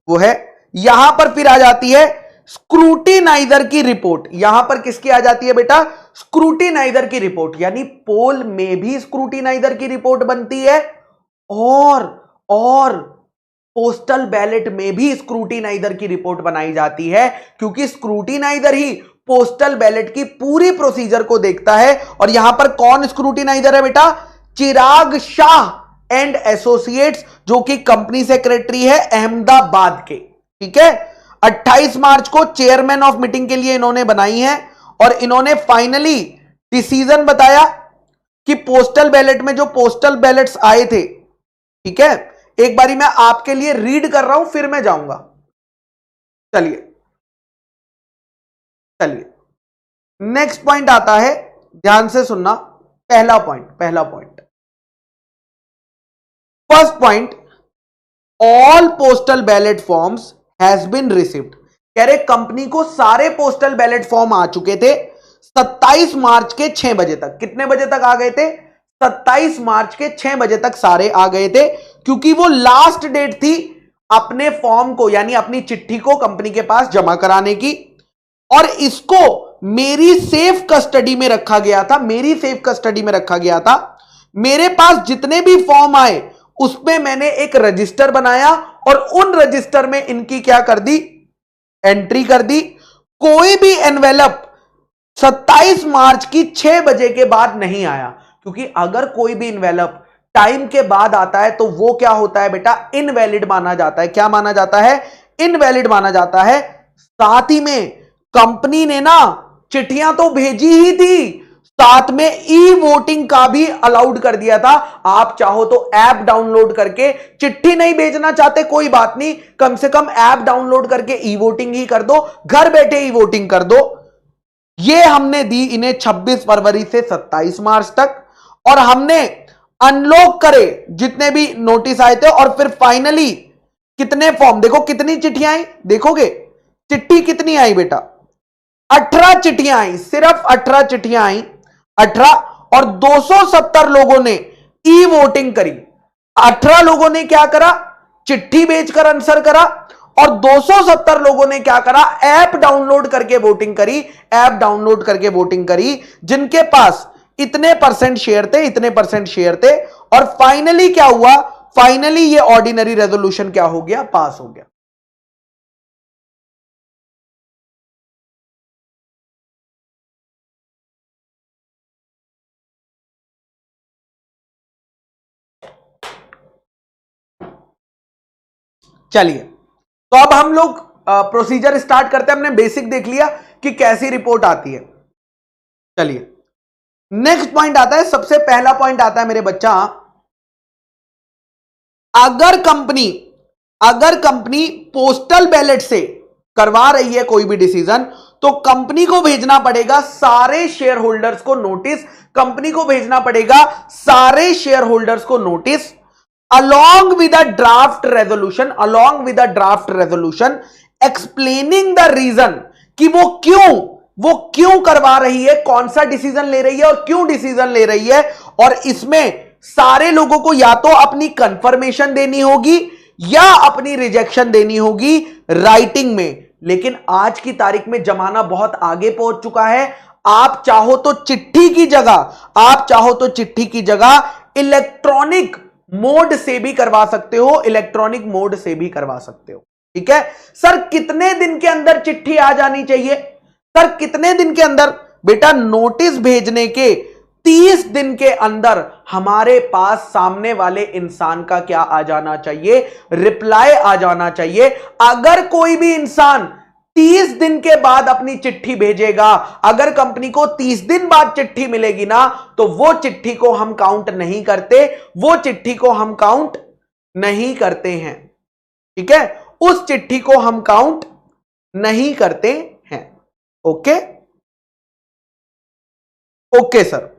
वो है। यहां पर फिर आ जाती है स्क्रूटिनाइजर की रिपोर्ट। यहां पर किसकी आ जाती है बेटा, स्क्रूटिनाइजर की रिपोर्ट, यानी पोल में भी स्क्रूटिनाइजर की रिपोर्ट बनती है और पोस्टल बैलेट में भी स्क्रूटिनाइजर की रिपोर्ट बनाई जाती है, क्योंकि स्क्रूटिनाइजर ही पोस्टल बैलेट की पूरी प्रोसीजर को देखता है। और यहां पर कौन स्क्रूटिनाइजर है बेटा, चिराग शाह एंड एसोसिएट्स, जो कि कंपनी सेक्रेटरी है अहमदाबाद के। ठीक है, 28 मार्च को चेयरमैन ऑफ मीटिंग के लिए इन्होंने बनाई है, और इन्होंने फाइनली डिसीजन बताया कि पोस्टल बैलेट में जो पोस्टल बैलेट्स आए थे, ठीक है, एक बारी मैं आपके लिए रीड कर रहा हूं, फिर मैं जाऊंगा। चलिए नेक्स्ट पॉइंट आता है, ध्यान से सुनना। पहला point first point, all postal ballot forms has been received. कह रहे कंपनी को सारे पोस्टल बैलेट फॉर्म आ चुके थे 27 मार्च के 6 बजे तक। कितने बजे तक आ गए थे, 27 मार्च के 6 बजे तक सारे आ गए थे, क्योंकि वो लास्ट डेट थी अपने फॉर्म को, यानी अपनी चिट्ठी को कंपनी के पास जमा कराने की। और इसको मेरी सेफ कस्टडी में रखा गया था, मेरे पास जितने भी फॉर्म आए उसमें मैंने एक रजिस्टर बनाया और उन रजिस्टर में इनकी क्या कर दी, एंट्री कर दी। कोई भी एनवेलप 27 मार्च की 6 बजे के बाद नहीं आया, क्योंकि अगर कोई भी एनवेलप टाइम के बाद आता है तो वो क्या होता है बेटा, इनवैलिड माना जाता है। क्या माना जाता है, इनवैलिड माना जाता है। साथ ही में कंपनी ने ना चिट्ठियां तो भेजी ही थी, साथ में ई वोटिंग का भी अलाउड कर दिया था। आप चाहो तो ऐप डाउनलोड करके, चिट्ठी नहीं भेजना चाहते कोई बात नहीं, कम से कम ऐप डाउनलोड करके ई वोटिंग ही कर दो, घर बैठे ई वोटिंग कर दो। ये हमने दी इन्हें 26 फरवरी से 27 मार्च तक, और हमने अनलॉक करे जितने भी नोटिस आए थे। और फिर फाइनली कितने फॉर्म, देखो कितनी चिट्ठियां आई, देखोगे चिट्ठी कितनी आई बेटा? 18 चिट्ठियां आई, सिर्फ 18 चिट्ठियां आई, 18, और 270 लोगों ने ई वोटिंग करी। 18 लोगों ने क्या करा? चिट्ठी भेजकर आंसर करा, और 270 लोगों ने क्या करा? ऐप डाउनलोड करके वोटिंग करी, ऐप डाउनलोड करके वोटिंग करी, जिनके पास इतने परसेंट शेयर थे, इतने परसेंट शेयर थे, और फाइनली क्या हुआ? फाइनली ये ऑर्डिनरी रेजोल्यूशन क्या हो गया? पास हो गया। चलिए, तो अब हम लोग प्रोसीजर स्टार्ट करते हैं। हमने बेसिक देख लिया कि कैसी रिपोर्ट आती है। चलिए, नेक्स्ट पॉइंट आता है, सबसे पहला पॉइंट आता है मेरे बच्चा, अगर कंपनी पोस्टल बैलेट से करवा रही है कोई भी डिसीजन, तो कंपनी को भेजना पड़ेगा सारे शेयर होल्डर्स को नोटिस, कंपनी को भेजना पड़ेगा सारे शेयर होल्डर्स को notice, along with a draft resolution explaining the reason कि वो क्यों करवा रही है, कौन सा डिसीजन ले रही है और क्यों डिसीजन ले रही है। और इसमें सारे लोगों को या तो अपनी कंफर्मेशन देनी होगी या अपनी रिजेक्शन देनी होगी राइटिंग में। लेकिन आज की तारीख में जमाना बहुत आगे पहुंच चुका है। आप चाहो तो चिट्ठी की जगह इलेक्ट्रॉनिक मोड से भी करवा सकते हो, ठीक है। सर कितने दिन के अंदर चिट्ठी आ जानी चाहिए? सर कितने दिन के अंदर? बेटा नोटिस भेजने के 30 दिन के अंदर हमारे पास सामने वाले इंसान का क्या आ जाना चाहिए? रिप्लाई आ जाना चाहिए। अगर कोई भी इंसान 30 दिन के बाद अपनी चिट्ठी भेजेगा, अगर कंपनी को 30 दिन बाद चिट्ठी मिलेगी ना, तो वो चिट्ठी को हम काउंट नहीं करते, हैं, ठीक है, उस चिट्ठी को हम काउंट नहीं करते हैं। ओके सर,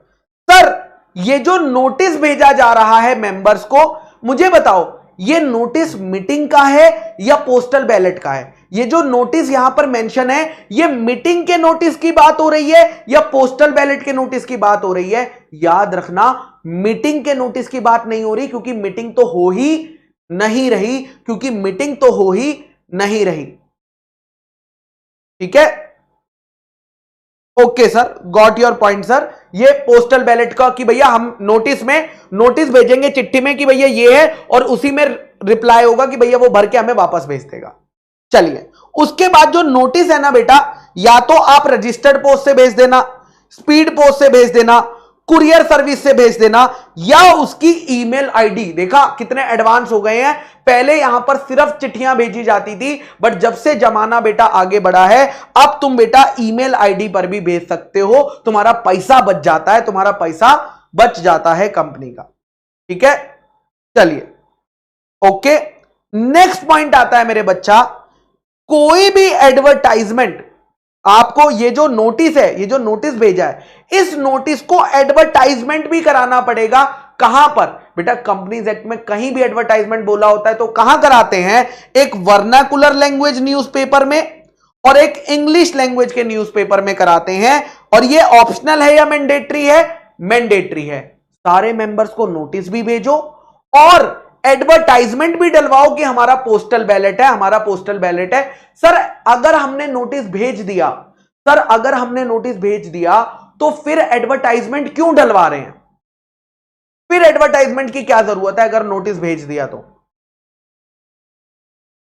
ये जो नोटिस भेजा जा रहा है मेंबर्स को, मुझे बताओ ये नोटिस मीटिंग का है या पोस्टल बैलेट का है? ये जो नोटिस यहां पर मेंशन है, ये मीटिंग के नोटिस की बात हो रही है या पोस्टल बैलेट के नोटिस की बात हो रही है? याद रखना, मीटिंग के नोटिस की बात नहीं हो रही, क्योंकि मीटिंग तो हो ही नहीं रही, ठीक है। Okay sir, got your point sir. ये पोस्टल बैलेट का कि भैया हम नोटिस भेजेंगे चिट्ठी में कि भैया ये है, और उसी में रिप्लाई होगा कि भैया वो भर के हमें वापस भेज देगा। चलिए, उसके बाद जो नोटिस है ना बेटा, या तो आप रजिस्टर्ड पोस्ट से भेज देना, स्पीड पोस्ट से भेज देना, कुरियर सर्विस से भेज देना, या उसकी ईमेल आईडी। देखा कितने एडवांस हो गए हैं। पहले यहां पर सिर्फ चिट्ठियां भेजी जाती थी, बट जब से जमाना बेटा आगे बढ़ा है, अब तुम बेटा ईमेल आईडी पर भी भेज सकते हो। तुम्हारा पैसा बच जाता है, कंपनी का, ठीक है। चलिए, ओके, नेक्स्ट पॉइंट आता है मेरे बच्चा, कोई भी एडवर्टाइजमेंट आपको, ये जो नोटिस भेजा है, इस नोटिस को एडवर्टाइजमेंट भी कराना पड़ेगा। कहां पर? बेटा कंपनीज एक्ट में कहीं भी एडवर्टाइजमेंट बोला होता है तो कहां कराते हैं? एक वर्नाकुलर लैंग्वेज न्यूज़पेपर में और एक इंग्लिश लैंग्वेज के न्यूज़पेपर में कराते हैं। और ये ऑप्शनल है या मैंडेटरी है? मैंडेटरी है। सारे मेंबर्स को नोटिस भी भेजो और एडवर्टाइजमेंट भी डलवाओ कि हमारा पोस्टल बैलेट है। सर अगर हमने नोटिस भेज दिया तो फिर एडवर्टाइजमेंट क्यों डलवा रहे हैं? फिर एडवर्टाइजमेंट की क्या जरूरत है अगर नोटिस भेज दिया तो?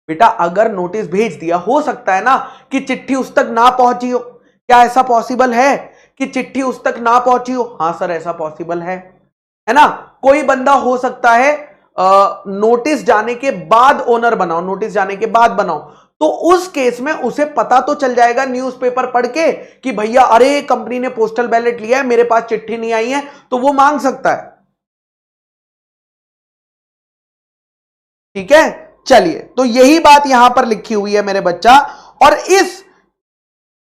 बेटा अगर नोटिस भेज दिया, हो सकता है ना कि चिट्ठी उस तक ना पहुंची हो। क्या ऐसा पॉसिबल है कि चिट्ठी उस तक ना पहुंची हो? हां सर, ऐसा पॉसिबल है ना। कोई बंदा हो सकता है नोटिस जाने के बाद ओनर बनाओ, तो उस केस में उसे पता तो चल जाएगा न्यूज़पेपर पढ़ के कि भैया अरे कंपनी ने पोस्टल बैलेट लिया है, मेरे पास चिट्ठी नहीं आई है, तो वो मांग सकता है, ठीक है। चलिए, तो यही बात यहां पर लिखी हुई है मेरे बच्चा। और इस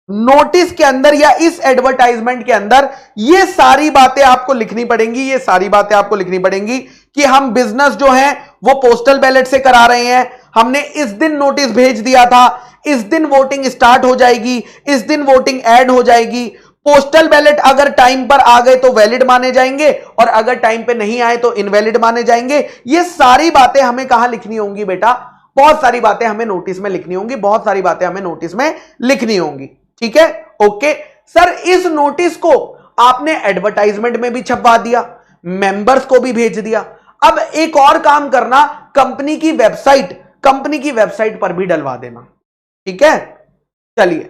नोटिस के अंदर या इस एडवर्टाइजमेंट के अंदर ये सारी बातें आपको लिखनी पड़ेंगी कि हम बिजनेस जो है वो पोस्टल बैलेट से करा रहे हैं, हमने इस दिन नोटिस भेज दिया था, इस दिन वोटिंग स्टार्ट हो जाएगी, इस दिन वोटिंग ऐड हो जाएगी। पोस्टल बैलेट अगर टाइम पर आ गए तो वैलिड माने जाएंगे और अगर टाइम पे नहीं आए तो इनवैलिड माने जाएंगे। ये सारी बातें हमें कहां लिखनी होंगी बेटा? बहुत सारी बातें हमें नोटिस में लिखनी होंगी, बहुत सारी बातें हमें नोटिस में लिखनी होंगी। ठीक है, ओके सर। इस नोटिस को आपने एडवर्टाइजमेंट में भी छपवा दिया, मेंबर्स को भी भेज दिया। अब एक और काम करना, कंपनी की वेबसाइट पर भी डलवा देना। ठीक है, चलिए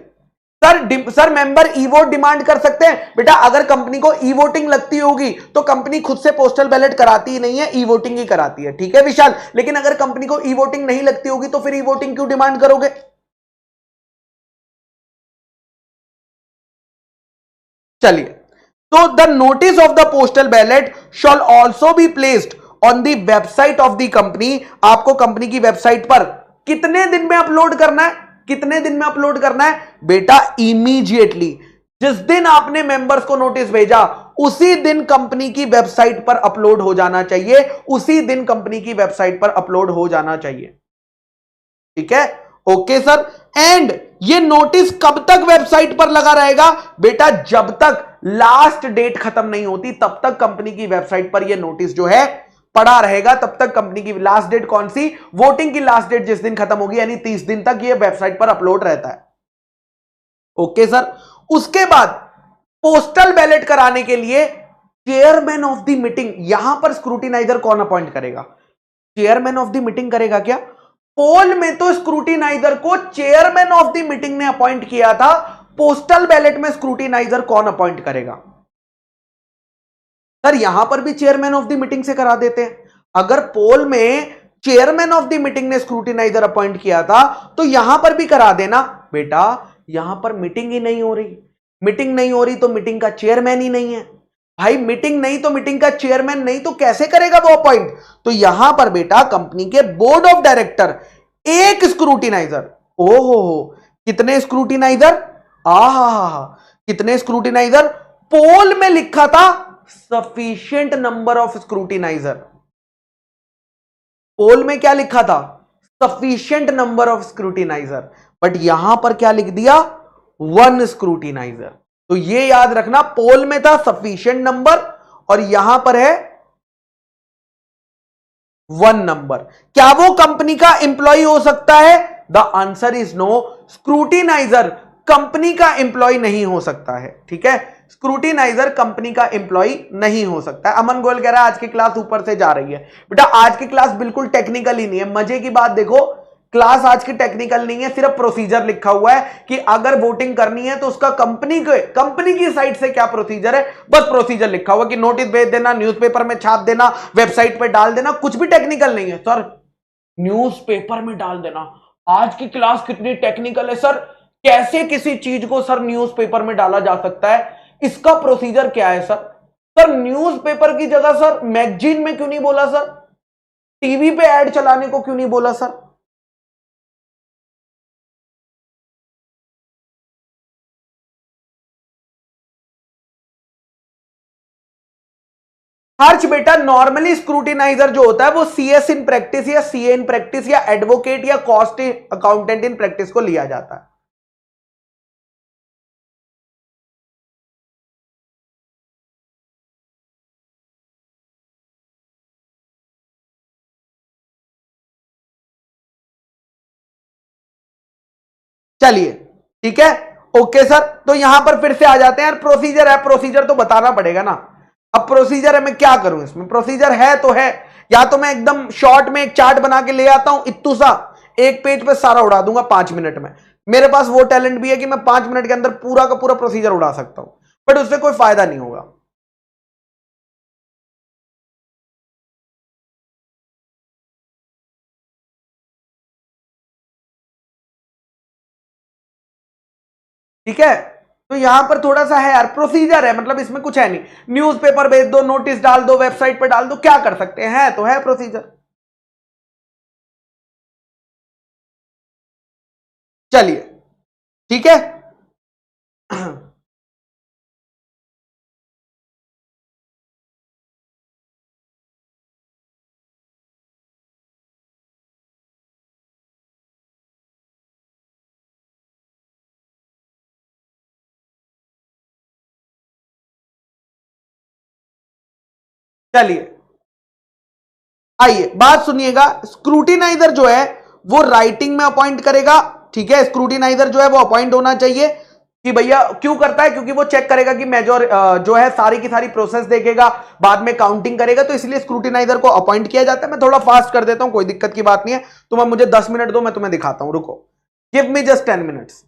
सर मेंबर ई वोट डिमांड कर सकते हैं बेटा। अगर कंपनी को ई वोटिंग लगती होगी तो कंपनी खुद से पोस्टल बैलेट कराती ही नहीं है, ई वोटिंग ही कराती है। ठीक है विशाल, लेकिन अगर कंपनी को ई वोटिंग नहीं लगती होगी तो फिर ई वोटिंग क्यों डिमांड करोगे? चलिए, तो the notice of the postal ballot shawl also be placed on the website of the company. आपको कंपनी की वेबसाइट पर कितने दिन में अपलोड करना है? कितने दिन में अपलोड करना है बेटा? इमीडिएटली। जिस दिन आपने मेंबर्स को नोटिस भेजा उसी दिन कंपनी की वेबसाइट पर अपलोड हो जाना चाहिए, उसी दिन कंपनी की वेबसाइट पर अपलोड हो जाना चाहिए। ठीक है, ओके सर। एंड ये नोटिस कब तक वेबसाइट पर लगा रहेगा बेटा? जब तक लास्ट डेट खत्म नहीं होती तब तक कंपनी की वेबसाइट पर यह नोटिस जो है पड़ा रहेगा। तब तक कंपनी की लास्ट डेट कौन सी? वोटिंग की लास्ट डेट जिस दिन खत्म होगी, यानी 30 दिन तक यह वेबसाइट पर अपलोड रहता है। Okay sir. उसके बाद पोस्टल बैलेट कराने के लिए चेयरमैन ऑफ द मीटिंग, यहां पर स्क्रूटिनाइजर कौन अपॉइंट करेगा? चेयरमैन ऑफ द मीटिंग करेगा क्या? पोल में तो स्क्रूटिनाइजर को चेयरमैन ऑफ द मीटिंग ने अपॉइंट किया था, पोस्टल बैलेट में स्क्रूटिनाइजर कौन अपॉइंट करेगा? सर यहां पर भी चेयरमैन ऑफ द मीटिंग से करा देते हैं। अगर पोल में चेयरमैन ऑफ द मीटिंग ने स्क्रूटिनाइजर अपॉइंट किया था तो यहां पर भी करा देना बेटा। यहां पर मीटिंग ही नहीं हो रही, मीटिंग नहीं हो रही तो मीटिंग का चेयरमैन ही नहीं है भाई। मीटिंग नहीं तो मीटिंग का चेयरमैन नहीं तो कैसे करेगा वो अपॉइंट? तो यहां पर बेटा कंपनी के बोर्ड ऑफ डायरेक्टर एक स्क्रूटिनाइजर, ओहो कितने स्क्रूटिनाइजर, आहा कितने स्क्रूटिनाइजर? पोल में लिखा था सफिशिएंट नंबर ऑफ स्क्रूटिनाइजर। पोल में क्या लिखा था? Sufficient number of scrutiniser. But यहां पर क्या लिख दिया? One scrutiniser. तो ये याद रखना, पोल में था सफिशिएंट नंबर और यहां पर है वन नंबर। क्या वो कंपनी का एम्प्लॉय हो सकता है? The answer is no. Scrutinizer company का एम्प्लॉय नहीं हो सकता है। ठीक है, स्क्रूटिनाइजर कंपनी का एम्प्लॉय नहीं हो सकता है। अमन गोयल कह रहा है आज की क्लास ऊपर से जा रही है। बेटा आज की क्लास बिल्कुल टेक्निकल ही नहीं है। मजे की बात देखो, क्लास आज की टेक्निकल नहीं है, सिर्फ प्रोसीजर लिखा हुआ है कि अगर वोटिंग करनी है तो उसका कंपनी की साइड से क्या प्रोसीजर है, बस प्रोसीजर लिखा हुआ कि नोटिस भेज देना, न्यूज़पेपर में छाप देना, वेबसाइट पे डाल देना, कुछ भी टेक्निकल नहीं है। सर न्यूज़पेपर में डाल देना, आज की क्लास कितनी टेक्निकल है सर। कैसे किसी चीज को सर न्यूज़पेपर में डाला जा सकता है, इसका प्रोसीजर क्या है सर? सर न्यूज़पेपर की जगह सर मैगजीन में क्यों नहीं बोला सर? टीवी पे ऐड चलाने को क्यों नहीं बोला सर? हर्ष बेटा नॉर्मली स्क्रूटिनाइजर जो होता है वो सीएस इन प्रैक्टिस या सीए इन प्रैक्टिस या एडवोकेट या कॉस्ट अकाउंटेंट इन प्रैक्टिस को लिया जाता है। चलिए ठीक है, ओके सर। तो यहां पर फिर से आ जाते हैं यार, प्रोसीजर है, प्रोसीजर तो बताना पड़ेगा ना। अब प्रोसीजर है, मैं क्या करूं इसमें? प्रोसीजर है तो है, या तो मैं एकदम शॉर्ट में एक चार्ट बना के ले आता हूं इत्तू सा, एक पेज पे सारा उड़ा दूंगा 5 मिनट में। मेरे पास वो टैलेंट भी है कि मैं 5 मिनट के अंदर पूरा का पूरा प्रोसीजर उड़ा सकता हूं, बट उससे कोई फायदा नहीं होगा। ठीक है, तो यहां पर थोड़ा सा है यार, प्रोसीजर है, मतलब इसमें कुछ है नहीं। न्यूज़पेपर भेज दो, नोटिस डाल दो, वेबसाइट पे डाल दो, क्या कर सकते हैं, तो है प्रोसीजर। चलिए ठीक है। चलिए आइए बात सुनिएगा, स्क्रूटिनाइजर जो है वो राइटिंग में अपॉइंट करेगा, ठीक है। स्क्रूटिनाइजर जो है वो अपॉइंट होना चाहिए कि भैया क्यों करता है, क्योंकि वो चेक करेगा कि मेजर जो है सारी की सारी प्रोसेस देखेगा, बाद में काउंटिंग करेगा, तो इसलिए स्क्रूटिनाइजर को अपॉइंट किया जाता है। मैं थोड़ा फास्ट कर देता हूं, कोई दिक्कत की बात नहीं है। तुम अब मुझे 10 मिनट दो, मैं तुम्हें दिखाता हूं, रुको, गिव मी जस्ट 10 मिनट्स।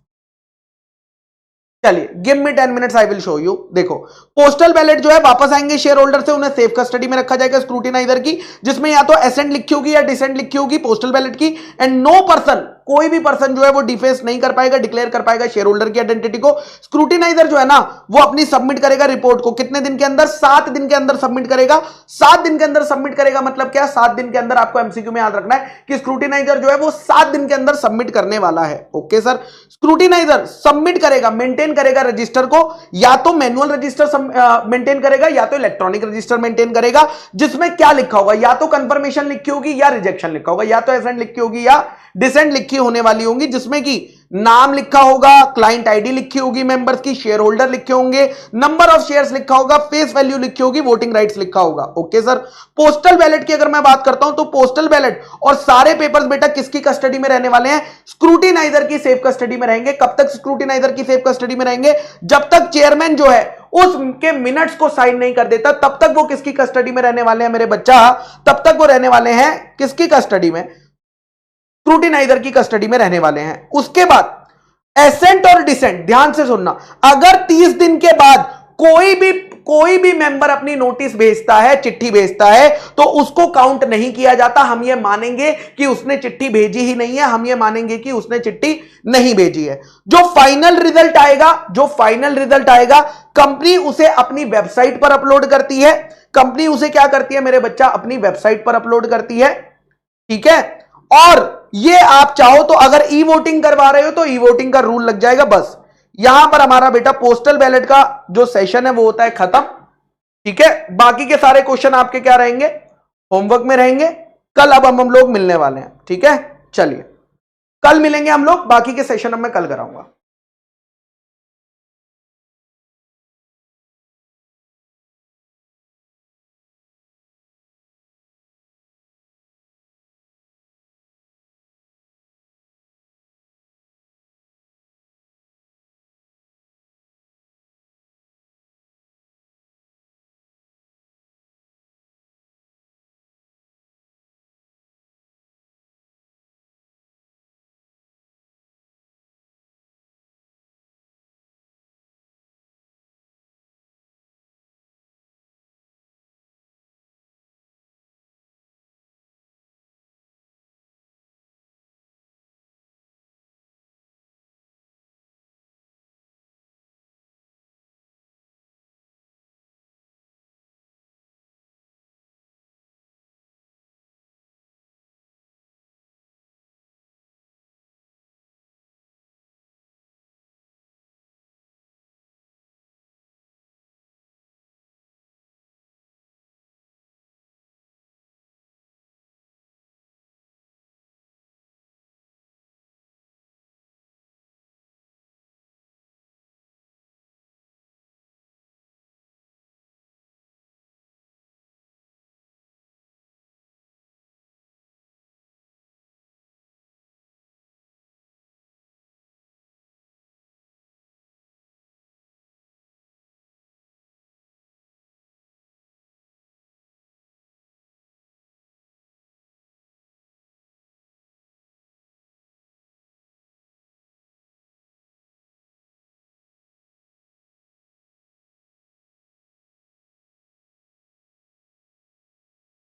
चलिए give me 10 minutes, I will show you. देखो पोस्टल बैलेट जो है वापस आएंगे शेयर होल्डर से, उन्हें सेफ कस्टडी में रखा जाएगा स्क्रूटिनाइजर की, जिसमें या तो एसेंट लिखी होगी या डिसेंट लिखी होगी पोस्टल बैलेट की, एंड नो पर्सन, कोई भी पर्सन जो है वो डिफेस नहीं कर पाएगा, डिक्लेयर कर पाएगा शेयर होल्डर की आइडेंटिटी को। स्क्रूटिनाइजर जो है ना वो अपनी सबमिट करेगा रिपोर्ट को कितने दिन के अंदर, 7 दिन के अंदर सबमिट करेगा। 7 दिन के अंदर सबमिट करेगा मतलब क्या, 7 दिन के अंदर आपको एमसीक्यू में याद रखना है कि स्क्रूटिनाइजर जो है वो 7 दिन के अंदर सबमिट करने वाला है। ओके सर, स्क्रूटिनाइजर सबमिट करेगा, मेंटेन करेगा रजिस्टर को, या तो मैनुअल रजिस्टर मेंटेन करेगा या तो इलेक्ट्रॉनिक रजिस्टर मेंटेन करेगा, जिसमें क्या लिखा होगा, या तो कंफर्मेशन लिखी होगी या रिजेक्शन लिखा होगा, या तो एसेंट लिखी होगी या डिसेंट लिखी होने वाली होंगी, जिसमें कि नाम लिखा होगा, क्लाइंट आईडी लिखी होगी मेंबर्स की, शेयर होल्डर लिखे होंगे, नंबर ऑफ शेयर्स लिखा होगा, फेस वैल्यू लिखी होगी, वोटिंग राइट्स लिखा होगा। ओके सर, पोस्टल बैलेट की अगर मैं बात करता हूं तो पोस्टल बैलेट और सारे पेपर्स बेटा किसकी कस्टडी में रहने वाले हैं, स्क्रूटिनाइजर की सेफ कस्टडी में रहेंगे। कब तक स्क्रूटिनाइजर की सेफ कस्टडी में रहेंगे, जब तक चेयरमैन जो है उसके मिनट्स को साइन नहीं कर देता, तब तक वो किसकी कस्टडी में रहने वाले हैं मेरे बच्चा, तब तक वो रहने वाले हैं किसकी कस्टडी में, स्क्रूटिनाइजर की कस्टडी में रहने वाले हैं। उसके बाद एसेंट और डिसेंट, ध्यान से सुनना, अगर 30 दिन के बाद कोई भी मेंबर अपनी नोटिस भेजता है, चिट्ठी भेजता है, तो उसको काउंट नहीं किया जाता। हम ये मानेंगे कि उसने चिट्ठी भेजी ही नहीं है, हम ये मानेंगे कि उसने चिट्ठी नहीं भेजी है। जो फाइनल रिजल्ट आएगा कंपनी उसे अपनी वेबसाइट पर अपलोड करती है। कंपनी उसे क्या करती है मेरे बच्चा, अपनी वेबसाइट पर अपलोड करती है, ठीक है। और ये आप चाहो तो अगर ई वोटिंग करवा रहे हो तो ई वोटिंग का रूल लग जाएगा। बस यहां पर हमारा बेटा पोस्टल बैलेट का जो सेशन है वो होता है खत्म, ठीक है। बाकी के सारे क्वेश्चन आपके क्या रहेंगे, होमवर्क में रहेंगे। कल अब हम लोग मिलने वाले हैं, ठीक है। चलिए कल मिलेंगे हम लोग, बाकी के सेशन अब मैं कल कराऊंगा।